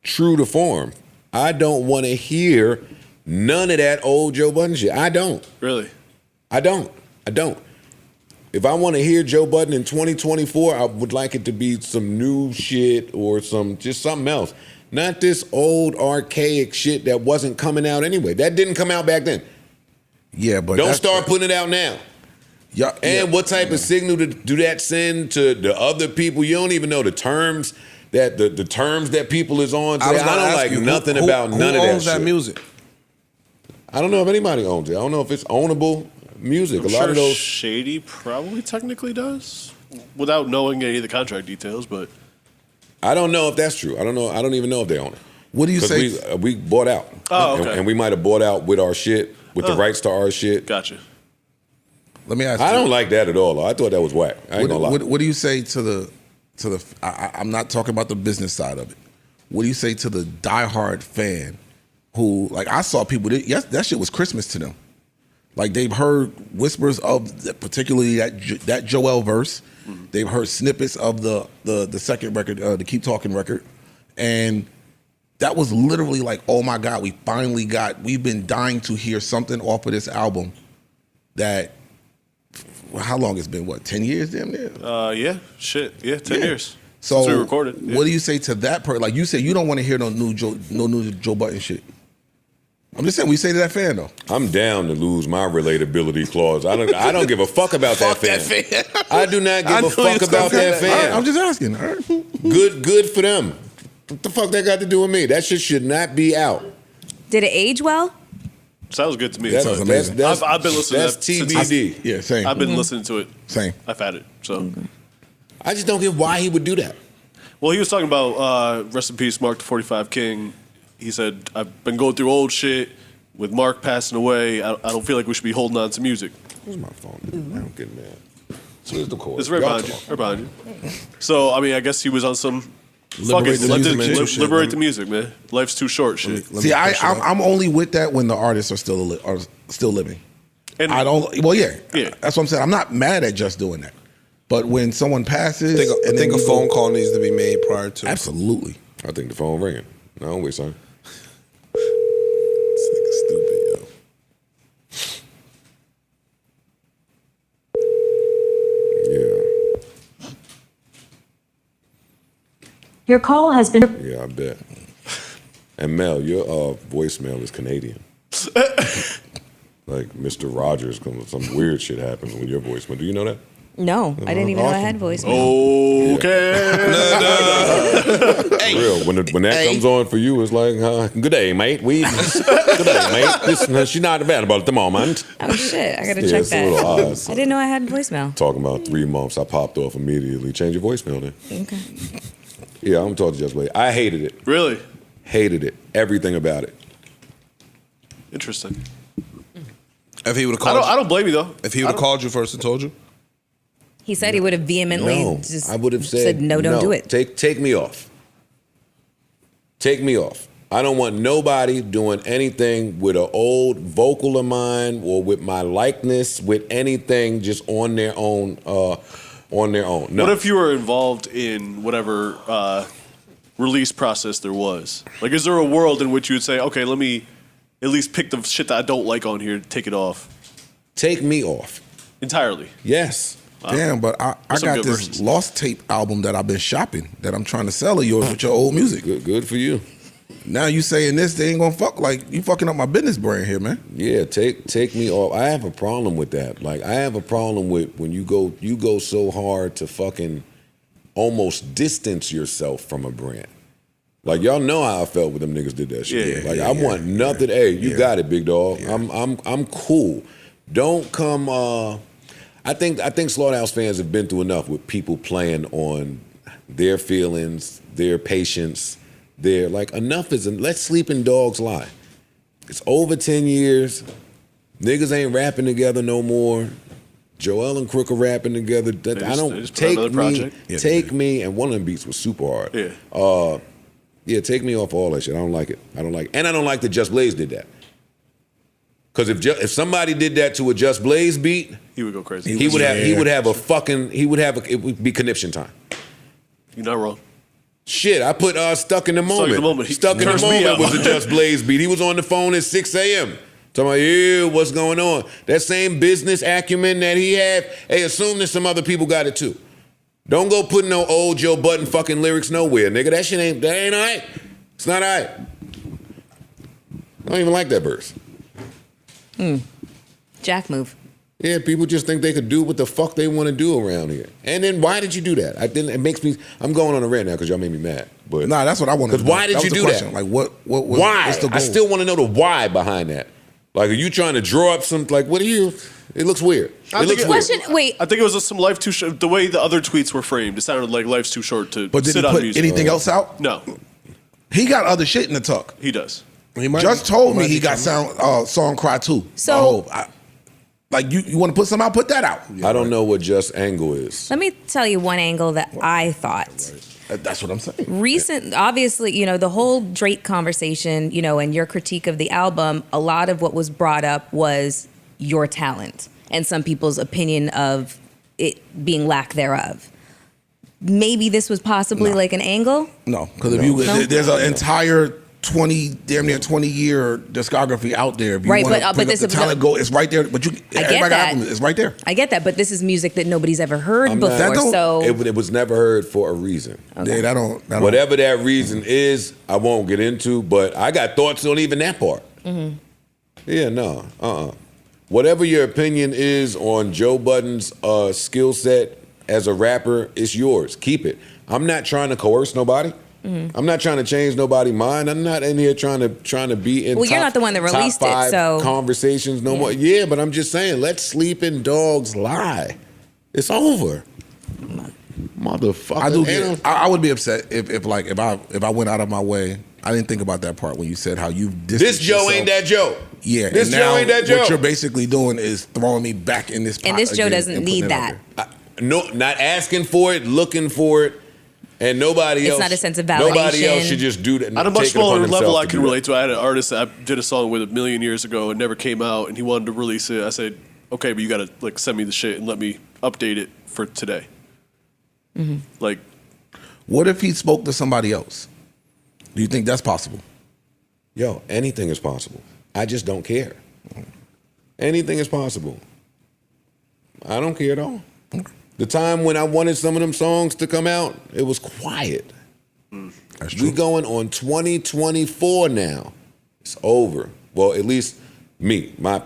true to form. I don't want to hear none of that old Joe Budden shit. I don't. Really? I don't. If I want to hear Joe Budden in 2024, I would like it to be some new shit or just something else. Not this old archaic shit that wasn't coming out anyway. That didn't come out back then. Yeah, but don't start putting it out now. Yeah. And what type of signal do that send to the other people? You don't even know the terms that the terms that people is on today. I don't like nothing about none of that shit. Who owns that music? I don't know if anybody owns it. I don't know if it's ownable music. I'm sure Shady probably technically does, without knowing any of the contract details, but I don't know if that's true. I don't know. I don't even know if they own it. What do you say? We bought out. Oh, okay. And we might have bought out with our shit, with the rights to our shit. Gotcha. Let me ask I don't like that at all. I thought that was whack. I ain't gonna lie. What do you say to the I'm not talking about the business side of it. What do you say to the diehard fan who, like, I saw people that shit was Christmas to them. Like, they've heard whispers of particularly that Joel verse. Mm-hmm. They've heard snippets of the second record, the Keep Talking record, and that was literally like, oh my God, we've been dying to hear something off of this album that, how long it's been, 10 years damn near? Yeah, 10 years. So since we recorded. Yeah. What do you say to that person? Like, you say you don't want to hear no new Joe Budden shit. I'm just saying, we say to that fan though. I'm down to lose my relatability clause. I don't give a fuck about that fan. I do not give a fuck about that fan. I'm just asking. All right. Good for them. What the fuck that got to do with me? That shit should not be out. Did it age well? Sounds good to me. Sounds amazing. I've been listening that's to that TBD. Yeah, same. I've been listening to it. Same. I've had it. So I just don't get why he would do that. Well, he was talking about rest in peace, Mark the 45 King. He said, I've been going through old shit. With Mark passing away, I don't feel like we should be holding on to music. Where's my phone? I don't get mad. Where's the cord? It's right behind you. Right behind you. So, I mean, I guess he was on some Liberate the music, man. Life's too short shit. See, I'm only with that when the artists are still still living. And I don't. Well, yeah, that's what I'm saying. I'm not mad at just doing that. But when someone passes, I think a phone call needs to be made prior to. Absolutely. I think the phone ringing. No, don't wait, son. This nigga stupid, yo. Yeah. Your call has been. Yeah, I bet. And Mel, your voicemail is Canadian. Like Mr. Rogers, some weird shit happens when your voicemail. Do you know that? No, I didn't even know I had voicemail. Okay. For real. When that comes on for you, it's like, good day, mate. Good day, mate. She's not available at the moment. Oh shit, I gotta check it's that. A little odd. I didn't know I had voicemail. Talking about 3 months, I popped off immediately. Change your voicemail then. Okay. Yeah, I'm talking just wait. I hated it. Really? Hated it. Everything about it. Interesting. If he would have called, I don't blame you though. If he would have called you first and told you, He said he would have vehemently I would have said no, don't do it. Take me off. Take me off. I don't want nobody doing anything with an old vocal of mine or with my likeness, with anything just on their own. No. What if you were involved in whatever release process there was? Like, is there a world in which you would say, okay, let me at least pick the shit that I don't like on here, take it off? Take me off. Entirely? Yes. Wow. Damn, but I got this versions. Lost tape album that I've been shopping that I'm trying to sell of yours with your old music. Good for you. Now you saying this, they ain't gonna fuck, like you fucking up my business brand here, man. Yeah, take me off. I have a problem with that. Like I have a problem with when you go so hard to fucking almost distance yourself from a brand. Like y'all know how I felt when them niggas did that shit. I want nothing. Hey, you got it, big dog. Yeah. I'm cool. Don't come. I think Slaughterhouse fans have been through enough with people playing on their feelings, their patience. They're like, enough is, let sleeping dogs lie. It's over 10 years. Niggas ain't rapping together no more. Joel and Crook are rapping together. Take me, and one of them beats was super hard. Yeah. Take me off all that shit. I don't like it. And I don't like that Just Blaze did that. Because if somebody did that to a Just Blaze beat, he would go crazy. It would be conniption time. You're not wrong. Shit, I put Stuck in the Moment. Stuck in the Moment was a Just Blaze beat. He was on the phone at 6 a.m. Talking about, yeah, what's going on? That same business acumen that he had, hey, assume that some other people got it too. Don't go putting no old Joe Budden fucking lyrics nowhere, nigga. That ain't all right. It's not all right. I don't even like that verse. Jack move. Yeah, people just think they could do what the fuck they want to do around here. And then why did you do that? It makes me. I'm going on a rant now because y'all made me mad. But nah, that's what I want to know. Because why did you do that? Like what? Why? What's the goal? I still want to know the why behind that. Like, are you trying to draw up some? Like, what are you? It looks weird. Wait. I think it was some life too short. The way the other tweets were framed, it sounded like life's too short to But did sit he on put music. anything else out? No. He got other shit in the tuck. He does. Just told me he got song Cry too. So like you want to put something out, put that out. I don't know what Just Angle is. Let me tell you one angle that I thought. That's what I'm saying. Obviously, the whole Drake conversation, and your critique of the album, a lot of what was brought up was your talent and some people's opinion of it being lack thereof. Maybe this was possibly like an angle? No, because there's an entire damn near 20-year discography out there. If you right, but this is talent it's right there. But it's right there. I get that, but this is music that nobody's ever heard before. It was never heard for a reason. Okay. Yeah, that don't. Whatever that reason is, I won't get into. But I got thoughts on even that part. Mm-hmm. Yeah, no, Whatever your opinion is on Joe Budden's skill set as a rapper, it's yours. Keep it. I'm not trying to coerce nobody. Mm-hmm. I'm not trying to change nobody's mind. I'm not in here trying to be in. Well, you're not the one that released it, so conversations no more. Yeah, but I'm just saying, let sleeping dogs lie. It's over, motherfucker. I would be upset if I went out of my way. I didn't think about that part when you said how you this Joe ain't that Joe. Yeah, this Joe ain't that Joe. What you're basically doing is throwing me back in this pot. And this Joe doesn't need that. No, not asking for it, looking for it. And nobody else. It's not a sense of validation. Nobody else should just do that. On a much smaller level, I can do relate to. I had an artist that I did a song with a million years ago. It never came out, and he wanted to release it. I said, "Okay, but you got to like send me the shit and let me update it for today." Mm-hmm. Like, what if he spoke to somebody else? Do you think that's possible? Yo, anything is possible. I just don't care. Anything is possible. I don't care at all. The time when I wanted some of them songs to come out, it was quiet. That's true. We going on 2024 now. It's over. Well, at least me, y'all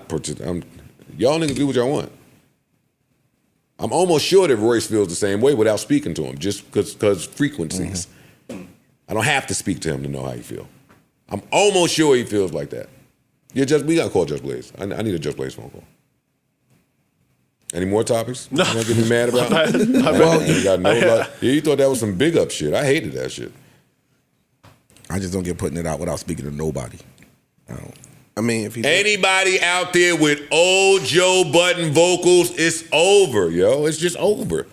niggas do what y'all want. I'm almost sure that Royce feels the same way without speaking to him, just because frequencies. Mm-hmm. I don't have to speak to him to know how he feels. I'm almost sure he feels like that. Yeah, we gotta call Just Blaze. I need a Just Blaze phone call. Any more topics? No. You want to get me mad about? You thought that was some big up shit. I hated that shit. I just don't get putting it out without speaking to nobody. I mean, if anybody out there with old Joe Budden vocals, it's over, yo. It's just over.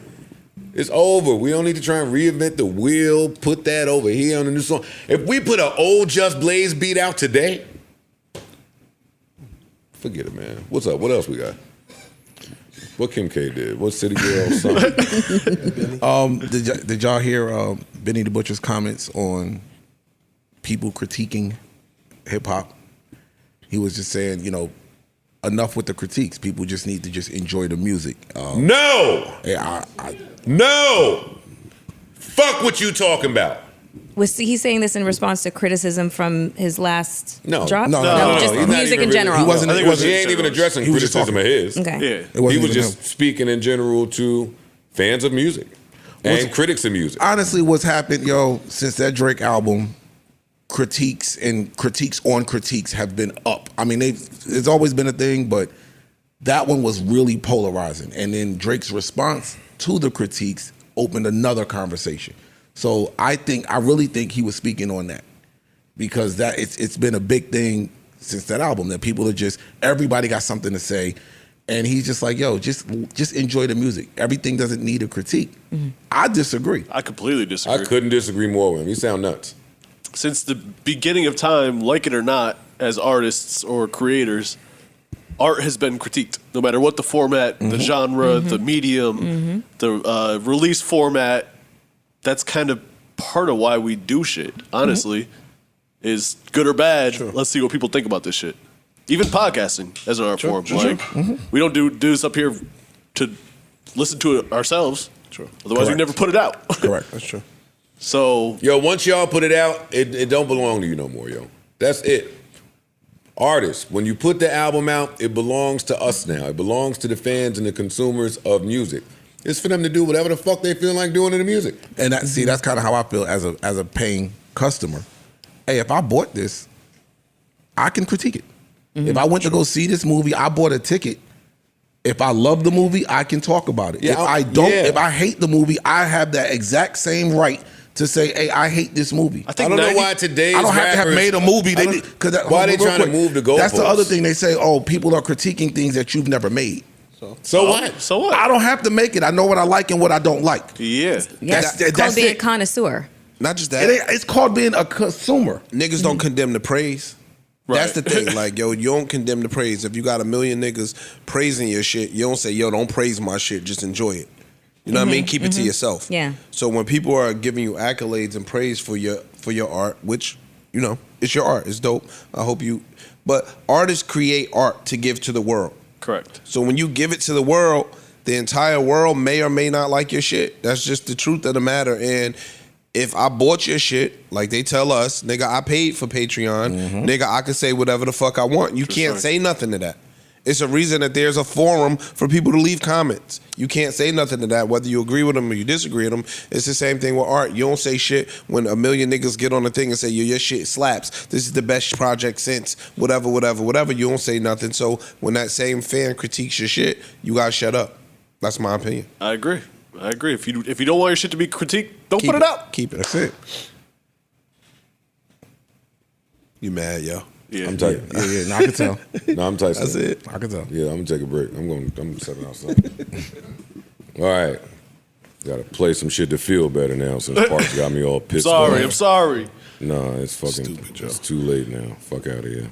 It's over. We don't need to try and reinvent the wheel, put that over here on a new song. If we put an old Just Blaze beat out today, forget it, man. What's up? What else we got? What Kim K did? What City Girl song? Did y'all hear Benny the Butcher's comments on people critiquing hip hop? He was just saying, enough with the critiques. People just need to just enjoy the music. No! No! Fuck what you talking about. Was he saying this in response to criticism from his last drop? No, just music in general. He ain't even addressing criticism of his. Okay. Yeah. He was just speaking in general to fans of music and critics of music. Honestly, what's happened, since that Drake album, critiques on critiques have been up. I mean, it's always been a thing, but that one was really polarizing. And then Drake's response to the critiques opened another conversation. So I really think he was speaking on that, because it's been a big thing since that album, that people are everybody got something to say, and he's just like, just enjoy the music. Everything doesn't need a critique. Mm-hmm. I disagree. I completely disagree. I couldn't disagree more with him. You sound nuts. Since the beginning of time, like it or not, as artists or creators, art has been critiqued. No matter what the format, the genre, the medium, the release format. That's kind of part of why we do shit, honestly, is good or bad. Sure. Let's see what people think about this shit. Even podcasting as an art form. We don't do this up here to listen to it ourselves. True. Otherwise, we never put it out. Correct. That's true. So, once y'all put it out, it don't belong to you no more, yo. That's it. Artists, when you put the album out, it belongs to us now. It belongs to the fans and the consumers of music. It's for them to do whatever the fuck they feel like doing in the music. And that's kind of how I feel as a paying customer. Hey, if I bought this, I can critique it. Mm-hmm. If I went to go see this movie, I bought a ticket. If I love the movie, I can talk about it. Yeah, if I hate the movie, I have that exact same right to say, hey, I hate this movie. I don't know why today's I don't have to have made a movie. Why are they trying to move the goalposts? That's the other thing they say, people are critiquing things that you've never made. So what? So what? I don't have to make it. I know what I like and what I don't like. Yeah. That's called being a connoisseur. Not just that. It's called being a consumer. Niggas don't condemn the praise. Right. That's the thing. Like, you don't condemn the praise. If you got a million niggas praising your shit, you don't say, don't praise my shit. Just enjoy it. You know what I mean? Keep it to yourself. Yeah. So when people are giving you accolades and praise for your art, which, it's your art. It's dope. But artists create art to give to the world. Correct. So when you give it to the world, the entire world may or may not like your shit. That's just the truth of the matter. And if I bought your shit, like they tell us, nigga, I paid for Patreon, nigga, I can say whatever the fuck I want. You can't say nothing to that. It's a reason that there's a forum for people to leave comments. You can't say nothing to that, whether you agree with them or you disagree with them. It's the same thing with art. You don't say shit when a million niggas get on the thing and say, your shit slaps. This is the best project since, whatever. You don't say nothing. So when that same fan critiques your shit, you gotta shut up. That's my opinion. I agree. If you don't want your shit to be critiqued, don't put it out. Keep it. That's it. You mad, yo? Yeah. I'm tight. Yeah. No, I can tell. No, I'm tight. That's it. I can tell. Yeah, I'm gonna take a break. I'm stepping outside. All right. Gotta play some shit to feel better now since Parks got me all pissed Sorry, off. I'm sorry. Nah, it's fucking Stupid, Joe. it's too late now. Fuck out of here.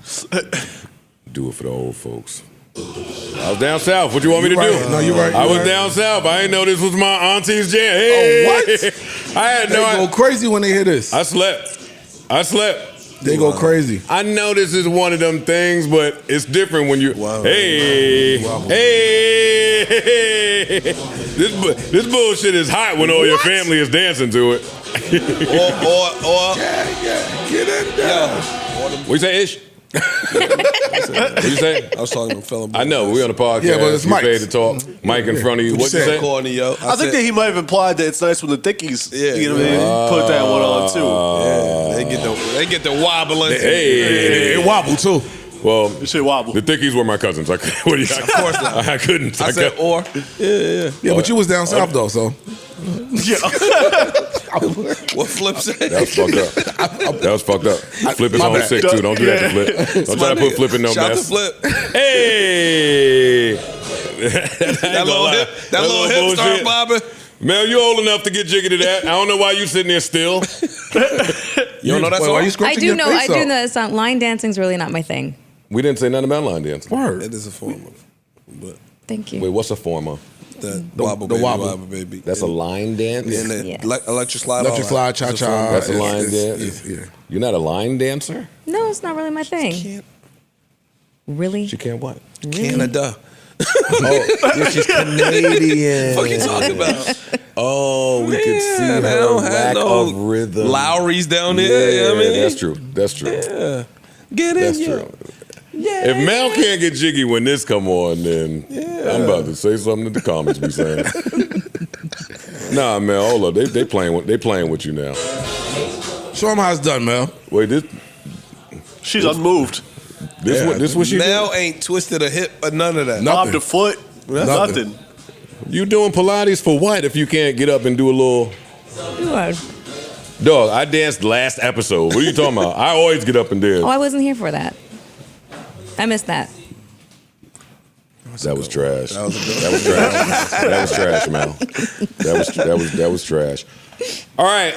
Do it for the old folks. I was down south. What you want me to right. do? No, you're right. I You're was right. down south. I didn't know this was my auntie's jam. Hey, Oh, what? I had They no go idea. crazy when they hear this. I slept. They go crazy. I know this is one of them things, but it's different when you. Wow. Hey, hey, this bullshit is hot when all your family is dancing to it. Or Get in there. What you say, Ish? What you say? I was talking to a fellow. I know we on the podcast. Yeah, but it's you Mike. paid to talk. Mike in front of you. What you say? Corny, yo. I think that he might have implied that it's nice when the thickies, Yeah. you know what I mean, put that one on too. Yeah, they get the wobbling. Hey, It wobble too. well, This shit wobble. the thickies were my cousins. Of course not. I couldn't. I said or. Yeah, but you was down south though, so. Yeah. What Flip said? That was fucked up. That was fucked up. Flip is My on bad. sick too. Don't do that to Flip. Don't try to put Flip in no Shout mess. to Flip. Hey, That little hip start bobbing. Mel, you old enough to get jiggy to that. I don't know why you sitting there still. You don't know that Why song? you scrunching I do your know. face I do up? know that song. Line dancing's really not my thing. We didn't say nothing about line dancing. Word. It is a form of, but Thank you. Wait, what's a form of? the the wobble baby, wobble. wobble baby. That's a line dance? And the Yes. electric slide. Electric all that. slide, It's a cha-cha. form. That's a line It's- dance? yeah. You're not a line dancer? No, it's not really my thing. Can't- Really? She can't what? Really? Canada. Oh, yeah, she's Canadian. What you talking about? Oh, we could see Man, her they don't have lack no of rhythm. Lowry's down Yeah, there. You know what I mean? that's true. That's true. Yeah. Get in, That's yo. true. If Mel can't get jiggy when this come on, then I'm about to say something that the comments be saying. Nah, Mel, hold up. They playing with you now. Show them how it's done, Mel. Wait, She's unmoved. this what she Mel do? ain't twisted a hip or none of that. Bobbed a foot. Nothing. You doing Pilates for what if you can't get up and do a little? Dog, I danced last episode. What are you talking about? I always get up and dance. Oh, I wasn't here for that. I missed that. That was trash. That was a good That was trash. That was trash, Mel. That was trash. All right,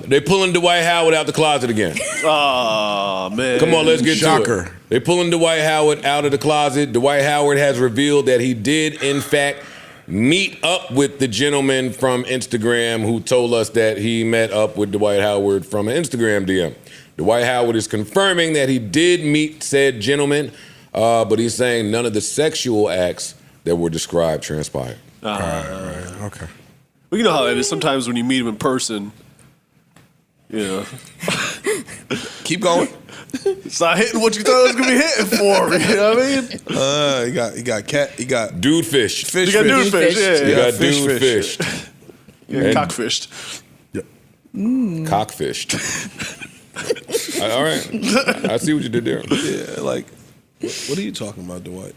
they pulling Dwight Howard out the closet again. Oh, man. Come on, let's get to Shocker. it. They pulling Dwight Howard out of the closet. Dwight Howard has revealed that he did, in fact, meet up with the gentleman from Instagram who told us that he met up with Dwight Howard from an Instagram DM. Dwight Howard is confirming that he did meet said gentleman, but he's saying none of the sexual acts that were described transpired. Okay. Well, you know how it is. Sometimes when you meet him in person, you know, Keep going. it's not hitting what you thought it was gonna be hitting for. You know what I mean? He got cat. He got Dude fish. fish. You got dude fish. fish, You yeah. got fish, dude fish. fished. Yeah, And- cockfished. Cockfished. All right. I see what you did there. Yeah, like, what are you talking about, Dwight?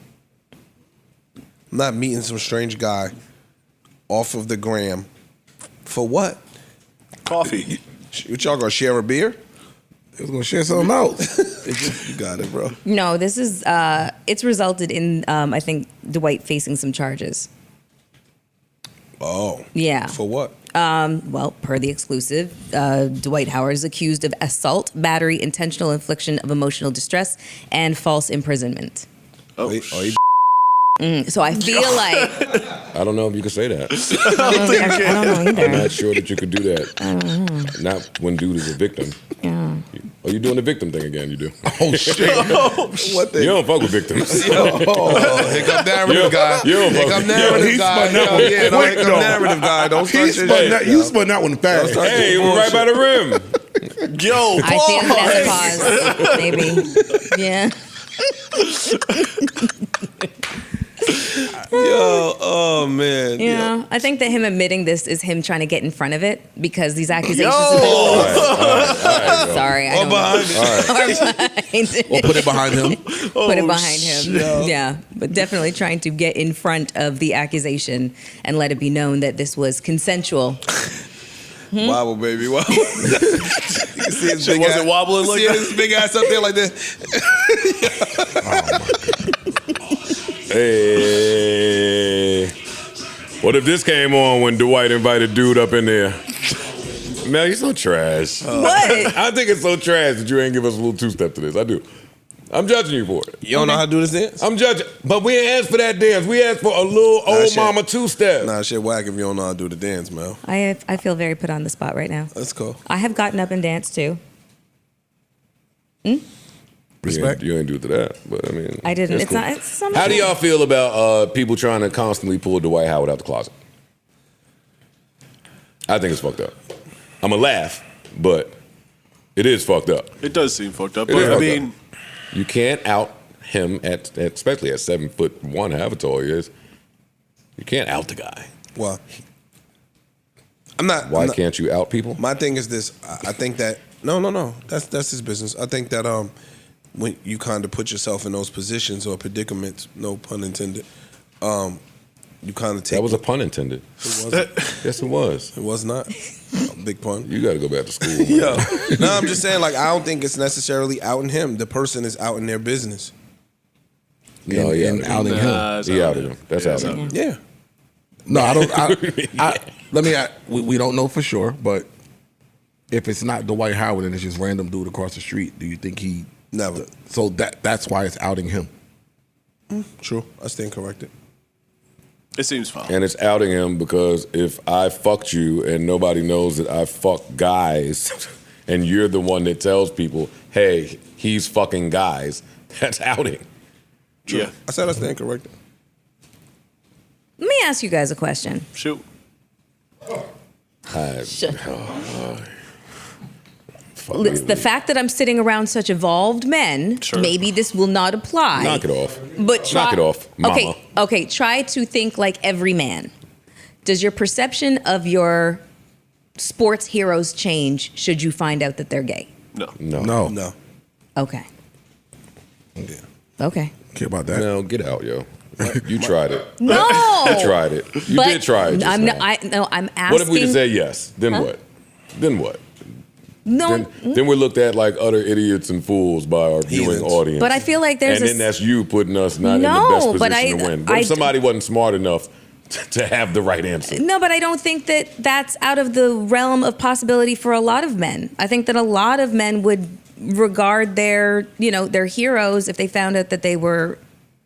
I'm not meeting some strange guy off of the gram. For what? Coffee. What y'all gonna share a beer? He was gonna share something else. You got it, bro. No, this is, it's resulted in, I think, Dwight facing some charges. Oh. Yeah. For what? Well, per the exclusive, Dwight Howard is accused of assault, battery, intentional infliction of emotional distress, and false imprisonment. Oh, he So I feel like I don't know if you could say that. I don't know I'm either. not sure that you could do that. Not when dude is a victim. Yeah. Oh, you doing the victim thing again? You do. Oh shit. what You the? don't fuck with victims. Oh, here come narrative guy. you don't Here fuck come with- narrative he guy. spun that Yo, one yeah, no, quick, here come though. narrative guy. Don't start He your spun shit. that. You spun that one fast. start Hey, it was right by the rim. Yo, I think that's a pause, maybe. Yeah. Yo, oh man. Yeah. I think that him admitting this is him trying to get in front of it because these accusations. Sorry, I Or don't behind it. know. Or behind it. Or put it behind him. Put it behind him. Yeah, but definitely trying to get in front of the accusation and let it be known that this was consensual. Wobble, baby, wobble. You can see his She big wasn't ass, wobbling like see that? his big ass up there like this. Hey. What What if this came on when Dwight invited dude up in there? Man, you're so trash. What? I think it's so trash that you ain't give us a little two-step to this. I do. I'm judging you for it. You don't know how to do this dance? I'm judging. But we ain't asked for that dance. We asked for a little old shit. mama two-step. Nah, shit whack if you don't know how to do the dance, Mel. I feel very put on the spot right now. That's cool. I have gotten up and danced too. Respect. You ain't do to that, but I mean. I didn't. it's It's cool. not. It's some How do y'all feel about people trying to constantly pull Dwight Howard out the closet? I think it's fucked up. I'm going to laugh, but it is fucked up. It does seem fucked up. It But is I fucked mean, up. You can't out him especially at 7'1", however tall he is. You can't out the guy. Well, I'm not. Why I'm not- can't you out people? My thing is this. I think that no. That's his business. I think that when you kind of put yourself in those positions or predicaments, no pun intended, you kind of take. That was a pun intended. It wasn't. Yes, it was. It was not. Big pun. You got to go back to school. Yo. No, I'm just saying, like, I don't think it's necessarily outing him. The person is out in their business. No, yeah, and outing him. He outed him. That's outing him. Yeah. No, I don't. Let me. We don't know for sure, but if it's not Dwight Howard and it's just random dude across the street, do you think he? Never. So that's why it's outing him. True. I stand corrected. it seems foul. And it's outing him because if I fucked you and nobody knows that I fuck guys, and you're the one that tells people, hey, he's fucking guys, that's outing. True. Yeah. I said I stand corrected. Let me ask you guys a question. Shoot. It's the fact that I'm sitting around such evolved men, maybe this will not apply. Knock it off. But try, knock it off, mama. Okay, try to think like every man. Does your perception of your sports heroes change should you find out that they're gay? No. Okay. Yeah. Okay. Care about that? No, get out, yo. You tried it. No. You tried it. You But did try it. Just I'm now. I'm asking. What if we just say yes? Then Huh? what? Then what? No. Then we're looked at like utter idiots and fools by our viewing audience. But I feel like there's and a then that's you putting us not in the No, best but position to win. What if somebody wasn't smart enough to have the right answer? No, but I don't think that that's out of the realm of possibility for a lot of men. I think that a lot of men would regard their heroes if they found out that they were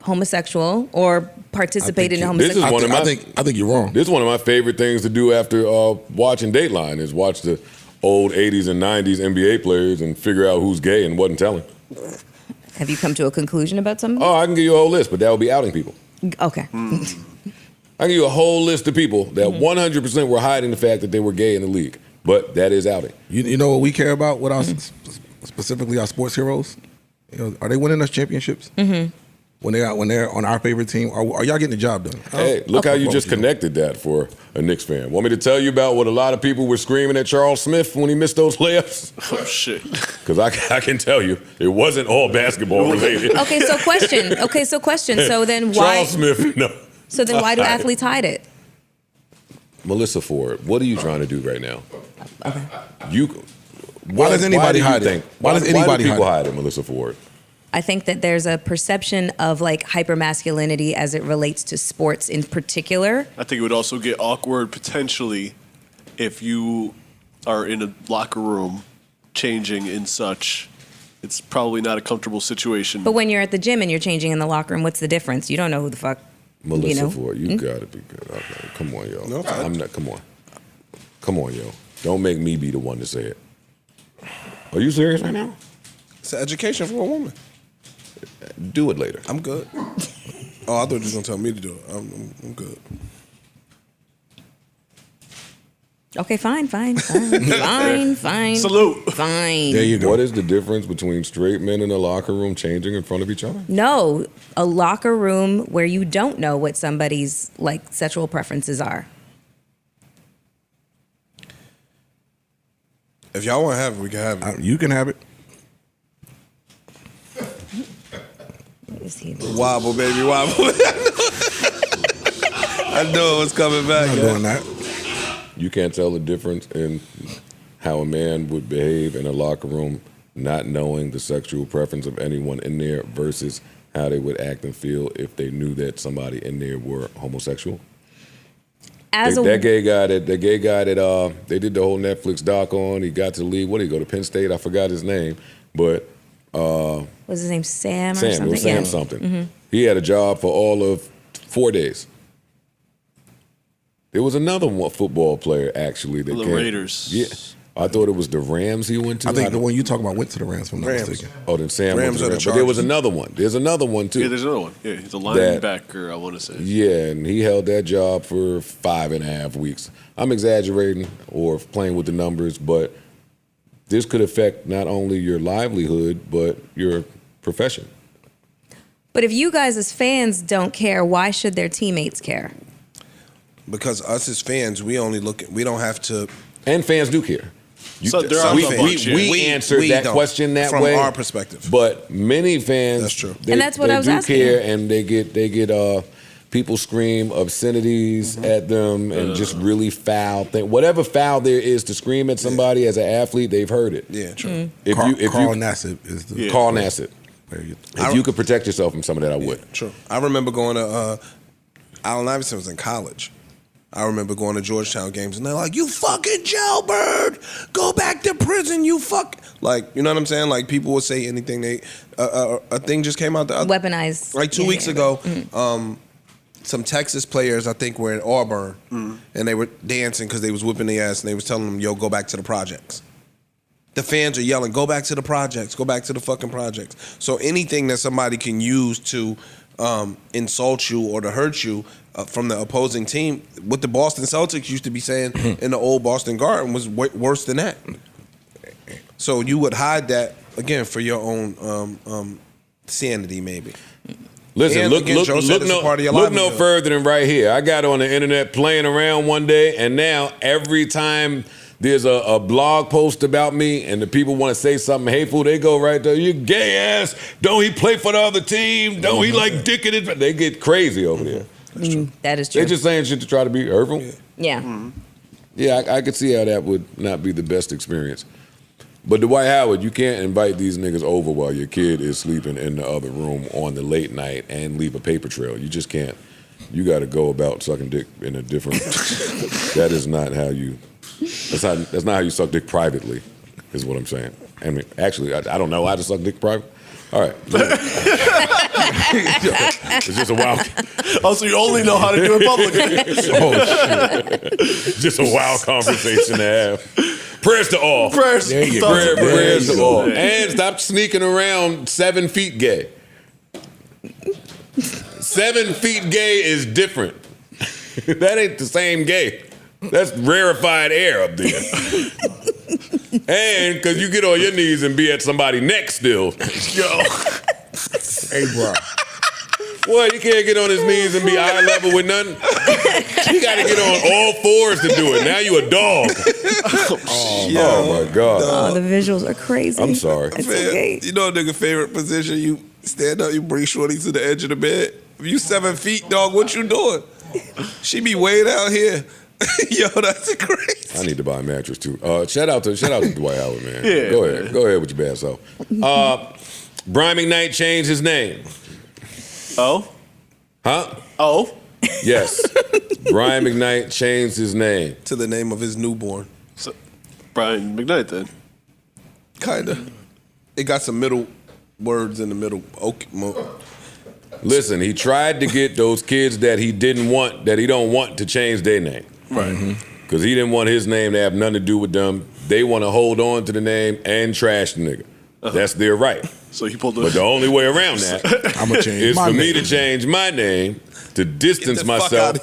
homosexual or participated in This is homosexual. one of my. I think you're wrong. This is one of my favorite things to do after watching Dateline is watch the old 80s and 90s NBA players and figure out who's gay and wasn't telling. Have you come to a conclusion about something? Oh, I can give you a whole list, but that would be outing people. Okay. I can give you a whole list of people that 100% were hiding the fact that they were gay in the league, but that is outing. You know what we care about with our specifically our sports heroes? Are they winning us championships? Mm-hmm. When they're on our favorite team, are y'all getting the job done? Hey, look how you just connected that for a Knicks fan. Want me to tell you about what a lot of people were screaming at Charles Smith when he missed those layups? Oh, shit. Because I can tell you, it wasn't all basketball related. Okay, so question. So then why? Charles Smith, no. So then why do athletes hide it? Melyssa Ford, what are you trying to do right now? Why does anybody hide it? Why does anybody do people hide hide it, Melyssa Ford? I think that there's a perception of like hypermasculinity as it relates to sports in particular. I think it would also get awkward potentially if you are in a locker room changing and such. It's probably not a comfortable situation. But when you're at the gym and you're changing in the locker room, what's the difference? You don't know who the fuck. Melyssa Ford, you gotta be good. Okay, come on, yo. No, I'm not. Come on, yo. Don't make me be the one to say it. Are you serious right now? It's an education for a woman. Do it later. I'm good. Oh, I thought you were gonna tell me to do it. I'm good. Okay, fine. Fine. Salute. Fine. There you go. What is the difference between straight men in a locker room changing in front of each other? No, a locker room where you don't know what somebody's like sexual preferences are. If y'all want to have it, we can have it. You can have it. Wobble, baby, wobble. I know it was coming back. I'm not doing that. You can't tell the difference in how a man would behave in a locker room not knowing the sexual preference of anyone in there versus how they would act and feel if they knew that somebody in there were homosexual? that gay guy that they did the whole Netflix doc on. He got to leave. What did he go to Penn State? I forgot his name, but was his name Sam or something? It was Sam something. Mm-hmm. He had a job for all of 4 days. There was another football player actually that the Raiders. Yeah. I thought it was the Rams he went to. I think the one you talking about went to the Rams, if I'm not mistaken. Oh, then Sam Rams went to the are the Rams. But there was another one. There's another one, too. Yeah, there's another one. Yeah, he's a linebacker, I want to say. Yeah, and he held that job for 5.5 weeks. I'm exaggerating or playing with the numbers, but this could affect not only your livelihood, but your profession. But if you guys as fans don't care, why should their teammates care? Because us as fans, we don't have to. And fans do care. So there are we answered that question that from way our perspective, but many fans. That's true, and that's what I was asking. Care, and they get people scream obscenities at them and just really foul thing. Whatever foul there is to scream at somebody as an athlete, they've heard it. Yeah, true. Carl Nassib is the Carl Nassib. If you could protect yourself from some of that, I would. True. I remember going to Allen Iverson was in college. I remember going to Georgetown games, and they're like, "You fucking jailbird, go back to prison, you fuck." Like, you know what I'm saying? Like, people would say anything. A thing just came out the other weaponized. Like 2 weeks ago, some Texas players I think were in Auburn, and they were dancing because they was whipping their ass, and they was telling them, "Yo, go back to the projects." The fans are yelling, "Go back to the projects, go back to the fucking projects." So anything that somebody can use to insult you or to hurt you from the opposing team, what the Boston Celtics used to be saying in the old Boston Garden was worse than that. So you would hide that, again, for your own sanity, maybe. Listen, look no further than right here. I got on the internet playing around one day, and now every time there's a blog post about me and the people want to say something hateful, they go right there, "You gay ass, don't he play for the other team? Don't he like dicking it?" They get crazy over there. That is true. They're just saying shit to try to be Irvin. Yeah. Yeah, I could see how that would not be the best experience. But Dwight Howard, you can't invite these niggas over while your kid is sleeping in the other room on the late night and leave a paper trail. You just can't. You got to go about sucking dick in a different. That is not how you. That's not how you suck dick privately, is what I'm saying. I mean, actually, I don't know how to suck dick private. All right. It's just a wild. Also, you only know how to do it publicly. Shit. Just a wild conversation to have. Prayers to all. Prayers to all. And stop sneaking around 7 feet gay. 7 feet gay is different. That ain't the same gay. That's rarefied air up there. And because you get on your knees and be at somebody's neck still. Yo. Hey, bro. What? He can't get on his knees and be eye level with nothing? He got to get on all fours to do it. Now you a dog. Oh my God. Oh, the visuals are crazy. I'm sorry. It's okay. You know, nigga, favorite position, you stand up, you bring Shorty to the edge of the bed. If you 7 feet, dog, what you doing? She be way down here. Yo, that's crazy. I need to buy a mattress too. Shout out to Dwight Howard, man. Yeah, Go ahead with your bad self. Brian McKnight changed his name. Oh? Huh? Oh? Yes. Brian McKnight changed his name To the name of his newborn. So, Brian McKnight then. Kinda. It got some middle words in the middle. Okay. Listen, he tried to get those kids that he don't want to change their name. Right. Because he didn't want his name to have nothing to do with them. They want to hold on to the name and trash the nigga. That's their right. So he pulled the... But the only way around that is for me to change my name to distance myself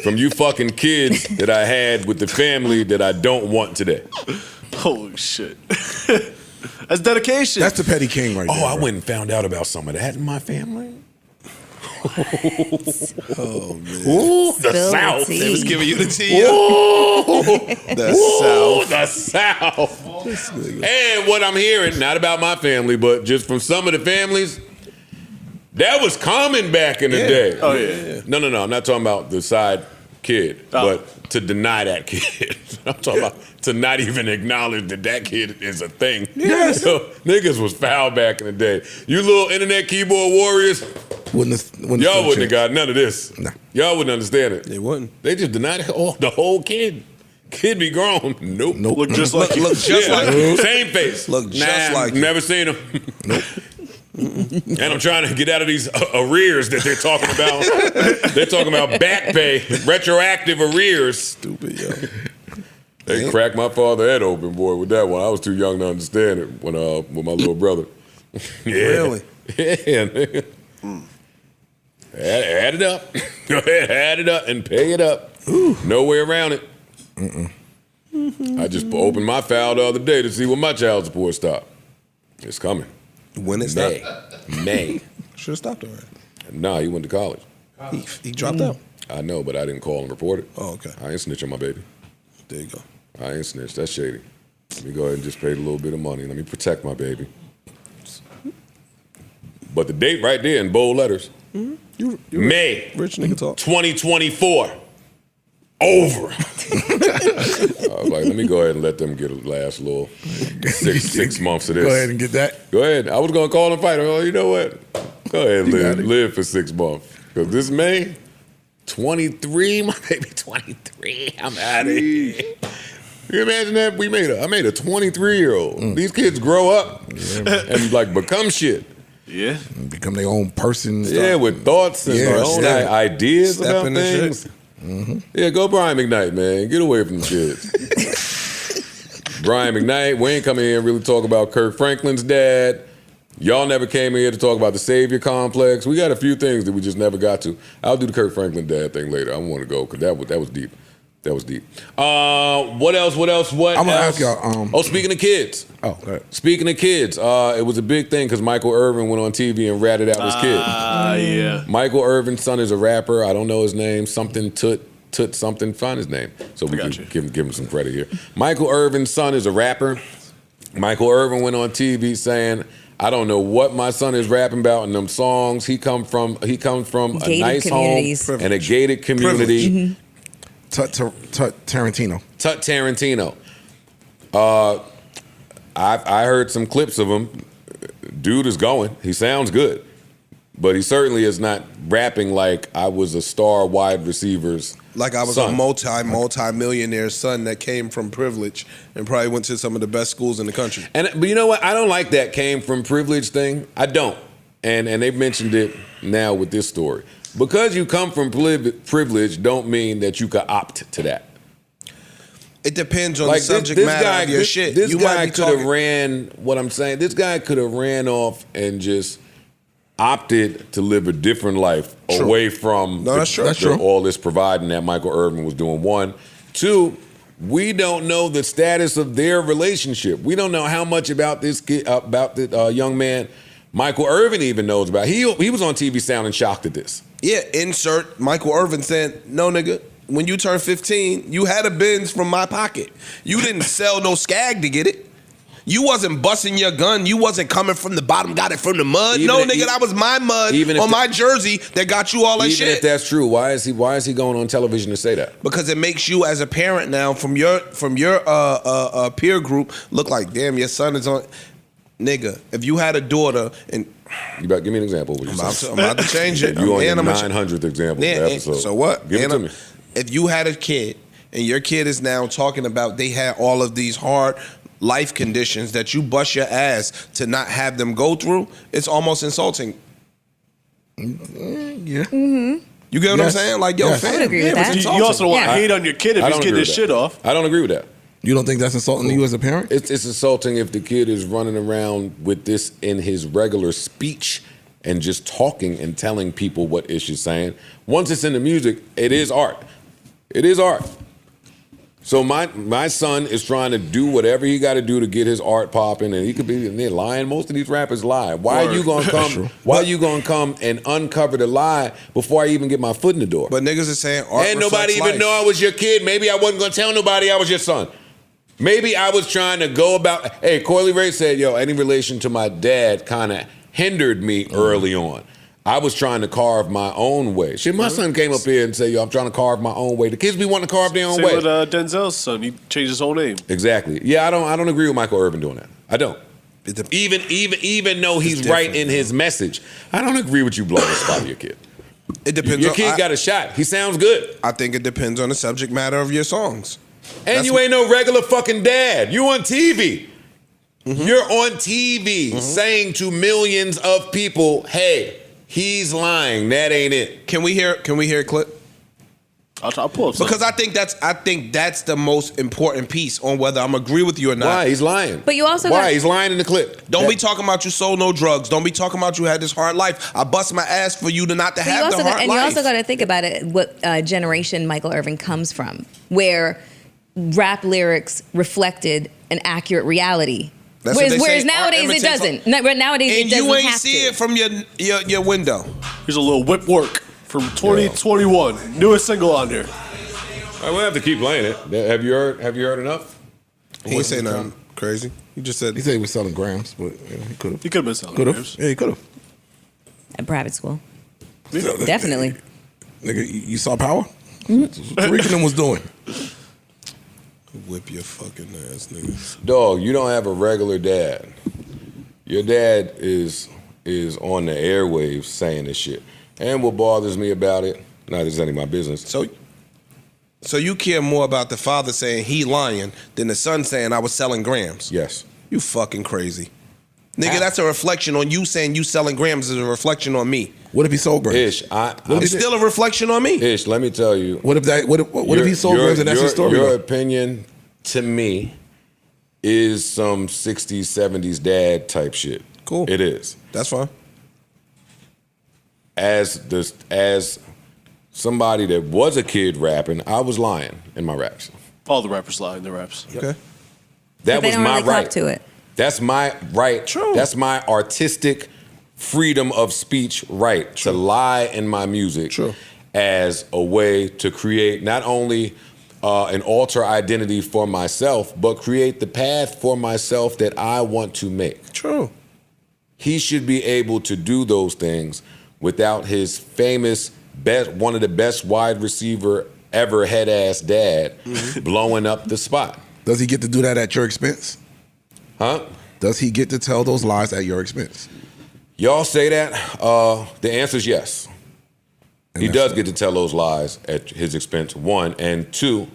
from you fucking kids that I had with the family that I don't want today. Holy shit. That's dedication. That's the petty king right there. Oh, I went and found out about some of that in my family. Oh, man. Ooh, the South. They was giving you the tea. The South. And what I'm hearing, not about my family, but just from some of the families, that was common back in the day. Oh, yeah. No. I'm not talking about the side kid, but to deny that kid. I'm talking about to not even acknowledge that kid is a thing. Yes. So, niggas was foul back in the day. You little internet keyboard warriors, Y'all wouldn't have got none of this. Nah. Y'all wouldn't understand it. They wouldn't. They just denied the whole kid. Kid be grown. Nope. Look just like Look just like you. Same face. Look just like you. Never seen him. Nope. And I'm trying to get out of these arrears that they're talking about. They're talking about back pay, retroactive arrears. Stupid, yo. They cracked my father head open, boy, with that one. I was too young to understand it when with my little brother. Yeah. Really? Yeah, nigga. Add it up. Go ahead, add it up and pay it up. No way around it. I just opened my file the other day to see when my child support stopped. It's coming. When it's May. Should have stopped already. Nah, he went to college. He dropped out. I know, but I didn't call and report it. Oh, okay. I ain't snitch on my baby. There you go. I ain't snitch. That's shady. Let me go ahead and just pay a little bit of money. Let me protect my baby. But the date right there in bold letters. You May rich nigga talk. 2024. Over. I was like, let me go ahead and let them get a last little six months of this. Go ahead and get that. Go ahead. I was going to call and fight. Oh, you know what? Go ahead and live for 6 months. Because this May 23, my baby 23. I'm out of here. You imagine that? I made a 23-year-old. These kids grow up and like become shit. Yeah. And become their own person. Yeah, with thoughts and their own ideas about things. Yeah, go Brian McKnight, man. Get away from the kids. Brian McKnight, we ain't coming here and really talk about Kirk Franklin's dad. Y'all never came here to talk about the Savior complex. We got a few things that we just never got to. I'll do the Kirk Franklin dad thing later. I want to go because that was deep. That was deep. What else? I'm gonna ask y'all. Speaking of kids. Oh, go ahead. Speaking of kids, it was a big thing because Michael Irvin went on TV and ratted out his kid. Yeah. Michael Irvin's son is a rapper. I don't know his name. Something Tut something. Find his name so we can give him some credit here. Michael Irvin's son is a rapper. Michael Irvin went on TV saying, I don't know what my son is rapping about in them songs. He come from a nice home and a gated community. Tut Tarantino. Tut Tarantino. I heard some clips of him. Dude is going. He sounds good. But he certainly is not rapping like I was a star wide receiver's Like I was son. a multi-millionaire son that came from privilege and probably went to some of the best schools in the country. But you know what? I don't like that came from privilege thing. I don't. And they've mentioned it now with this story. Because you come from privilege don't mean that you could opt to that. It depends on the subject matter of your shit. This guy could have ran, what I'm saying, this guy could have ran off and just opted to live a different life away from all this providing that Michael Irvin was doing. 1. 2, we don't know the status of their relationship. We don't know how much about this kid, about the young man Michael Irvin even knows about. He was on TV sounding shocked at this. Yeah, insert Michael Irvin saying, no, nigga, when you turned 15, you had a Benz from my pocket. You didn't sell no skag to get it. You wasn't busting your gun. You wasn't coming from the bottom, got it from the mud. That was my mud on my jersey that got you all that shit. Even if that's true, why is he going on television to say that? Because it makes you as a parent now from your peer group look like, damn, your son is on. Nigga, if you had a daughter and you about give me an example. I'm about to change it. You on your 900th example of the episode. So what? Give it to me. If you had a kid and your kid is now talking about they had all of these hard life conditions that you bust your ass to not have them go through, it's almost insulting. Yeah. You get what I'm saying? Like, yo, fam, I would agree with that. You also don't want to hate on your kid if he's getting his shit off. I don't agree with that. You don't think that's insulting to you as a parent? It's insulting if the kid is running around with this in his regular speech and just talking and telling people what Ish is saying. Once it's in the music, it is art. It is art. So my son is trying to do whatever he got to do to get his art popping, and he could be lying. Most of these rappers lie. Why are you gonna come? Why are you gonna come and uncover the lie before I even get my foot in the door? But niggas are saying art. And nobody even know I was your kid. Maybe I wasn't gonna tell nobody I was your son. Maybe I was trying to go about. Hey, Coily Ray said, "Yo, any relation to my dad kind of hindered me early on." I was trying to carve my own way. Shit, my son came up here and said, "Yo, I'm trying to carve my own way." The kids be wanting to carve their own way. Same with Denzel's son. He changed his whole name. Exactly. Yeah, I don't agree with Michael Irvin doing that. I don't. Even though he's right in his message. I don't agree with you blowing the spot of your kid. It depends. Your kid got a shot. He sounds good. I think it depends on the subject matter of your songs. And you ain't no regular fucking dad. You on TV. Mm-hmm. You're on TV saying to millions of people, "Hey, he's lying. That ain't it." Can we hear a clip? I'll pull up something. Because I think that's the most important piece on whether I'm agree with you or not. Why? He's lying. But you also he's lying in the clip. Don't be talking about you sold no drugs. Don't be talking about you had this hard life. I bust my ass for you to not to have the hard life. And you also got to think about it, what generation Michael Irvin comes from, where rap lyrics reflected an accurate reality. Whereas nowadays it doesn't. Nowadays it doesn't have to. And you ain't see it from your window. Here's a little whip work from 2021. Newest single on there. All right, we'll have to keep playing it. Have you heard enough? He ain't say nothing crazy. He just said he was selling grams, but he could have. He could have been selling grams. Yeah, he could have. At private school. Definitely. Nigga, you saw Power? That's what Tyrese and them was doing. Whip your fucking ass, nigga. Dog, you don't have a regular dad. Your dad is on the airwaves saying this shit. And what bothers me about it, not that it's any of my business. So you care more about the father saying he lying than the son saying I was selling grams? Yes. You fucking crazy. Nigga, that's a reflection on you saying you selling grams is a reflection on me. What if he sold grams? Ish, it's still a reflection on me. Ish, let me tell you. What if he sold grams and that's his story? Your opinion, to me, is some 60s, 70s dad type shit. Cool. It is. That's fine. As somebody that was a kid rapping, I was lying in my raps. All the rappers lie in their raps. Okay. That was my right. To it. That's my right. True. That's my artistic freedom of speech right to lie in my music as a way to create not only an alter identity for myself, but create the path for myself that I want to make. True. He should be able to do those things without his famous one of the best wide receiver ever head ass dad blowing up the spot. Does he get to do that at your expense? Huh? Does he get to tell those lies at your expense? Y'all say that? The answer is yes. He does get to tell those lies at his expense, one. And two,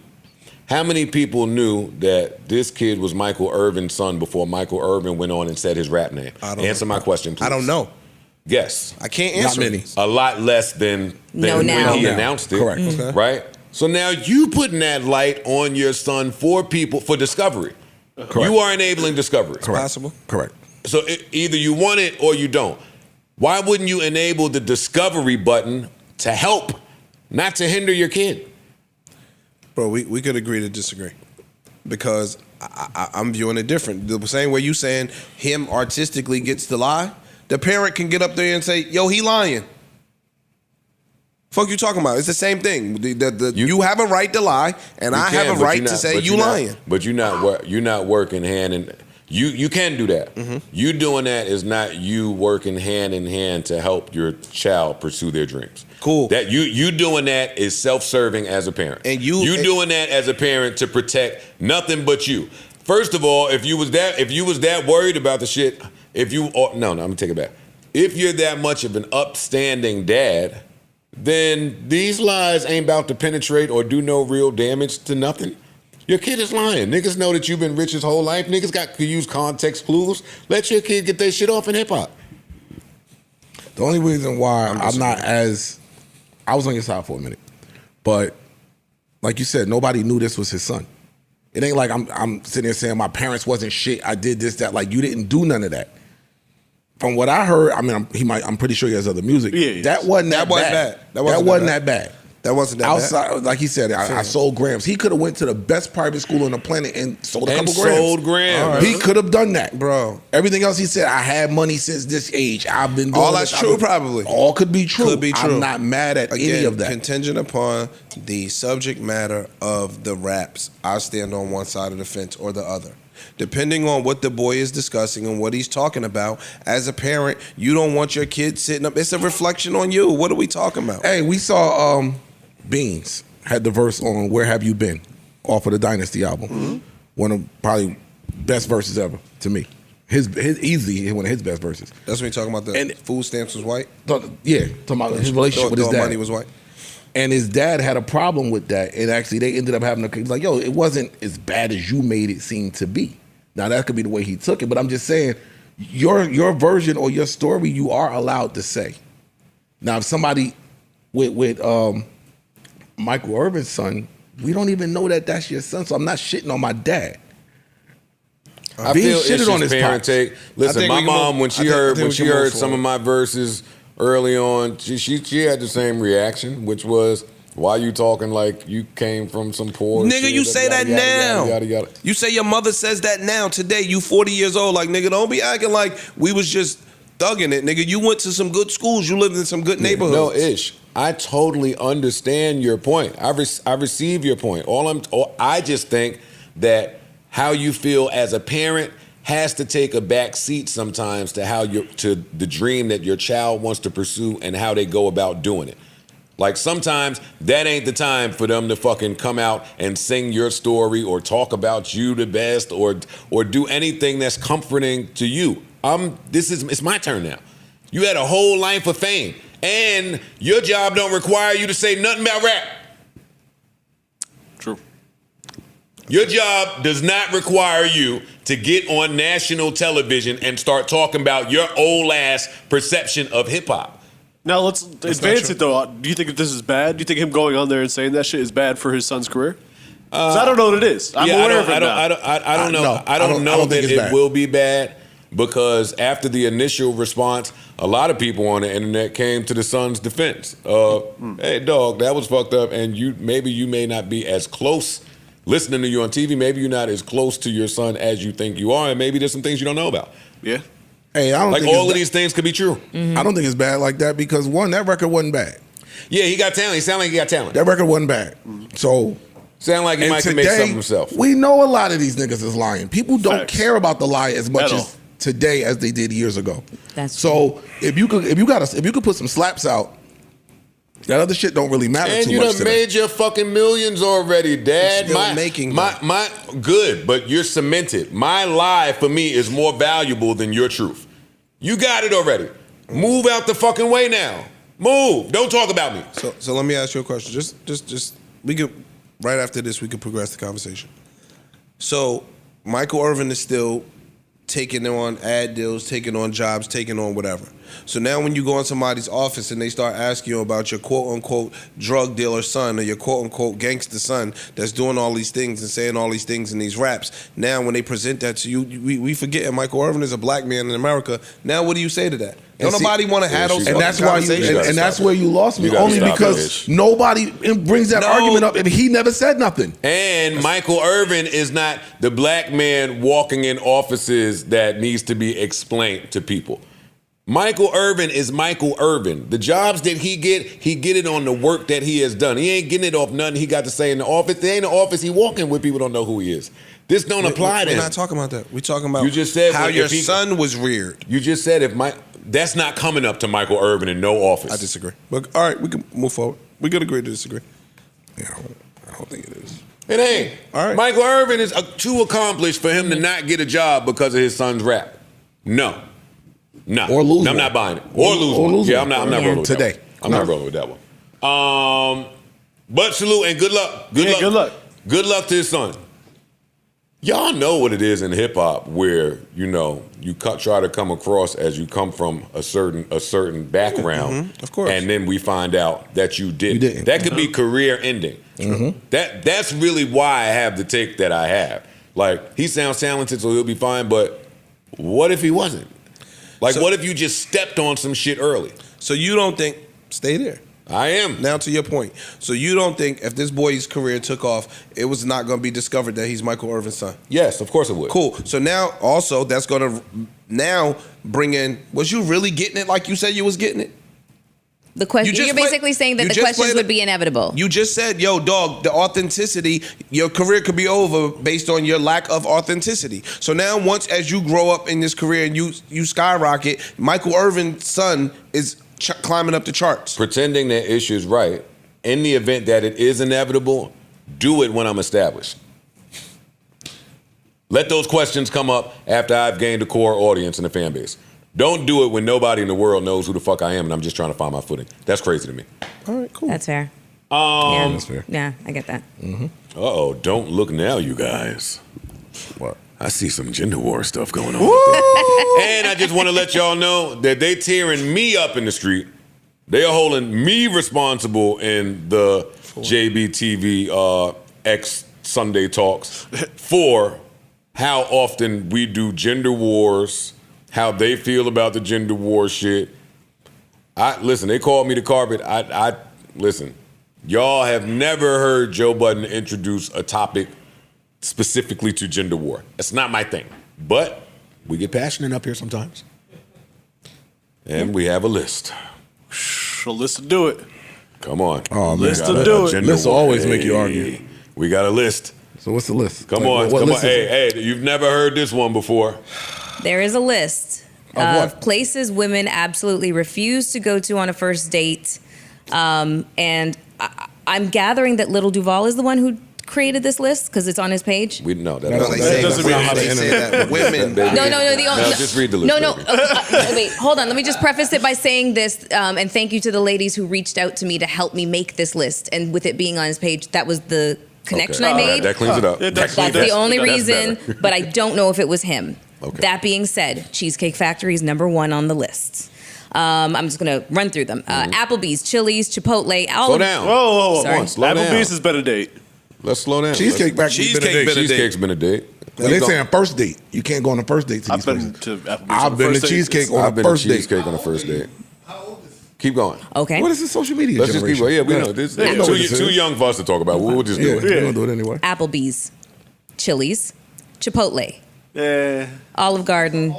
how many people knew that this kid was Michael Irvin's son before Michael Irvin went on and said his rap name? Answer my question, please. I don't know. Yes. I can't answer. Not many. A lot less than when he announced it. Correct. Okay. Right? So now you putting that light on your son for people, for discovery. Correct. You are enabling discovery. It's possible. Correct. So either you want it or you don't. Why wouldn't you enable the discovery button to help, not to hinder your kid? Bro, we could agree to disagree. Because I'm viewing it different. The same way you saying him artistically gets to lie, the parent can get up there and say, yo, he lying. Fuck you talking about? It's the same thing. You have a right to lie, and I have a right to say you lying. But you're not working hand in. You can do that. Mm-hmm. You doing that is not you working hand in hand to help your child pursue their dreams. Cool. That you doing that is self-serving as a parent. And doing that as a parent to protect nothing but you. First of all, if you was that worried about the shit, I'm gonna take it back. If you're that much of an upstanding dad, then these lies ain't about to penetrate or do no real damage to nothing. Your kid is lying. Niggas know that you've been rich his whole life. Niggas could use context clues. Let your kid get their shit off in hip hop. The only reason why I was on your side for a minute, but like you said, nobody knew this was his son. It ain't like I'm sitting there saying my parents wasn't shit. I did this, that. Like you didn't do none of that. From what I heard, I mean, I'm pretty sure he has other music. Yeah, that wasn't that bad. That wasn't that bad. That wasn't that outside, bad. like he said, I sold grams. He could have went to the best private school on the planet and sold a couple grams. Sold grams. He could have done that, bro. Everything else he said, I had money since this age. I've been doing all that's this. true, probably. All could be true. Could be true. I'm not mad at any of that. Contingent upon the subject matter of the raps, I stand on one side of the fence or the other. Depending on what the boy is discussing and what he's talking about, as a parent, you don't want your kid sitting up. It's a reflection on you. What are we talking about? Hey, we saw Beans had the verse on Where Have You Been off of the Dynasty album. Mm-hmm. One of probably best verses ever to me. His easily one of his best verses. That's when you're talking about the food stamps was white? Yeah, talking about his relationship with his dad. Money was white. And his dad had a problem with that, and actually they ended up having a like, yo, it wasn't as bad as you made it seem to be. Now that could be the way he took it, but I'm just saying, your version or your story, you are allowed to say. Now, if somebody with Michael Irvin's son, we don't even know that that's your son, so I'm not shitting on my dad. I feel it's just parent take. Listen, my mom, when she heard some of my verses early on, she had the same reaction, which was, why you talking like you came from some poor nigga, shit, you say that now. Yada. You say your mother says that now, today. You 40 years old. Like, nigga, don't be acting like we was just thugging it. Nigga, you went to some good schools. You lived in some good neighborhoods. No, Ish, I totally understand your point. I receive your point. I just think that how you feel as a parent has to take a back seat sometimes to the dream that your child wants to pursue and how they go about doing it. Like sometimes that ain't the time for them to fucking come out and sing your story or talk about you the best or do anything that's comforting to you. It's my turn now. You had a whole life of fame and your job don't require you to say nothing about rap. True. Your job does not require you to get on national television and start talking about your old ass perception of hip hop. Now let's advance it though. Do you think that this is bad? Do you think him going on there and saying that shit is bad for his son's career? I don't know what it is. I'm aware of it now. I don't know that it will be bad because after the initial response, a lot of people on the internet came to the son's defense. Hey, dog, that was fucked up, and you may not be as close listening to you on TV. Maybe you're not as close to your son as you think you are, and maybe there's some things you don't know about. Yeah. Hey, I don't like think all of these things could be true. Mm-hmm. I don't think it's bad like that because one, that record wasn't bad. Yeah, he got talent. He sounded like he got talent. That record wasn't bad. So sound like he might have made something himself. We know a lot of these niggas is lying. People don't care about the lie as much as today as they did years ago. That's so if you could put some slaps out, that other shit don't really matter too much. And you done made your fucking millions already, Dad. My good, but you're cemented. My lie for me is more valuable than your truth. You got it already. Move out the fucking way now. Move. Don't talk about me. So let me ask you a question. Just we could right after this we could progress the conversation. So Michael Irvin is still taking on ad deals, taking on jobs, taking on whatever. So now when you go in somebody's office and they start asking you about your quote-unquote drug dealer son or your quote-unquote gangster son that's doing all these things and saying all these things in these raps, now when they present that to you, we forget Michael Irvin is a black man in America. Now what do you say to that? Don't nobody want to have those and that's why and that's where you lost me. Only because it, nobody brings that argument up and he never said nothing. And Michael Irvin is not the black man walking in offices that needs to be explained to people. Michael Irvin is Michael Irvin. The jobs that he get it on the work that he has done. He ain't getting it off nothing he got to say in the office. There ain't an office he walking with, people don't know who he is. This don't apply to him. We're not talking about that. We're talking about you just said how your son was reared. You just said that's not coming up to Michael Irvin in no office. I disagree. But all right, we can move forward. We could agree to disagree. Yeah, I don't think it is. It ain't. All right. Michael Irvin is too accomplished for him to not get a job because of his son's rap. No. Or lose I'm not buying it. Or lose. Yeah, I'm not rolling with today. That one. I'm not rolling with that one. But salute and good luck. Good luck. Good luck to his son. Y'all know what it is in hip hop where, you try to come across as you come from a certain background. Of course. And then we find out that you didn't. That could be career ending. Mm-hmm. That's really why I have the take that I have. Like, he sounds talented, so he'll be fine, but what if he wasn't? Like, what if you just stepped on some shit early? So you don't think, stay there. I am. Now to your point. So you don't think if this boy's career took off, it was not going to be discovered that he's Michael Irvin's son? Yes, of course it would. Cool. So now also that's going to now bring in, was you really getting it like you said you was getting it? The question, you're basically saying that the questions would be inevitable. You just said, yo, dog, the authenticity, your career could be over based on your lack of authenticity. So now once as you grow up in this career and you skyrocket, Michael Irvin's son is climbing up the charts. Pretending that issue's right, in the event that it is inevitable, do it when I'm established. Let those questions come up after I've gained a core audience and a fan base. Don't do it when nobody in the world knows who the fuck I am and I'm just trying to find my footing. That's crazy to me. All right, cool. That's fair. Yeah, that's fair. Yeah, I get that. Uh-oh, don't look now, you guys. What? I see some gender war stuff going on. And I just want to let y'all know that they tearing me up in the street. They are holding me responsible in the JBTV X Sunday talks for how often we do gender wars, how they feel about the gender war shit. Listen, they called me the carpet. Listen, y'all have never heard Joe Budden introduce a topic specifically to gender war. That's not my thing. But we get passionate up here sometimes. And we have a list. A list to do it. Come on. Oh, man. List to do it. Lists will always make you argue. We got a list. So what's the list? Come Like, on. what Come on. list is it? Hey, you've never heard this one before. There is a list Of of what? places women absolutely refuse to go to on a first date. And I'm gathering that Little Duval is the one who created this list because it's on his page. We know that. No, they say doesn't that's mean not how they say that. Women. No, Just read the list. No, baby. wait, hold on. Let me just preface it by saying this, and thank you to the ladies who reached out to me to help me make this list. And with it being on his page, that was the connection I made. That cleans it up. That's That's the only That's reason, better. but I don't know if it was him. Okay. That being said, Cheesecake Factory is number one on the list. I'm just going to run through them. Applebee's, Chili's, Chipotle. Slow down. Whoa. Sorry. Slow down. Applebee's has been a date. Let's slow down. Cheesecake Factory's been a date. Cheesecake's been a date. Well, they saying first date. You can't go on a first date to I've these been places. to Applebee's. I've been to Cheesecake on I've a been to first date. cheesecake on a first date. Keep going. Okay. What is this social media Let's just keep generation? going. Yeah, we know this. We know what this Too is. young for us to talk about. We'll just do Yeah, it. we're gonna do it anyway. Applebee's, Chili's, Chipotle, Yeah. Olive Garden.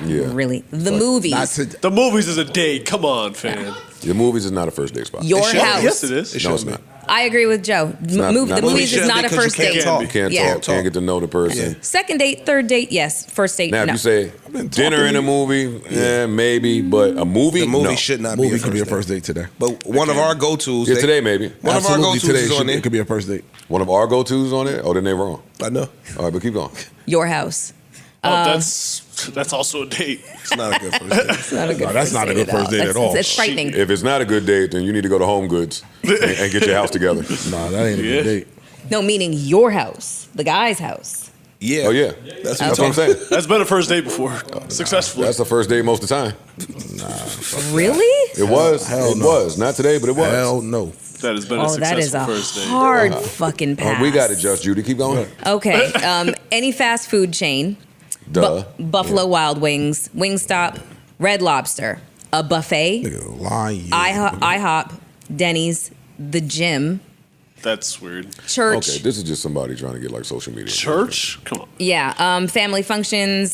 Yeah. Really, the movies, Not to, The movies is a date. Come on, fan. The movies is not a first date spot. your should be. house. Yes, it is. No, it's not. I agree with Joe. not- The not- movies Should is be not a 'cause you first can't date. talk. You can't Yeah. talk. Can't get to know the person. Second date, third date, yes. First date, Now, if no. you say dinner in a movie, maybe, but a movie, The movie no. should not be movie a could be a first first date today. But one of our go-tos. Yeah, today maybe. One of our Absolutely, go-tos today is on there. it could be a first date. One of our go-tos on it? Oh, then they wrong. I know. All right, but keep going. Your house. That's also a date. It's not a good first date. It's not a good No, that's first not a date good first date at all. It's frightening. If it's not a good date, then you need to go to Home Goods and get your house together. Nah, that ain't a Yeah. good date. No, meaning your house, the guy's house. Yeah. Oh, yeah. That's That's what I'm saying. That's been a first date before. Successfully. That's the first date most of the time. Really? It was. Hell It no. was. Not today, but it was. Hell no. That has been a Oh, that is successful a first date. hard fucking pass. We got it, Just Judy. Keep going. Okay. Any fast food chain. Duh. Buffalo Wild Wings, Wingstop, Red Lobster, a buffet, Nigga, lying. IHOP, Denny's, the gym, That's weird. church. Okay, this is just somebody trying to get like social media. Church? Come on. Yeah, family functions,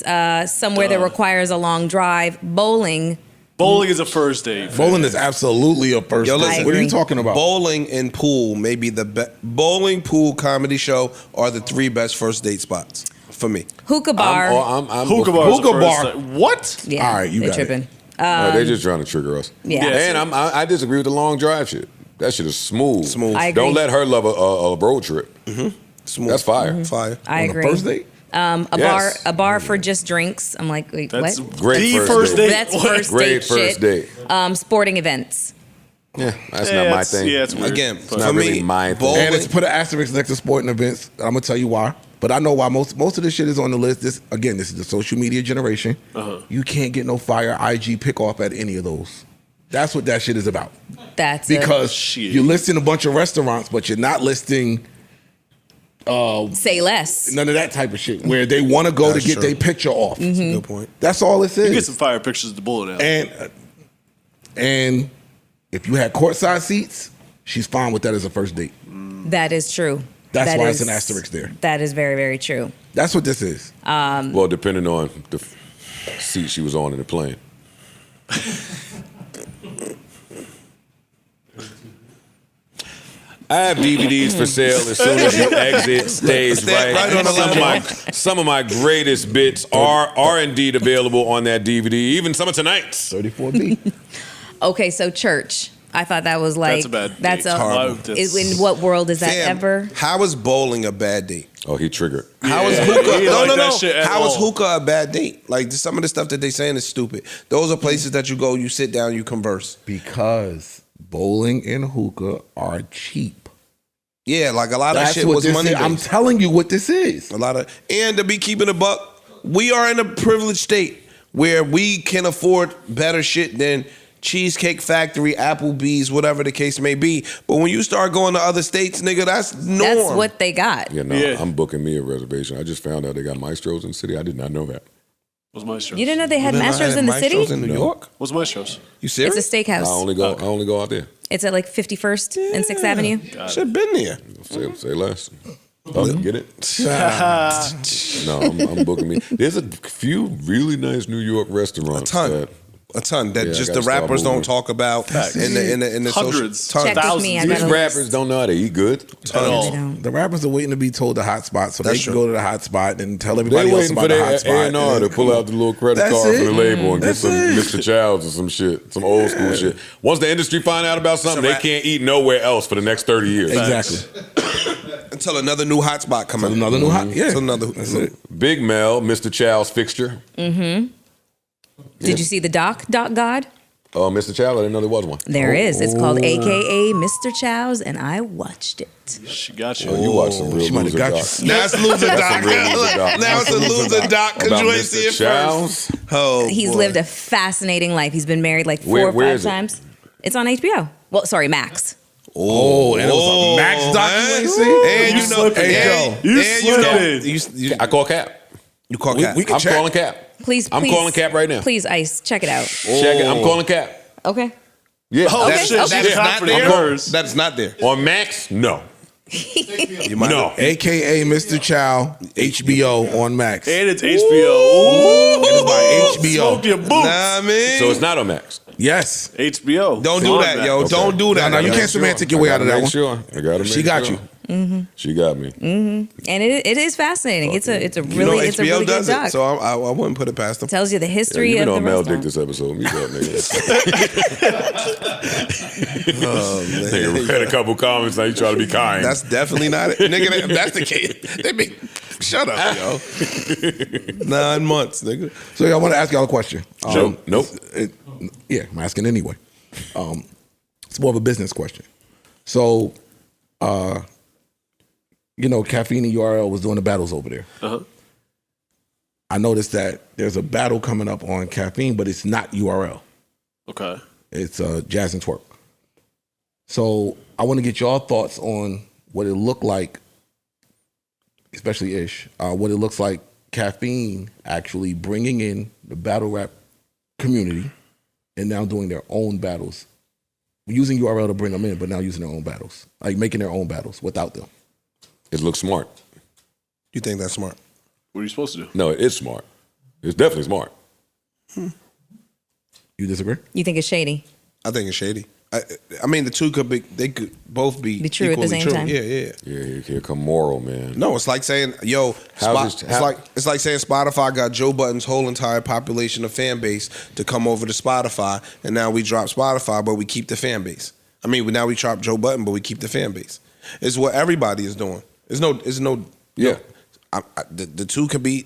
somewhere that requires a long drive, bowling. Bowling is a first date. fan. Bowling is absolutely a first Yo, date. listen. What are you agree. talking about? Bowling and pool, maybe the bowling, pool, comedy show are the three best first date spots for me. Hookah bar. I'm Hookah bar. is a Hookah first bar. date. What? Yeah, All right, you they got it. tripping. They're just trying to trigger us. Yeah. Yeah. And I disagree with the long drive shit. That shit is smooth. Smooth. I agree. Don't let her love a road trip. Smooth. That's fire. Fire. I On agree. the first date? Yes. A bar for just drinks. I'm like, wait, That's what? Great the first first date. date. That's What? first Great date first shit. date. Sporting events. Yeah, that's Yeah, not my it's- thing. Yeah, it's weird. Again, But- not for really me, my thing. bowling. And it's put an asterisk next to sporting events. I'm gonna tell you why. But I know why most of this shit is on the list. This is the social media generation. You can't get no fire IG pick off at any of those. That's what that shit is about. That's Because Shit. you're listing a bunch of restaurants, but you're not listing say less. none of that type of shit where they want to go That's to get true. their picture off. Good point. That's all it You get is. some fire pictures of the bullet out. And if you had courtside seats, she's fine with that as a first date. That is true. That's That why is- it's an asterisk there. That is very, very true. That's what this is. Well, depending on the seat she was on in the plane. I have DVDs for sale as soon as you exit stage Step right. right on the Some of my greatest bits are indeed available on that DVD. Even some of tonight's. 34B. Okay, so church. I thought that was like That's a bad that's date. a Horrible. in what world is that Fam, ever? How is bowling a bad date? Oh, he triggered. How is Yeah, hookah? he didn't No, like no, that no. shit at How is all. hookah a bad date? Like some of the stuff that they saying is stupid. Those are places that you go, you sit down, you converse. Because bowling and hookah are cheap. Yeah, like a lot of That's shit what was this money. is. I'm telling you what this is. A lot of, and to be keeping a buck, we are in a privileged state where we can afford better shit than Cheesecake Factory, Applebee's, whatever the case may be. But when you start going to other states, nigga, that's norm. That's what they got. Yeah, no, Yeah. I'm booking me a reservation. I just found out they got maestros in the city. I did not know that. What's Maestros? You didn't know they had Then I Masters had in the Maestros city? in New York? What's Maestros? You serious? It's a steakhouse. I only go out there. It's at like 51st and 6th Avenue. Should been there. Say less. Oh, get it? No, I'm booking me. There's a few really nice New York restaurants. A ton that Yeah, I just gotta the start rappers don't moving. talk about in the Hundreds. social, Check with me. I These got a rappers don't know how to eat good. At all. They don't. The rappers are waiting to be told the hot spot so That's they can true. go to the hot spot and tell They everybody else waiting about for the hot their spot. A&R to pull out the little credit That's card from it. the label and get That's some it. Mr. Childs or some shit, some old school shit. Once the industry find out about something, It's a they wrap. can't eat nowhere else for the next 30 years. Exactly. until another new hot spot come out. Another new hot. Yeah. Until another. That's it. Big Mel, Mr. Child's fixture. Did you see the Doc God? Oh, Mr. Child, I didn't know there was one. There is. It's called AKA Mr. Chow's, and I watched it. She got you. Oh, you watch some real She might have loser got you. doc. Now it's loser That's doc. a real loser doc. Now it's a loser doc because About you ain't Mr. see it Childs? first. Oh, He's boy. lived a fascinating life. He's been married like four Where or five is it? times. It's on HBO. Well, sorry, Max. Oh, and it was a Max doc you ain't seen? And you know, slipping. and You you know, slipping. you I call Cap. call Cap. we can I'm check. calling Cap. Please, I'm please, calling Cap right now. Please, Ice, check it out. Check it. I'm calling Cap. Okay. Yeah. Oh, Okay, shit. okay. She's That's not confident there. in hers. That's not there. On Max, no. You might No. AKA Mr. Chow, HBO on Max. And it's HBO. Ooh. And it's by HBO. Smoke your boots. Nah, man. So it's not on Max. Yes. HBO. Don't It's do on that, yo. Okay. Don't do that. No, you yo. can't semantic your way out of that one. Sure. I gotta make She got sure. you. She got me. And it is fascinating. It's a You know really it's a HBO really good does doc. it, so I wouldn't put it past them. Tells you the Yeah, history you've been of on the Mel Dick restaurant. this episode. Mute up, nigga. Oh, man. Nigga read a couple comments. Now you try to be kind. That's definitely not it. Nigga, that's the case. They be, shut up, yo. 9 months, nigga. So I want to ask y'all a question. Nope. Yeah, I'm asking anyway. It's more of a business question. So, Caffeine and URL was doing the battles over there. Uh-huh. I noticed that there's a battle coming up on Caffeine, but it's not URL. Okay. It's Jazz and Twerk. So I want to get y'all thoughts on what it looked like, especially Ish, what it looks like Caffeine actually bringing in the battle rap community and now doing their own battles. Using URL to bring them in, but now using their own battles. Like making their own battles without them. It looks smart. You think that's smart? What are you supposed to do? No, it is smart. It's definitely smart. You disagree? You think it's shady? I think it's shady. I mean, the two could both be true at the equally same true. time. Yeah. Yeah, here come moral, man. No, it's like saying, yo, it's like saying Spotify got Joe Budden's whole entire population of fan base to come over to Spotify, and now we drop Spotify, but we keep the fan base. I mean, now we drop Joe Budden, but we keep the fan base. It's what everybody is doing. Yeah. The two could be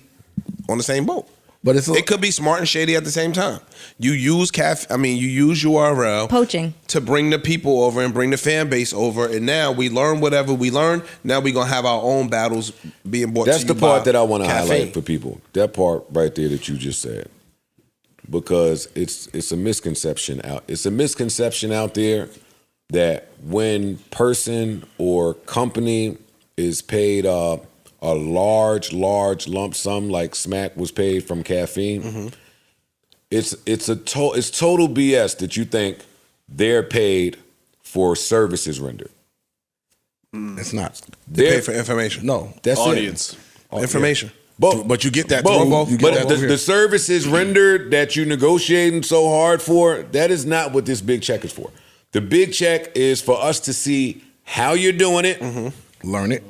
on the same boat. But it could be smart and shady at the same time. You use URL Poaching to bring the people over and bring the fan base over, and now we learn whatever we learn. Now we're gonna have our own battles being brought. That's to you the part by that I want to Caffeine. highlight for people. That part right there that you just said, because it's a misconception out. It's a misconception out there that when person or company is paid a large lump sum like Smack was paid from Caffeine, it's total BS that you think they're paid for services rendered. It's not. They pay for information. No. That's Audience. Information. But you get that Both. through both. You get But that over here. the services rendered that you negotiating so hard for, that is not what this big check is for. The big check is for us to see how you're doing it. Learn it.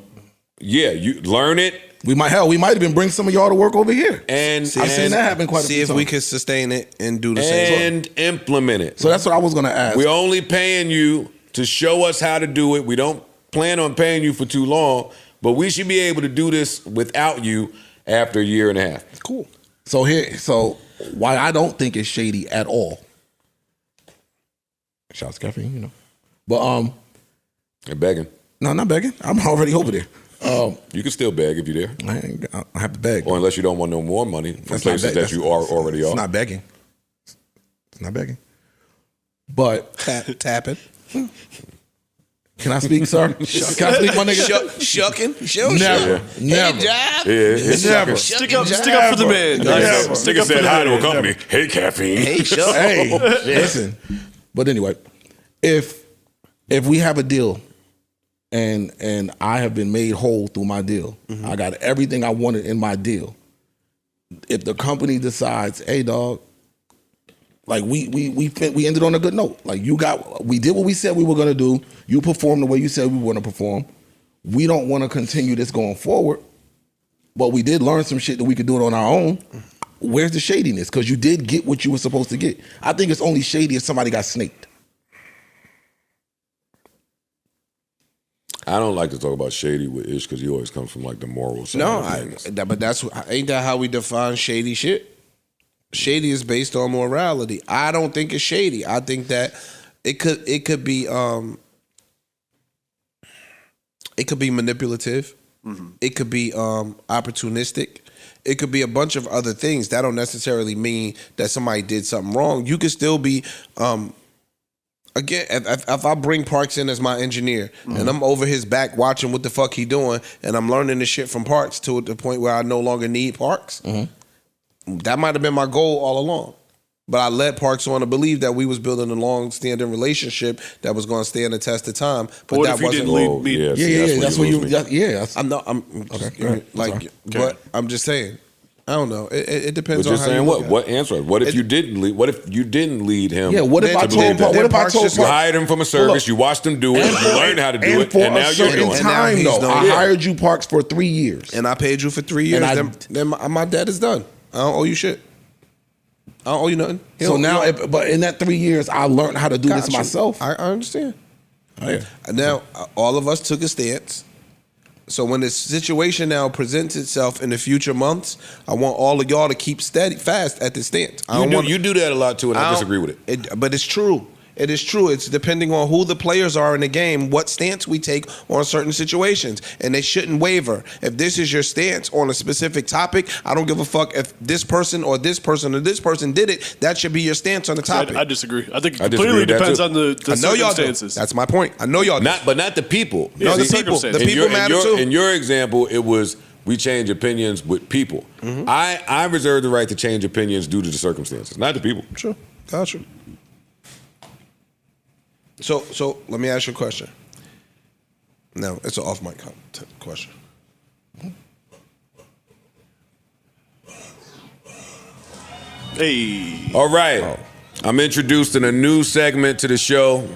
Yeah, you learn it, We might even bring some of y'all to work over here. And I've seen that happen quite a few See if we times. can sustain it and do the same. And implement it. So that's what I was gonna ask. We're only paying you to show us how to do it. We don't plan on paying you for too long, but we should be able to do this without you after a year and a half. Cool. So why I don't think it's shady at all. Shouts caffeine, you know. But You're begging. no, not begging. I'm already over there. You can still beg if you're there. I have to beg. Or unless you don't want no more money from That's not places beg- that you are already It's are. not begging. It's not begging. But Tapping. can I speak, sir? Can I speak, my nigga? Shucking. Never. Never. Job. it's Never. Stick up for the man. Never. Stick up for said the hi man. to a company. Hey, caffeine. Hey, shuck. Hey, listen. But anyway, if we have a deal and I have been made whole through my deal, I got everything I wanted in my deal. If the company decides, hey, dog, like we ended on a good note. Like we did what we said we were gonna do. You performed the way you said we were gonna perform. We don't want to continue this going forward, but we did learn some shit that we could do it on our own. Where's the shadiness? Because you did get what you were supposed to get. I think it's only shady if somebody got snaked. I don't like to talk about shady with Ish because he always comes from like the moral side. No, of things. but ain't that how we define shady shit? Shady is based on morality. I don't think it's shady. I think that it could be manipulative. It could be opportunistic. It could be a bunch of other things. That don't necessarily mean that somebody did something wrong. You could still be again, if I bring Parks in as my engineer and I'm over his back watching what the fuck he doing and I'm learning the shit from Parks to the point where I no longer need Parks, that might have been my goal all along. But I led Parks on to believe that we was building a long-standing relationship that was going to stand the test of time. But What that if you wasn't. didn't lead me? That's what you. Yeah. I'm not. I'm Okay. like, Sorry. but I'm just saying. I don't know. It depends But on you're how saying you what? look at What answer? What if you didn't lead? What if you didn't lead him? Yeah. What if I Then told? Parks- What if I Parks told? just You got- hired him from a service. You watched him do it. You learned how to do it, for and now a you're certain doing it. And now time, he's though, doing I it. hired you, Parks, for 3 years. And I paid you for 3 years. And Then my debt is done. I don't owe you shit. I don't owe you nothing. So now, but in that 3 years, I learned how to do this Got you. myself. I understand. Oh, yeah. Now, all of us took a stance. So when this situation now presents itself in the future months, I want all of y'all to keep fast at this stance. You do that a lot too, and I disagree with it. But it's true. It is true. It's depending on who the players are in the game, what stance we take on certain situations. And they shouldn't waver. If this is your stance on a specific topic, I don't give a fuck if this person or this person or this person did it. That should be your stance on the topic. I disagree. I think it I disagree completely with that, depends too. on the I know y'all do. circumstances. That's my point. I know y'all do. But not the people. Yeah, the the people. The circumstances. people matter too. In your example, it was we change opinions with people. I reserve the right to change opinions due to the circumstances, not the people. Sure. Gotcha. So let me ask you a question. No, it's an off mic question. Hey. All right. I'm introducing a new segment to the show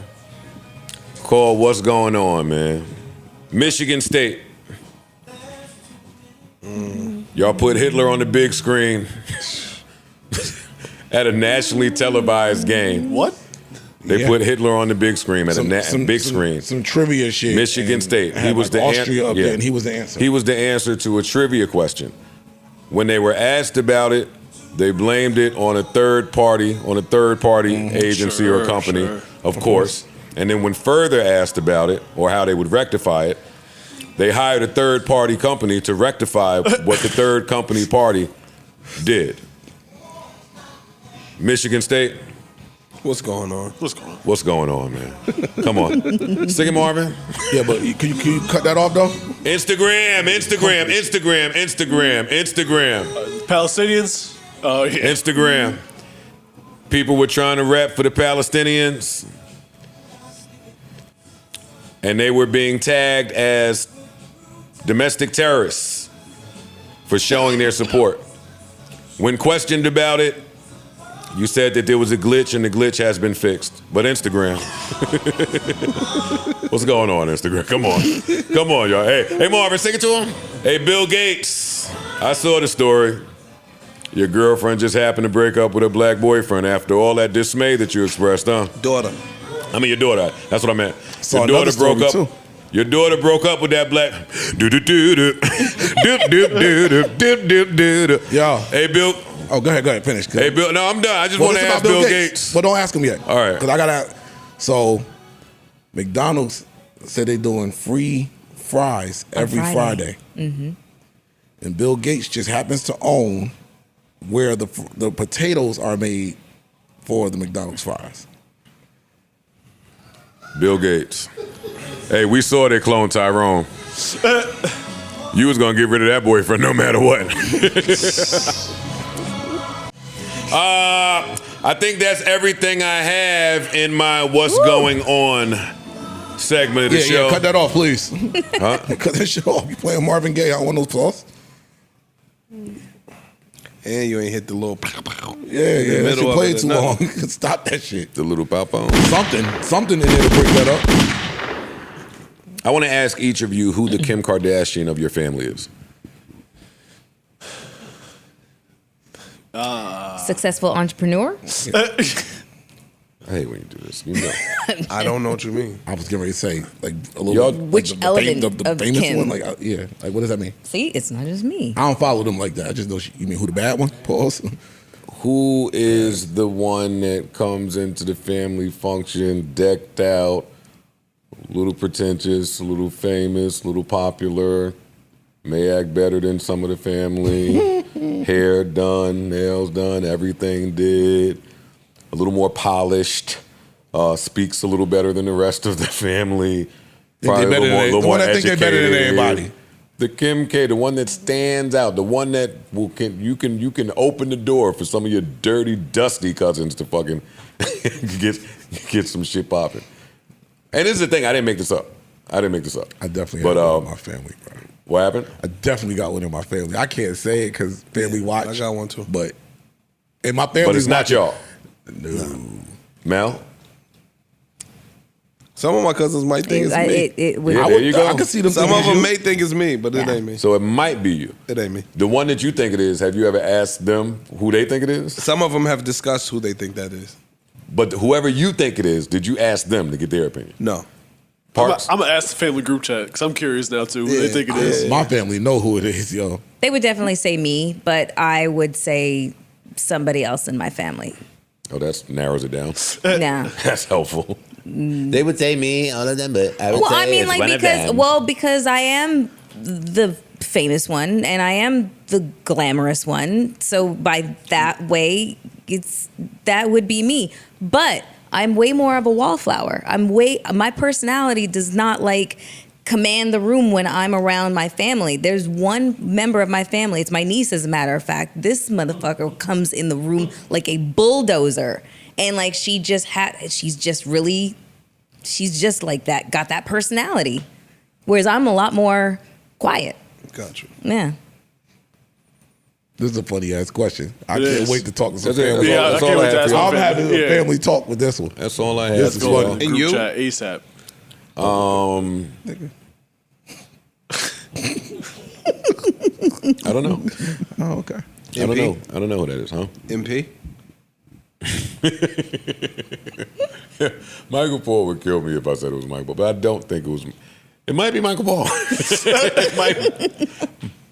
called What's Going On, man. Michigan State. Y'all put Hitler on the big screen at a nationally televised game. What? They put Hitler on the big screen at a big screen. Some trivia shit. Michigan State. He was the Austria up yeah. there, and he was the answer. He was the answer to a trivia question. When they were asked about it, they blamed it on a third party agency or company, of course. And then when further asked about it or how they would rectify it, they hired a third party company to rectify what the third company party did. Michigan State. What's going on? What's going on, man? Come on. Sing it, Marvin. Yeah, but can you cut that off, though? Instagram. Palestinians? Oh, yeah. Instagram. People were trying to rap for the Palestinians, and they were being tagged as domestic terrorists for showing their support. When questioned about it, you said that there was a glitch and the glitch has been fixed. But Instagram. What's going on, Instagram? Come on, y'all. Hey, Marvin, sing it to him. Hey, Bill Gates, I saw the story. Your girlfriend just happened to break up with her black boyfriend after all that dismay that you expressed, huh? Daughter. I mean, your daughter. That's what I meant. Saw Your daughter another broke story, up. too. Your daughter broke up with that black. Yo. Hey, Bill. Oh, go ahead, finish. Hey, Bill. No, I'm done. I just want to it's ask about Bill Gates. But don't ask him yet. All right. Because I got to. So, McDonald's said they're doing free fries every Friday. Mm-hmm. And Bill Gates just happens to own where the potatoes are made for the McDonald's fries. Bill Gates. Hey, we saw they cloned Tyrone. You was gonna get rid of that boyfriend no matter what. I think that's everything I have in my What's Going On segment of the show. Yeah, cut that off, please. Huh? Cut that shit off. You playing Marvin Gaye on one of those sauce? And you ain't hit the little pow pow. Yeah, that shit played too long. Stop that shit. The little pop-on. Something in there to break that up. I want to ask each of you who the Kim Kardashian of your family is. Successful entrepreneur. I hate when you do this. You know. I don't know what you mean. I was getting ready to say like a little. Which like element the of famous Kim? one? Like yeah. Like what does that mean? See, it's not just me. I don't follow them like that. I just know you mean who the bad one? Pause. Who is the one that comes into the family function decked out, a little pretentious, a little famous, a little popular, may act better than some of the family, hair done, nails done, everything did, a little more polished, speaks a little better than the rest of the family, probably a little more I think they're better than educated. everybody. The Kim K, the one that stands out, the one that you can open the door for some of your dirty, dusty cousins to fucking get some shit popping. And this is the thing, I didn't make this up. I definitely got one in my family, bro. What happened? I definitely got one in my family. I can't say it because family watch. I got one too. But in my family, But it's not y'all. No. Mel? Some of my cousins might think it's me. There you go. I can see them. Some of them may think it's me, but it ain't me. So it might be you. It ain't me. The one that you think it is, have you ever asked them who they think it is? Some of them have discussed who they think that is. But whoever you think it is, did you ask them to get their opinion? No. Parks? I'm going to ask the family group chat because I'm curious now too who they think it is. My family know who it is, yo. They would definitely say me, but I would say somebody else in my family. Oh, that narrows it down. No. That's helpful. They would say me, all of them, but I would Well, say I mean, it's like one of them. because I am the famous one and I am the glamorous one. So by that way, that would be me. But I'm way more of a wallflower. My personality does not like command the room when I'm around my family. There's one member of my family, it's my niece as a matter of fact. This motherfucker comes in the room like a bulldozer. And like she's just like that, got that personality. Whereas I'm a lot more quiet. Gotcha. Yeah. This is a funny ass question. I It can't is. wait to talk to some That's it. family. Yeah, I can't wait to ask my I'm family. having a Yeah. family talk with this one. That's all I have. This Let's is go funny. group you? chat ASAP. I don't know. Oh, okay. I don't know. I don't know who that is, huh? MP? Michael Paul would kill me if I said it was Michael, but I don't think it was. It might be Michael Paul.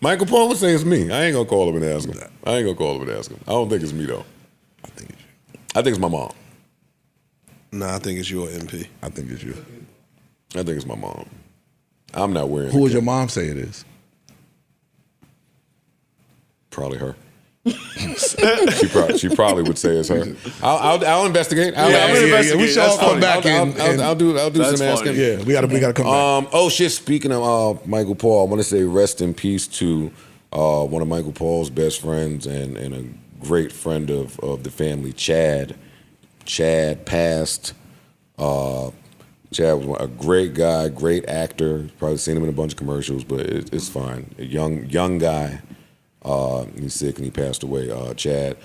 Michael Paul would say it's me. I ain't gonna call him and ask him. I don't think it's me though. I think it's my mom. Nah, I think it's you or MP. I think it's you. I think it's my mom. I'm not wearing. Who would your mom say it is? Probably her. she probably would say it's her. I'll investigate. We should all come back I'll do That's some asking. funny. Yeah, we gotta come back. Oh shit! Speaking of Michael Paul, I want to say rest in peace to one of Michael Paul's best friends and a great friend of the family, Chad. Chad passed. Chad was a great guy, great actor. Probably seen him in a bunch of commercials, but it's fine. A young guy. He's sick and he passed away. Chad,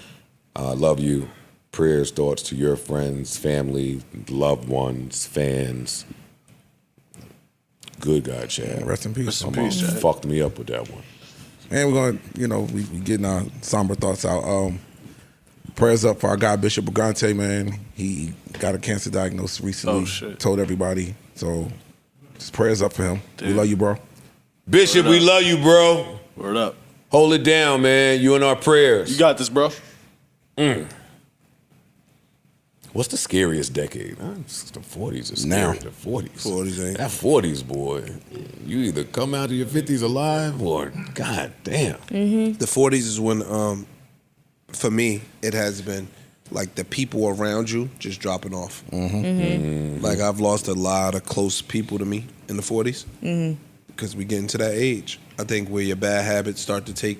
love you. Prayers, thoughts to your friends, family, loved ones, fans. Good guy, Chad. Rest in peace. Rest in My mom peace, Chad. fucked me up with that one. And we're going to, we getting our somber thoughts out. Prayers up for our guy, Bishop Brigante, man. He got a cancer diagnosis recently. Oh, shit. Told everybody. So just prayers up for him. Dude. We love you, bro. Bishop, we love you, bro. Word up. Hold it down, man. You in our prayers. You got this, bro. What's the scariest decade? It's the 40s. It's Now. scary. The 40s. 40s ain't. That 40s, boy. You either come out of your 50s alive or, god damn. The 40s is when, for me, it has been like the people around you just dropping off. Like I've lost a lot of close people to me in the 40s because we get into that age. I think where your bad habits start to take.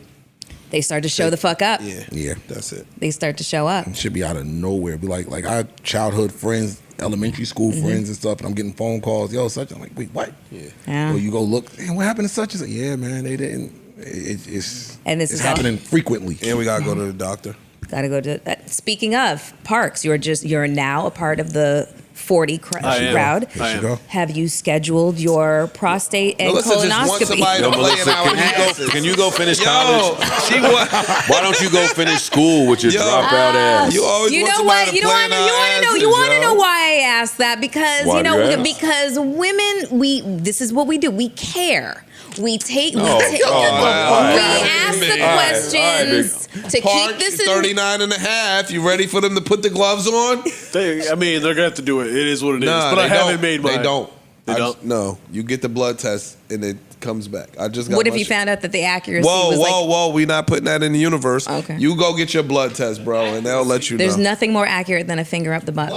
They start to show the fuck up. Yeah. That's it. They start to show up. It should be out of nowhere. Be like our childhood friends, elementary school friends and stuff, and I'm getting phone calls. Yo, such. I'm like, wait, what? Yeah. Or you go look, man, what happened to such? It's like, yeah, man, they didn't. And this it's is all- happening frequently. And we gotta go to the doctor. Got to go to that. Speaking of parks, you're now a part of the 40 crowd. I am. Go. Have you scheduled your prostate and Melyssa just wants colonoscopy? somebody Yo, to play in Melyssa, our can you go finish Yo, college? she was. Why don't you go finish school with your dropout ass? You always You want know somebody what? to You play want in to our know. asses, You want to yo. know why I asked that? Because Why do you ask? because women, this is what we do. We care. We take. We Oh, take. wow. We ask the questions to Parks, keep this in. 39 and a half. You ready for them to put the gloves on? They're gonna have to do it. It is what it is. Nah, But I they haven't don't. made mine. They don't. They don't? No, you get the blood test and it comes back. I just got. What if my you shit. found out that the accuracy Whoa, was whoa, like? whoa! We not putting that in the universe. Okay. You go get your blood test, bro, and they'll let you There's know. nothing more accurate than a finger up the butt.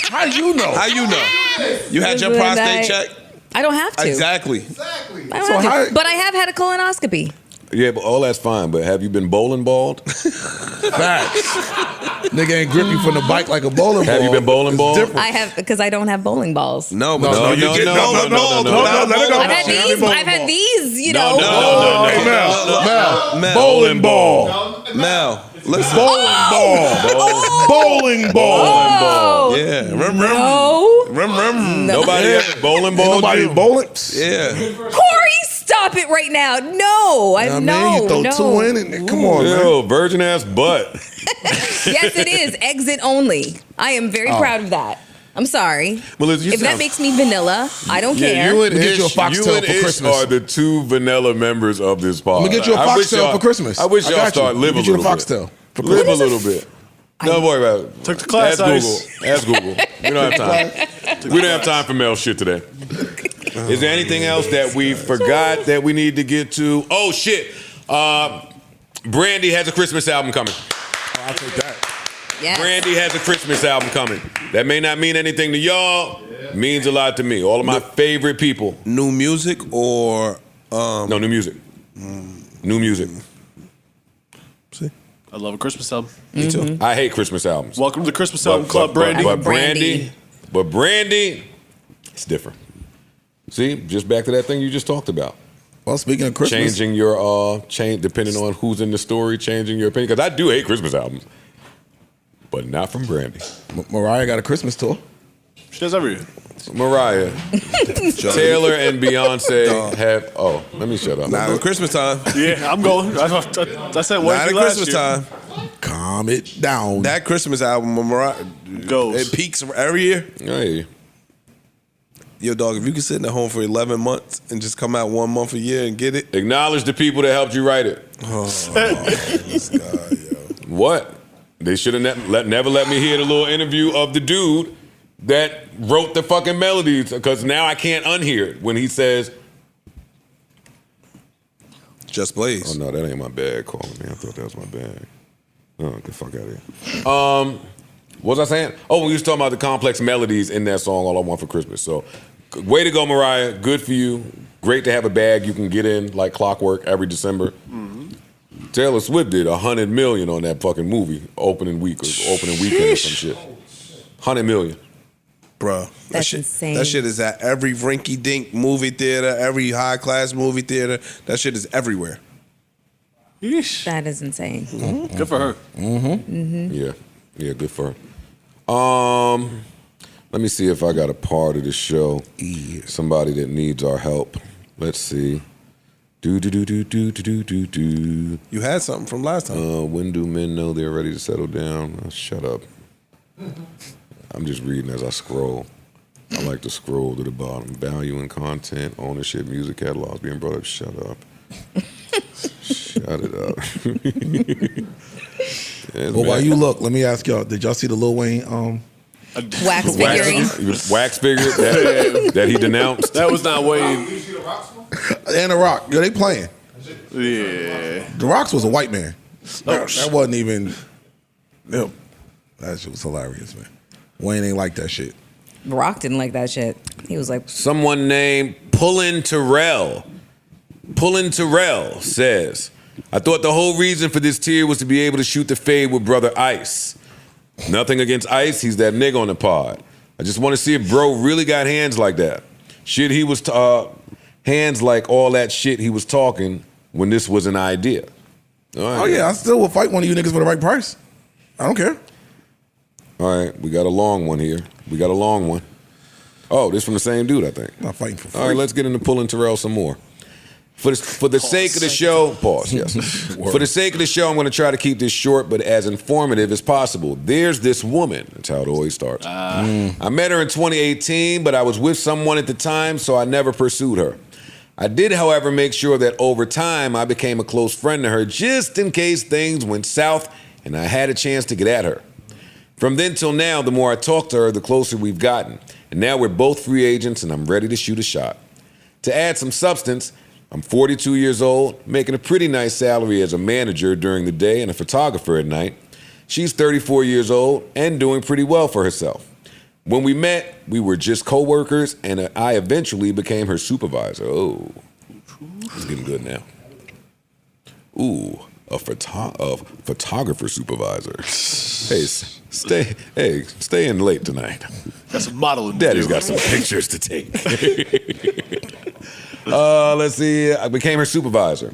How you know? How you know? You had your When prostate I- check? I don't have to. Exactly. I don't have to. But I have had a colonoscopy. Yeah, but all that's fine. But have you been bowling balled? Facts. Nigga ain't grip you from the bike like a bowling ball. Have you been bowling It's ball? different. I have because I don't have bowling balls. No, but No, you no, get no, bowling no, balls no, no, without no, let it go. bowling I've had She these. bowling I've had ball. these. You No, know. no. Hey, Mel, Mel. bowling ball. Mel, listen. Bowling ball. Bowling ball. Oh. Yeah, No. Nobody ever bowling Ain't ball. nobody bowling. Yeah. Corey, stop it right now. No. I mean, you throw two in and come on, man. Yo, virgin ass butt. Yes, it is. Exit only. I am very proud of that. I'm sorry. Melyssa, you If that sound- makes me vanilla, I don't Yeah, care. you and We get you a Ish, foxtail you and for Ish Christmas. are the two vanilla members of this pod. I'm gonna get you a I wish foxtail y'all- for Christmas. I wish I y'all got you. start live a Get you little the bit. foxtail for Live a Christmas. little bit. Don't worry about it. Took the class Ask ice. Google. Ask Google. We don't have time. We don't have time for Mel shit today. Is there anything else that we forgot that we need to get to? Oh shit! Brandy has a Christmas album coming. I'll take that. Yes. Brandy has a Christmas album coming. That may not mean anything to y'all. Means a lot to me. All of my favorite people. New music or No, new music. New music. see? I love a Christmas album. Me too. I hate Christmas albums. Welcome to the Christmas album club, Brandy. But Brandy. Brandy, it's different. See, just back to that thing you just talked about. Well, speaking of Christmas, Changing your depending on who's in the story, changing your opinion. Because I do hate Christmas albums, but not from Brandy. Mariah got a Christmas tour. She does every year. Mariah, Taylor, and Beyonce have. Oh, let me shut up. Not at Christmas time. Yeah, I'm going. I said Not at last Christmas year. time. Calm it down. That Christmas album of Mariah Goes. It peaks every year. Hey, Yo, dog, if you can sit in the home for 11 months and just come out 1 month a year and get it. acknowledge the people that helped you write it. This guy, yo. What? They should have never let me hear the little interview of the dude that wrote the fucking melodies, because now I can't unhear it when he says, Just Blaze. "Oh no, that ain't my bag." Calling me, I thought that was my bag. Oh, get the fuck out of here. What was I saying? Oh, we was talking about the complex melodies in that song, "All I Want for Christmas." So, way to go, Mariah. Good for you. Great to have a bag you can get in like clockwork every December. Taylor Swift did $100 million on that fucking movie opening week or opening weekend or some shit. $100 million. Bro, That's insane. That shit is at every rinky-dink movie theater, every high-class movie theater. That shit is everywhere. Yeesh. That is insane. Good for her. Yeah, good for her. Let Let me see if I got a part of the show. Somebody that needs our help. Let's see. Do. You had something from last time. When do men know they're ready to settle down? Oh, shut up. I'm just reading as I scroll. I like to scroll to the bottom. Value and content, ownership, music catalogs being brought up. Shut up. Shut it up. Yes, Well, while you look, let me ask y'all, did y'all see the Lil Wayne wax figurine? Wax figure that he denounced? That was not Wayne. and The Rock? Yo, they playing. Yeah. The Rock's was a white man. That wasn't even. Yeah, that shit was hilarious, man. Wayne ain't like that shit. Rock didn't like that shit. He was like, Someone named Pullin Terrell. Pullin Terrell says, I thought the whole reason for this tier was to be able to shoot the fade with brother Ice. Nothing against Ice, he's that nigga on the pod. I just want to see if bro really got hands like that. Shit, he was hands like all that shit he was talking when this was an idea. All right. Oh yeah, I still will fight one of you niggas for the right price. I don't care. All right, we got a long one here. We got a long one. Oh, this from the same dude, I think. I'm not fighting for free. All right, let's get into Pullin Terrell some more. For the sake of the show, pause, yes. For the sake of the show, I'm going to try to keep this short but as informative as possible. There's this woman. That's how it always starts. I met her in 2018, but I was with someone at the time, so I never pursued her. I did, however, make sure that over time I became a close friend to her just in case things went south and I had a chance to get at her. From then till now, the more I talk to her, the closer we've gotten. And now we're both free agents and I'm ready to shoot a shot. To add some substance, I'm 42 years old, making a pretty nice salary as a manager during the day and a photographer at night. She's 34 years old and doing pretty well for herself. When we met, we were just co-workers and I eventually became her supervisor. Oh, it's getting good now. Ooh, a photographer supervisor. Hey, stay in late tonight. Got some modeling. Daddy's got some pictures to take. Let's see. I became her supervisor.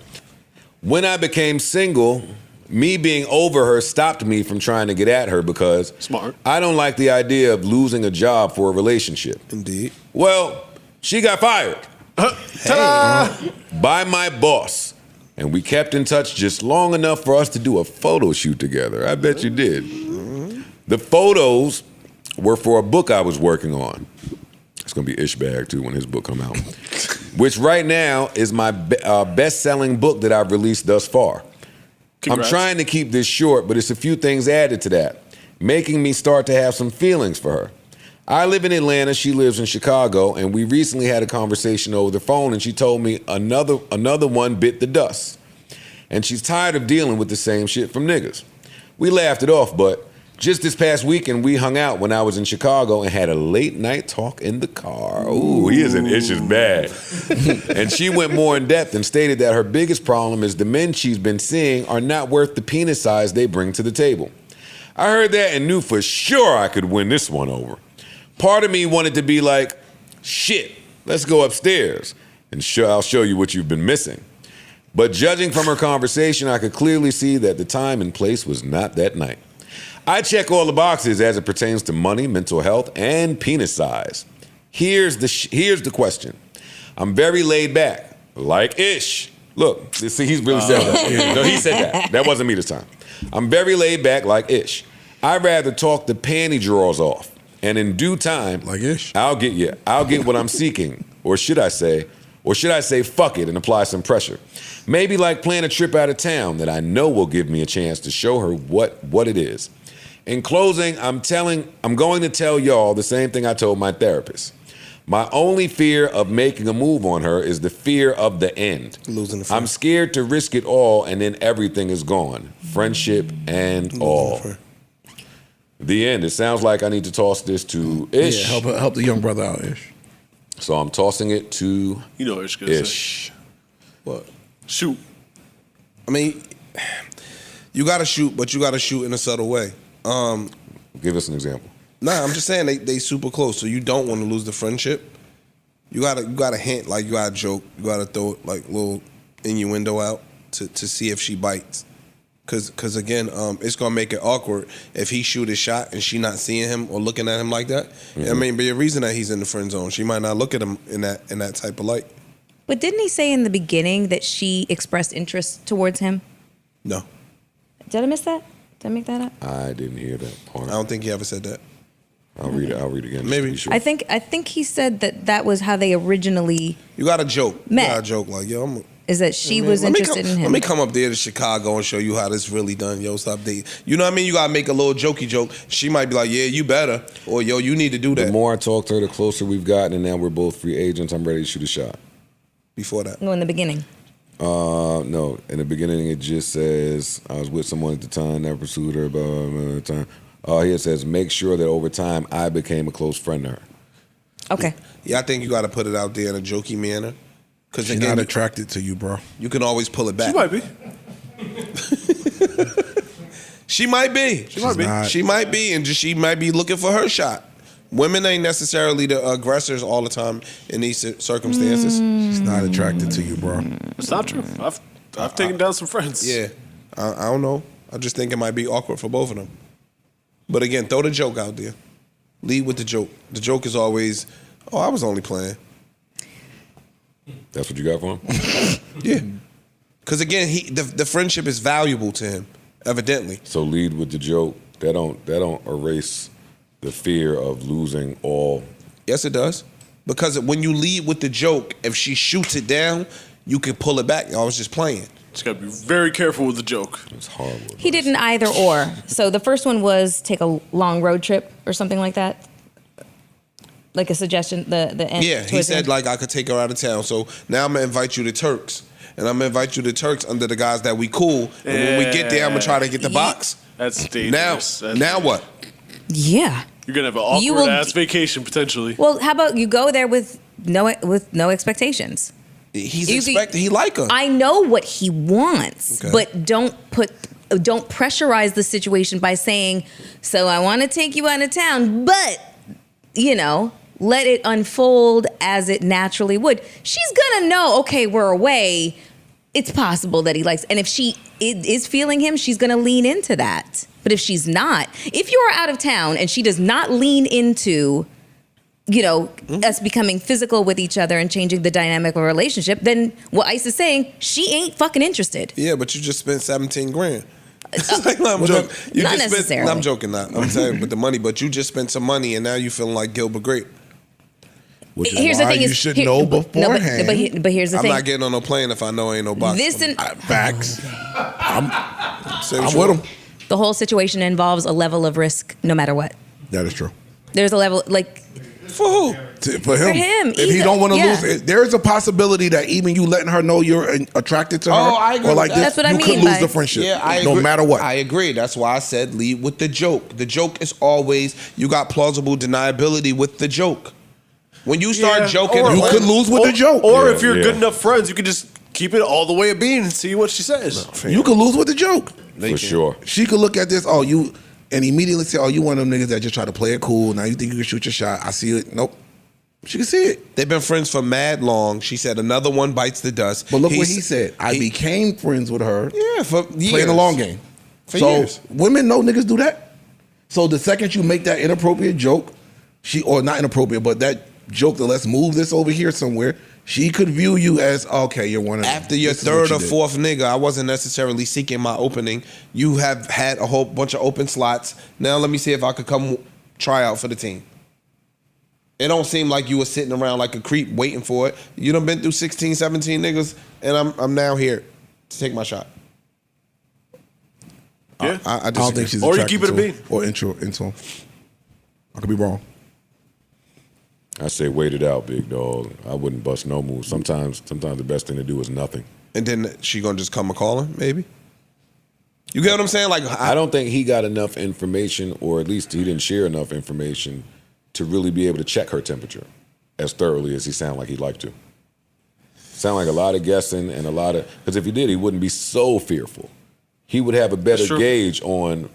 When I became single, me being over her stopped me from trying to get at her because Smart. I don't like the idea of losing a job for a relationship. Indeed. Well, she got fired. Ta-da! By my boss. And we kept in touch just long enough for us to do a photo shoot together. I bet you did. The photos were for a book I was working on. It's going to be Ishbag, too, when his book come out. Which right now is my best-selling book that I've released thus far. Congrats. I'm trying to keep this short, but it's a few things added to that, making me start to have some feelings for her. I live in Atlanta, she lives in Chicago, and we recently had a conversation over the phone, and she told me another one bit the dust. And she's tired of dealing with the same shit from niggas. We laughed it off, but just this past weekend, we hung out when I was in Chicago and had a late night talk in the car. Ooh, he is an Ish's bad. And she went more in depth and stated that her biggest problem is the men she's been seeing are not worth the penis size they bring to the table. I heard that and knew for sure I could win this one over. Part of me wanted to be like, shit, let's go upstairs and I'll show you what you've been missing. But judging from her conversation, I could clearly see that the time and place was not that night. I check all the boxes as it pertains to money, mental health, and penis size. Here's the question. I'm very laid back, like Ish. Look, see, he's really said that. No, he said that. That wasn't me this time. I'm very laid back, like Ish. I'd rather talk the panty drawers off. And in due time, like Ish, I'll get what I'm seeking. Or should I say, fuck it and apply some pressure. Maybe like plan a trip out of town that I know will give me a chance to show her what it is. In closing, I'm going to tell y'all the same thing I told my therapist. My only fear of making a move on her is the fear of the end. Losing the friend. I'm scared to risk it all and then everything is gone. Friendship and all. The end. It sounds like I need to toss this to Ish. Yeah, help the young brother out, Ish. So I'm tossing it to Ish. What? Shoot. I mean, you got to shoot, but you got to shoot in a subtle way. Give us an example. Nah, I'm just saying they super close, so you don't want to lose the friendship. You gotta hint, like you gotta joke, you gotta throw like little innuendo out to see if she bites. Cause again, it's gonna make it awkward if he shoot his shot and she not seeing him or looking at him like that. I mean, be a reason that he's in the friend zone. She might not look at him in that type of light. But didn't he say in the beginning that she expressed interest towards him? No. Did I miss that? Did I make that up? I didn't hear that part. I don't think he ever said that. I'll read it. I'll read it again. Maybe. Just to be sure. I think he said that was how they originally. You got to joke. Met. You got to joke like, yo, is that she was interested in him. Let me come up there to Chicago and show you how this really done. Yo, stop dating. You know what I mean? You got to make a little jokey joke. She might be like, yeah, you better. Or, yo, you need to do that. The more I talk to her, the closer we've gotten, and now we're both free agents. I'm ready to shoot a shot. Before that? No, in the beginning. No. In the beginning, it just says, I was with someone at the time, never pursued her, blah, blah, blah, at the time. Here it says, make sure that over time, I became a close friend to her. Okay. Yeah, I think you got to put it out there in a jokey manner. Because She's not attracted to you, bro. You can always pull it back. She might be. She might be. She might be, and she might be looking for her shot. Women ain't necessarily the aggressors all the time in these circumstances. She's not attracted to you, bro. It's not true. I've taken down some friends. Yeah, I don't know. I just think it might be awkward for both of them. But again, throw the joke out there. Lead with the joke. The joke is always, oh, I was only playing. That's what you got for him? Yeah. Because again, the friendship is valuable to him, evidently. So lead with the joke. That don't erase the fear of losing all. Yes, it does. Because when you lead with the joke, if she shoots it down, you can pull it back. I was just playing. Just gotta be very careful with the joke. It's horrible. He did an either or. So the first one was take a long road trip or something like that. Like a suggestion, the end. Yeah, he said like I could take her out of town. So now I'm gonna invite you to Turks, and I'm gonna invite you to Turks under the guys that we cool. And when we get there, I'm gonna try to get the box. That's dangerous. Now what? Yeah. You're gonna have an awkward ass vacation potentially. Well, how about you go there with no expectations? He like her. I know what he wants, Okay. but don't pressurize the situation by saying, "So I want to take you out of town," but let it unfold as it naturally would. She's gonna know, okay, we're away. It's possible that he likes, and if she is feeling him, she's gonna lean into that. But if she's not, if you are out of town and she does not lean into, us becoming physical with each other and changing the dynamic of a relationship, then what Ice is saying, she ain't fucking interested. Yeah, but you just spent $17,000. I'm joking. Not necessarily. I'm joking. I'm saying with the money, but you just spent some money and now you feeling like Gilbert Grape. Which is why you should know beforehand. But here's the thing. I'm not getting on no plane if I know ain't no box. Facts. I'm with him. The whole situation involves a level of risk no matter what. That is true. There's a level, for who? For him. If he don't want to lose, there's a possibility that even you letting her know you're attracted to her, I agree or like with this, that. That's what you I could mean lose by- the friendship. Yeah, I no agree. matter what. I agree. That's why I said lead with the joke. The joke is always you got plausible deniability with the joke. When you start joking, you could lose with the joke. Or if you're good enough friends, you could just keep it all the way a bean and see what she says. You could lose with the joke. For sure. She could look at this, and immediately say, you one of them niggas that just try to play it cool. Now you think you can shoot your shot. I see it. Nope. She can see it. They've been friends for mad long. She said another one bites the dust. But look what he said. I became friends with her. Yeah, for years. Playing the long game. For so years. women know niggas do that. So the second you make that inappropriate joke, or not inappropriate, but that joke that let's move this over here somewhere, she could view you as, okay, you're one of them. After your This is what third you or did. fourth nigga, I wasn't necessarily seeking my opening. You have had a whole bunch of open slots. Now let me see if I could come try out for the team. It don't seem like you were sitting around like a creep waiting for it. You done been through 16, 17 niggas, and I'm now here to take my shot. Yeah. I don't think she's Or you attracted keep it a to him, bean. or into him. I could be wrong. I say wait it out, big dog. I wouldn't bust no moves. Sometimes the best thing to do is nothing. And then she gonna just come a calling, maybe? You get what I'm saying? Like I don't think he got enough information, or at least he didn't share enough information to really be able to check her temperature as thoroughly as he sounded like he'd like to. Sound like a lot of guessing and a lot of, because if he did, he wouldn't be so fearful. He would have a better gauge on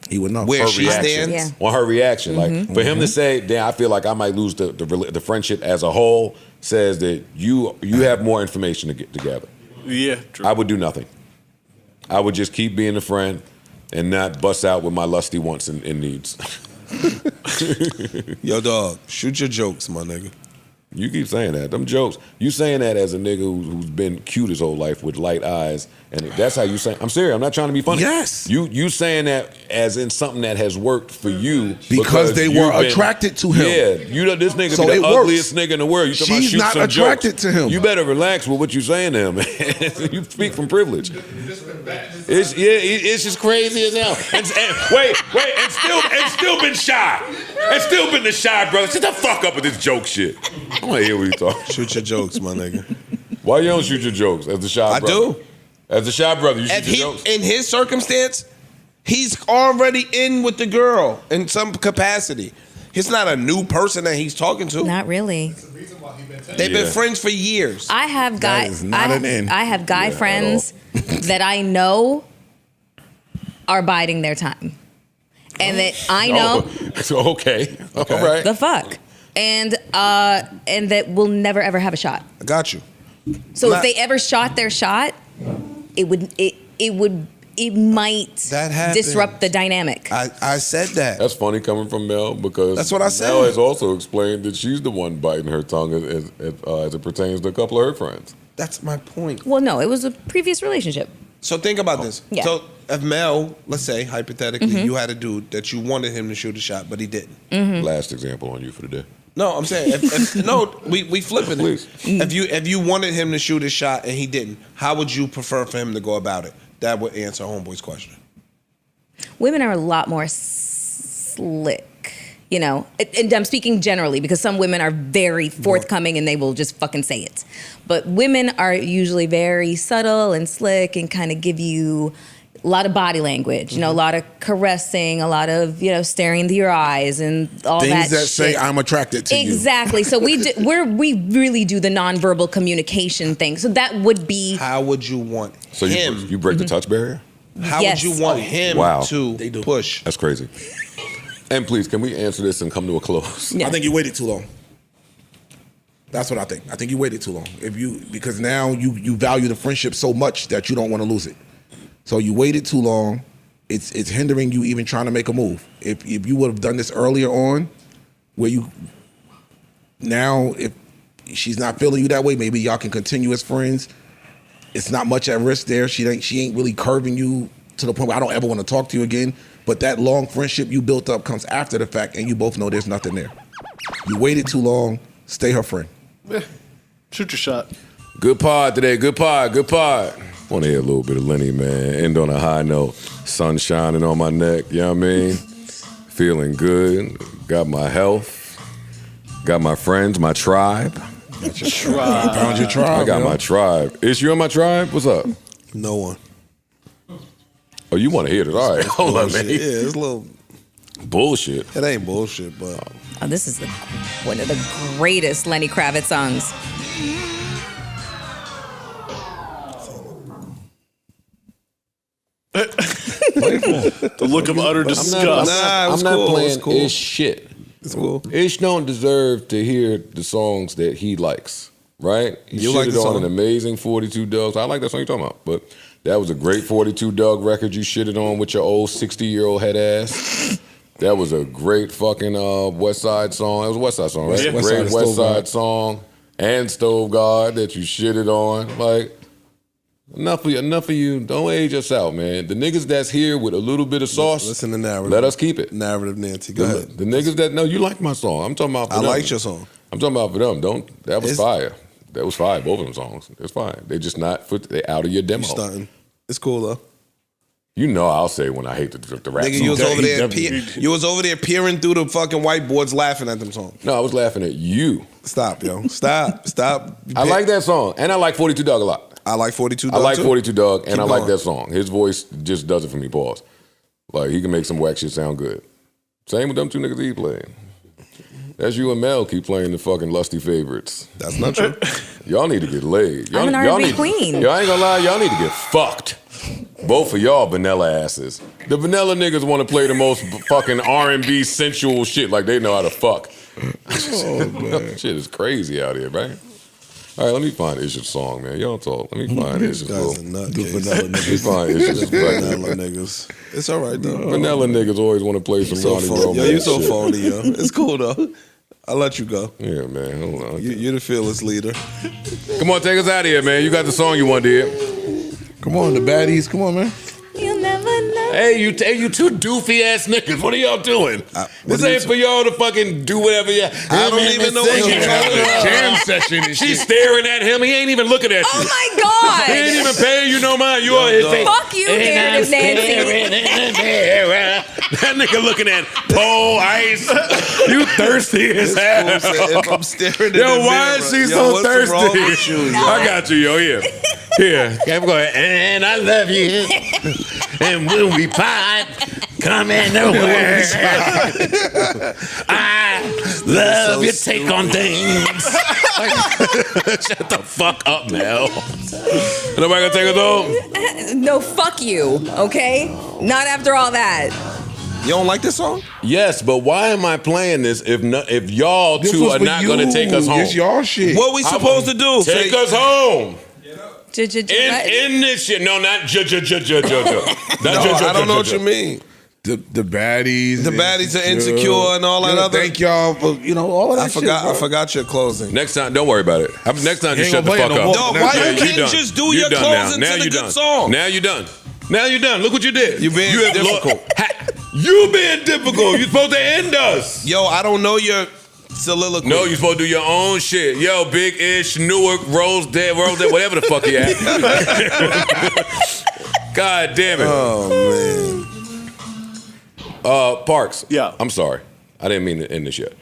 he would know where her she reaction, stands. on her reaction. Like for him to say, "Damn, I feel like I might lose the friendship as a whole," says that you have more information to get together. Yeah, true. I would do nothing. I would just keep being a friend and not bust out with my lusty wants and needs. Yo, dog, shoot your jokes, my nigga. You keep saying that. Them jokes. You saying that as a nigga who's been cute his whole life with light eyes, and that's how you say. I'm serious. I'm not trying to be funny. Yes. You saying that as in something that has worked for you because they were you've been- attracted to him. Yeah, you know this nigga So be it the works. ugliest nigga in the world. You talking about She's shoot not some attracted jokes. to him. You better relax with what you saying to him. Man. You speak from privilege. It's just crazy as hell. And still been shy. And still been the shy brother. Shut the fuck up with this joke shit. I want to hear what you talk. Shoot your jokes, my nigga. Why you don't shoot your jokes as the shy brother? I do. As the shy brother, you shoot your jokes? In his circumstance, he's already in with the girl in some capacity. It's not a new person that he's talking to. Not really. They've been friends for years. I have guy. That is not an end. I have guy friends that I know are biding their time, and that I know. So okay. All right. The fuck, and that will never ever have a shot. I got you. So if they ever shot their shot, it might That happened. disrupt the dynamic. I said that. That's funny coming from Mel because That's what I said. Mel has also explained that she's the one biting her tongue as it pertains to a couple of her friends. That's my point. Well, no, it was a previous relationship. So think about this. Yeah. So if Mel, let's say hypothetically, you had a dude that you wanted him to shoot a shot, but he didn't. Last example on you for the day. No, I'm saying we flipping Please. it. If you wanted him to shoot a shot and he didn't, how would you prefer for him to go about it? That would answer Homeboy's question. Women are a lot more slick, you know, and I'm speaking generally because some women are very forthcoming and they will just fucking say it. But women are usually very subtle and slick and kind of give you a lot of body language, you know, a lot of caressing, a lot of, you know, staring into your eyes and all Things that shit. say I'm attracted to you. Exactly. So we really do the nonverbal communication thing. So that would be How would you want So him? you break the touch barrier? How Yes. would you want him Wow. to push? That's crazy. And please, can we answer this and come to a close? Yeah. I think you waited too long. That's what I think. I think you waited too long. Because now you value the friendship so much that you don't want to lose it. So you waited too long. It's hindering you even trying to make a move. If you would have done this earlier on, where you now if she's not feeling you that way, maybe y'all can continue as friends. It's not much at risk there. She ain't really curving you to the point where I don't ever want to talk to you again. But that long friendship you built up comes after the fact, and you both know there's nothing there. You waited too long. Stay her friend. Shoot your shot. Good pod today. Good pod. Good pod. Want to hear a little bit of Lenny, man. End on a high note. Sun shining on my neck. You know what I mean? Feeling good. Got my health. Got my friends, my tribe. Got your tribe. Found your tribe. I got my tribe. Is you in my tribe? What's up? No one. Oh, you want to hear this? All right. Hold on, man. Yeah, it's a little Bullshit. It ain't bullshit, but Oh, this is one of the greatest Lenny Kravitz songs. The look of utter disgust. I'm not playing Ish shit. It's cool. Ish don't deserve to hear the songs that he likes, right? He You like shitted the on song? an amazing 42 Dogs. I like that song you're talking about, but that was a great 42 Dog record you shitted on with your old 60-year-old head ass. That was a great fucking West Side song. It was a West Side song, right? Yeah. Great West Side, West Stove Side God. song and Stove God that you shitted on. Like, enough of you. Don't age us out, man. The niggas that's here with a little bit of sauce, Listen to narrative. let us keep it. Narrative, Nancy. Go ahead. The niggas that know you like my song. I'm talking about for I them. liked your song. I'm talking about for them. That was It's- fire. That was fire. Both of them songs. It's fine. They just not they out of your demo. You stunting. It's cool though. You know I'll say when I hate the rap Nigga, song. you was over there. Definitely. You was over there peering through the fucking whiteboards, laughing at them songs. No, I was laughing at you. Stop, yo. Stop. I like that song, and I like 42 Dog a lot. I like 42 Dog I like too. 42 Dog, and Keep I like going. that song. His voice just does it for me. Pause. Like he can make some whack shit sound good. Same with them two niggas he played. That's you and Mel keep playing the fucking lusty favorites. That's not true. Y'all need to get laid. Y'all, I'm an y'all R&B need, queen. Y'all ain't gonna lie, y'all need to get fucked. Both of y'all vanilla asses. The vanilla niggas want to play the most fucking R&B sensual shit like they know how to fuck. Oh, man. Shit is crazy out here, right? All right, let me find Isha's song, man. Y'all talk. Let me find Isha's Guys song. are nut The vanilla Let me niggas. find Isha's Vanilla niggas. It's all right though. Vanilla niggas always want to play some So Ronnie phony. Yo, Romeo you so shit. phony, yo. It's cool though. I'll let you go. Yeah, man. Hold on. You're the fearless leader. Come on, take us out of here, man. You got the song you want to hear. Come on, the baddies. Come on, man. You'll never know. Hey, you two doofy ass niggas. What are y'all doing? This do you ain't for y'all to fucking do whatever you. I don't even know what you're talking about. Jam session and She's shit. staring at him. He ain't even looking at you. Oh my God. He ain't even paying you no mind. You are his face. Fuck you, narrative Nancy. That nigga looking at pole ice. You thirsty as hell. If I'm staring at Yo, the why mirror, is she yo, so what's thirsty? wrong with you, yo? I got you, yo. Here. Here. I'm going, and I love you. And when we part, coming nowhere. I love your take on things. Shut the fuck up, Mel. Nobody gonna take us home? No, fuck you, okay? Not after all that. You don't like this song? Yes, but why am I playing this if y'all This two was are for not gonna take us home? It's y'all shit. What we supposed to do? Take Say- us home. What? In this shit. No, not No, I don't know what you mean. The baddies. The baddies are insecure and all that other. Thank y'all for all of that. I forgot your closing. Next time, don't worry about it. Next time, just Ain't shut the gonna fuck play up. no more. No, Now why you you can't done. just do You your done closing now. to the you good done. song? Now you done. Now you done. Look what you did. You being have difficult. You being difficult. You supposed to end us. Yo, I don't know your soliloquy. No, you supposed to do your own shit. Yo, Big Ish, Newark, Rose Dead, whatever the fuck you at. God damn it. Oh man. Parks. Yeah. I'm sorry. I didn't mean to end this yet.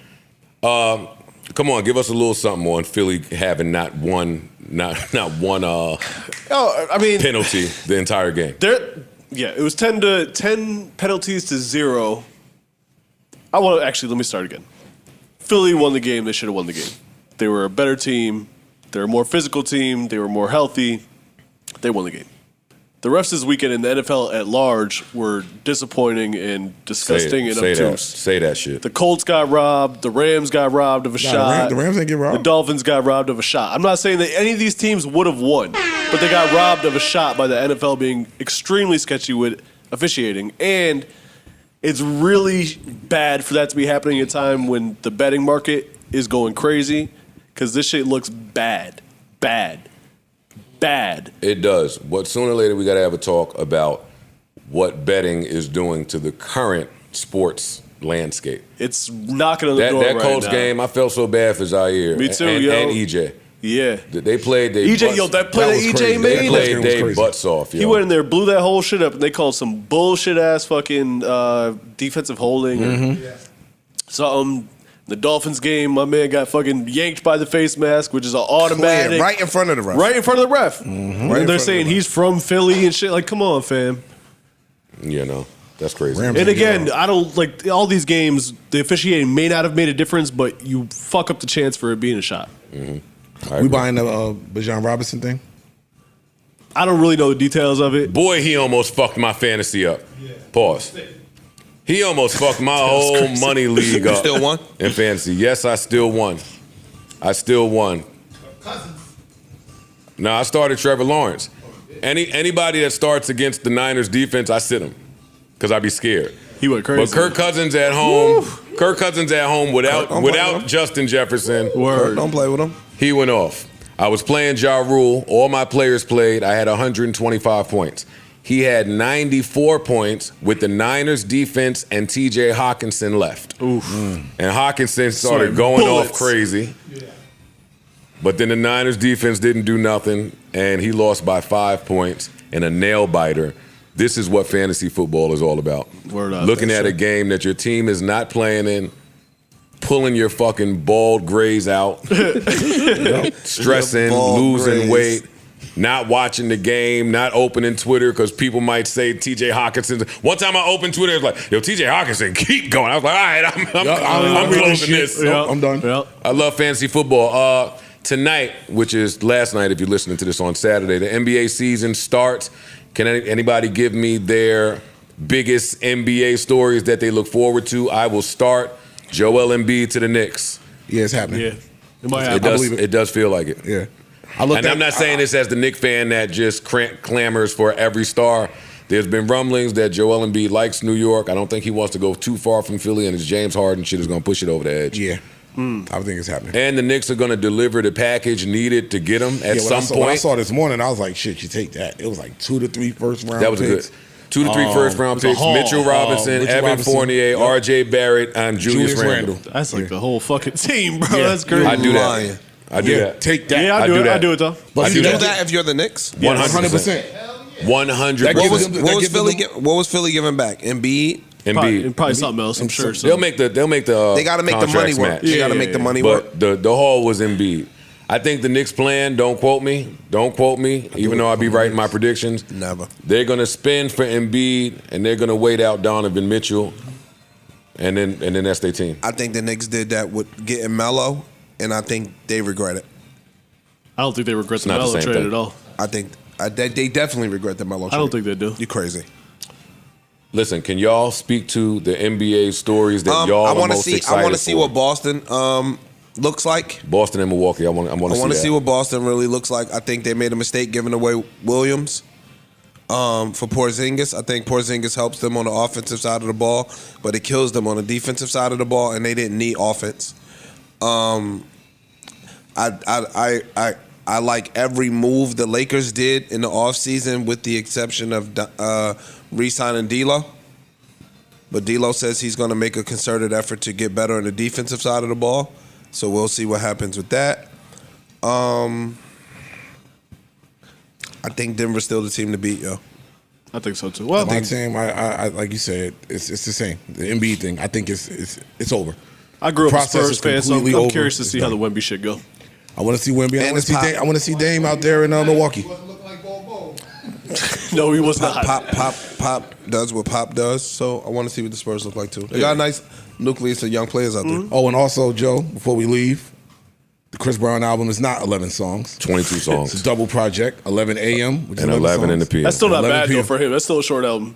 Come on, give us a little something on Philly having not one Oh, I mean, penalty the entire game. it was 10 penalties to 0. Let me start again. Philly won the game. They should have won the game. They were a better team. They're a more physical team. They were more healthy. They won the game. The refs this weekend in the NFL at large were disappointing and disgusting and obtuse. Say that shit. The Colts got robbed. The Rams got robbed of a shot. The Rams didn't get robbed. The Dolphins got robbed of a shot. I'm not saying that any of these teams would have won, but they got robbed of a shot by the NFL being extremely sketchy with officiating. And it's really bad for that to be happening at a time when the betting market is going crazy because this shit looks bad. It does. But sooner or later, we got to have a talk about what betting is doing to the current sports landscape. It's knocking on the door That right Colts now. game, I felt so bad for Zaire. Me too, and, yo. And EJ. Yeah. They played their EJ, butts. yo, that play that was EJ crazy. made. They played was their crazy. butts off, yo. He went in there, blew that whole shit up, and they called some bullshit ass fucking defensive holding. Or something. The Dolphins game, my man got fucking yanked by the face mask, which is an automatic. Clear, right in front of the ref. Right in front of the ref. Right in And front they're of saying the ref. he's from Philly and shit. Like, come on, fam. You know, that's crazy. Rams And didn't get again, robbed. I don't like all these games. The officiating may not have made a difference, but you fuck up the chance for it being a shot. We buying the Bijan Robinson thing. I don't really know the details of it. Boy, he almost fucked my fantasy up. Pause. He almost fucked my whole money league up. Still won? In fantasy. Yes, I still won. No, I started Trevor Lawrence. Anybody that starts against the Niners defense, I sit him because I be scared. He went crazy. But Kirk Cousins at home. Kirk Cousins at home Don't play with without him. Justin Jefferson. Word. Don't play with him. He went off. I was playing Ja Rule. All my players played. I had 125 points. He had 94 points with the Niners defense and TJ Hawkinson left. Oof. And Hawkinson started Sweating going bullets. off crazy. But then the Niners defense didn't do nothing, and he lost by 5 points in a nail biter. This is what fantasy football is all about. Word up. Looking That's at a right. game that your team is not playing in, pulling your fucking bald grays out, stressing, Bald losing grays. weight, not watching the game, not opening Twitter because people might say TJ Hawkinson. One time I opened Twitter, it was like, yo, TJ Hawkinson, keep going. I was like, all right, I'm reading closing shit. this. Nope, I'm done. Yep. I love fantasy football. Tonight, which is last night if you're listening to this on Saturday, the NBA season starts. Can anybody give me their biggest NBA stories that they look forward to? I will start. Joel Embiid to the Knicks. Yeah, it's happening. Yeah. It might It happen. does, believe it. it does feel like it. Yeah. I'm not saying this as the Knicks fan that just clamors for every star. There's been rumblings that Joel Embiid likes New York. I don't think he wants to go too far from Philly, and his James Harden shit is going to push it over the edge. Yeah. I think it's happening. And the Knicks are going to deliver the package needed to get him at some point. When I saw this morning, I was like, shit, you take that. It was like 2 to 3 first round That was picks. good. 2 to 3 first round picks. Mitchell Robinson, Evan Fournier, R.J. Barrett, and Julius Randle. That's like the whole fucking team, bro. That's crazy. I do that. I do that. Take that. Yeah, I do it though. But you do that if you're the Knicks? 100%. 100%. What was Philly giving back? Embiid? Probably something else, I'm sure. They'll make the They got to make the money work. They got to make the money work. But the haul was Embiid. I think the Knicks plan, don't quote me, even though I'll be writing my predictions. Never. They're going to spend for Embiid, and they're going to wait out Donovan Mitchell, and then that's their team. I think the Knicks did that with getting Melo, and I think they regret it. I don't think they regret the Melo trade at all. I think they definitely regret the Melo trade. I don't think they do. You're crazy. Listen, can y'all speak to the NBA stories that y'all are most excited for? I want to see what Boston looks like. Boston and Milwaukee. I want to see what Boston really looks like. I think they made a mistake giving away Williams for Porzingis. I think Porzingis helps them on the offensive side of the ball, but it kills them on the defensive side of the ball, and they didn't need offense. I like every move the Lakers did in the offseason with the exception of re-signing D'Lo. But D'Lo says he's going to make a concerted effort to get better on the defensive side of the ball. So we'll see what happens with that. I think Denver's still the team to beat, yo. I think so too. Well, my team, I like you said, it's the same. The Embiid thing, I think it's over. I grew up a Process Spurs is fan, so I'm completely curious to over. see how the Wemby shit go. I want to see Wemby. I want to see Dame out there in Milwaukee. No, he was not. Pop does what Pop does, so I want to see what the Spurs look like too. They got a nice nucleus of young players out there. Oh, and also, Joe, before we leave, the Chris Brown album is not 11 songs. 22 songs. It's a double project, 11 a.m. Which and is 11 in the p.m. That's still not bad PM. though for him. That's still a short album.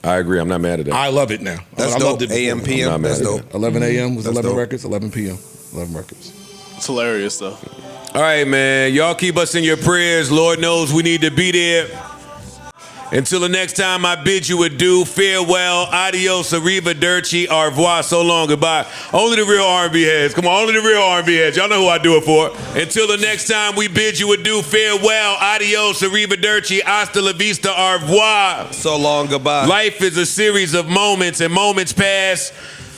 I agree. I'm not mad at that. I love it now. That's I dope. loved it before. AM, PM. That's dope. 11 a.m. was That's 11 dope. records. 11 p.m. 11 records. It's hilarious though. All right, man. Y'all keep us in your prayers. Lord knows we need to be there. Until the next time, I bid you adieu, farewell, adios, arrivederci, au revoir, so long, goodbye. Only the real R&B heads. Come on, only the real R&B heads. Y'all know who I do it for. Until the next time, we bid you adieu, farewell, adios, arrivederci, hasta la vista, au revoir. So long, goodbye. Life is a series of moments, and moments pass.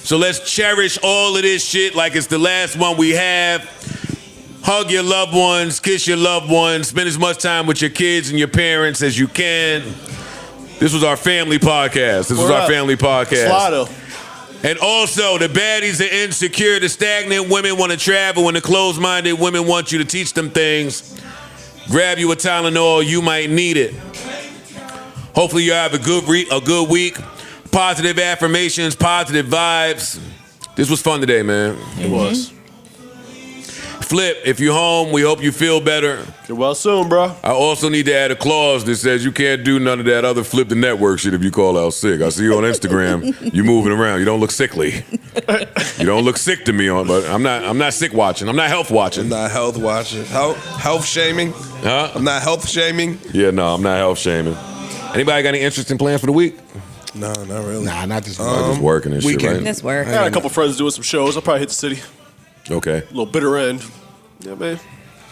So let's cherish all of this shit like it's the last one we have. Hug your loved ones, kiss your loved ones, spend as much time with your kids and your parents as you can. This was our family podcast. Slaughter. And also, the baddies are insecure, the stagnant women want to travel, and the closed-minded women want you to teach them things. Grab you a Tylenol, you might need it. Hopefully you have a good week. Positive affirmations, positive vibes. This was fun today, man. It was. Flip, if you're home, we hope you feel better. Get well soon, bro. I also need to add a clause that says you can't do none of that other Flip the Network shit if you call out sick. I see you on Instagram. You moving around. You don't look sickly. You don't look sick to me, but I'm not sick watching. I'm not health watching. I'm not health watching. Health shaming? Huh? I'm not health shaming? Yeah, no, I'm not health shaming. Anybody got any interesting plans for the week? No, not really. Nah, not this just working and shit, right? This work. I got a couple friends doing some shows. I'll probably hit the city. Okay. A little bitter end. Yeah, man.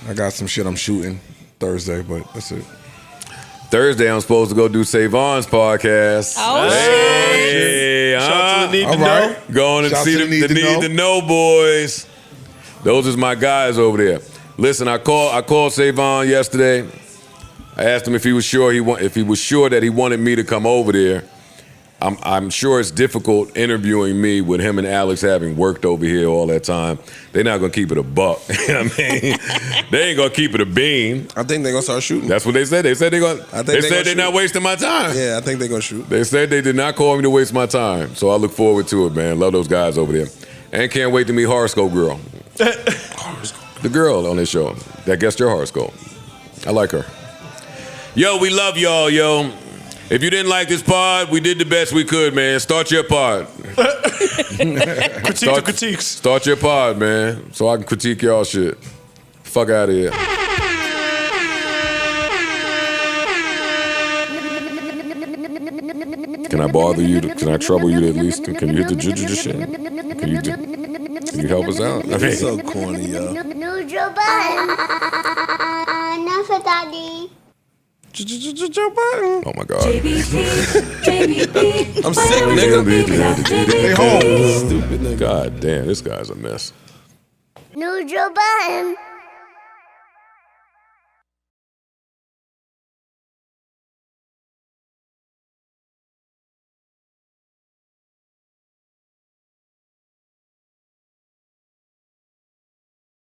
I got some shit I'm shooting Thursday, but that's it. Thursday, I'm supposed to go do Savon's podcast. Oh, hey, Shout out to the Need to All Know. Going and Shout see to the Need to Know boys. Those is my guys over there. Listen, I called Savon yesterday. I asked him if he was sure that he wanted me to come over there. I'm sure it's difficult interviewing me with him and Alex having worked over here all that time. They're not gonna keep it a buck. You know what I mean? They ain't gonna keep it a bean. I think they're gonna start shooting. That's what they said. They said they're not wasting my time. Yeah, I think they're gonna shoot. They said they did not call me to waste my time. So I look forward to it, man. Love those guys over there. And can't wait to meet Horoscope Girl. The girl on this show that guessed your horoscope. I like her. Yo, we love y'all, yo. If you didn't like this pod, we did the best we could, man. Start your pod. Critique the critiques. Start your pod, man, so I can critique y'all shit. Fuck out of here. Can I bother you? Can I trouble you at least? Can you hit the juju shit? Can you help us out? It's so corny, yo. Joe Budden. Enough of Daddy. Oh my God. I'm sick, nigga. Stay home. Stupid nigga. God damn, this guy's a mess. Joe Budden.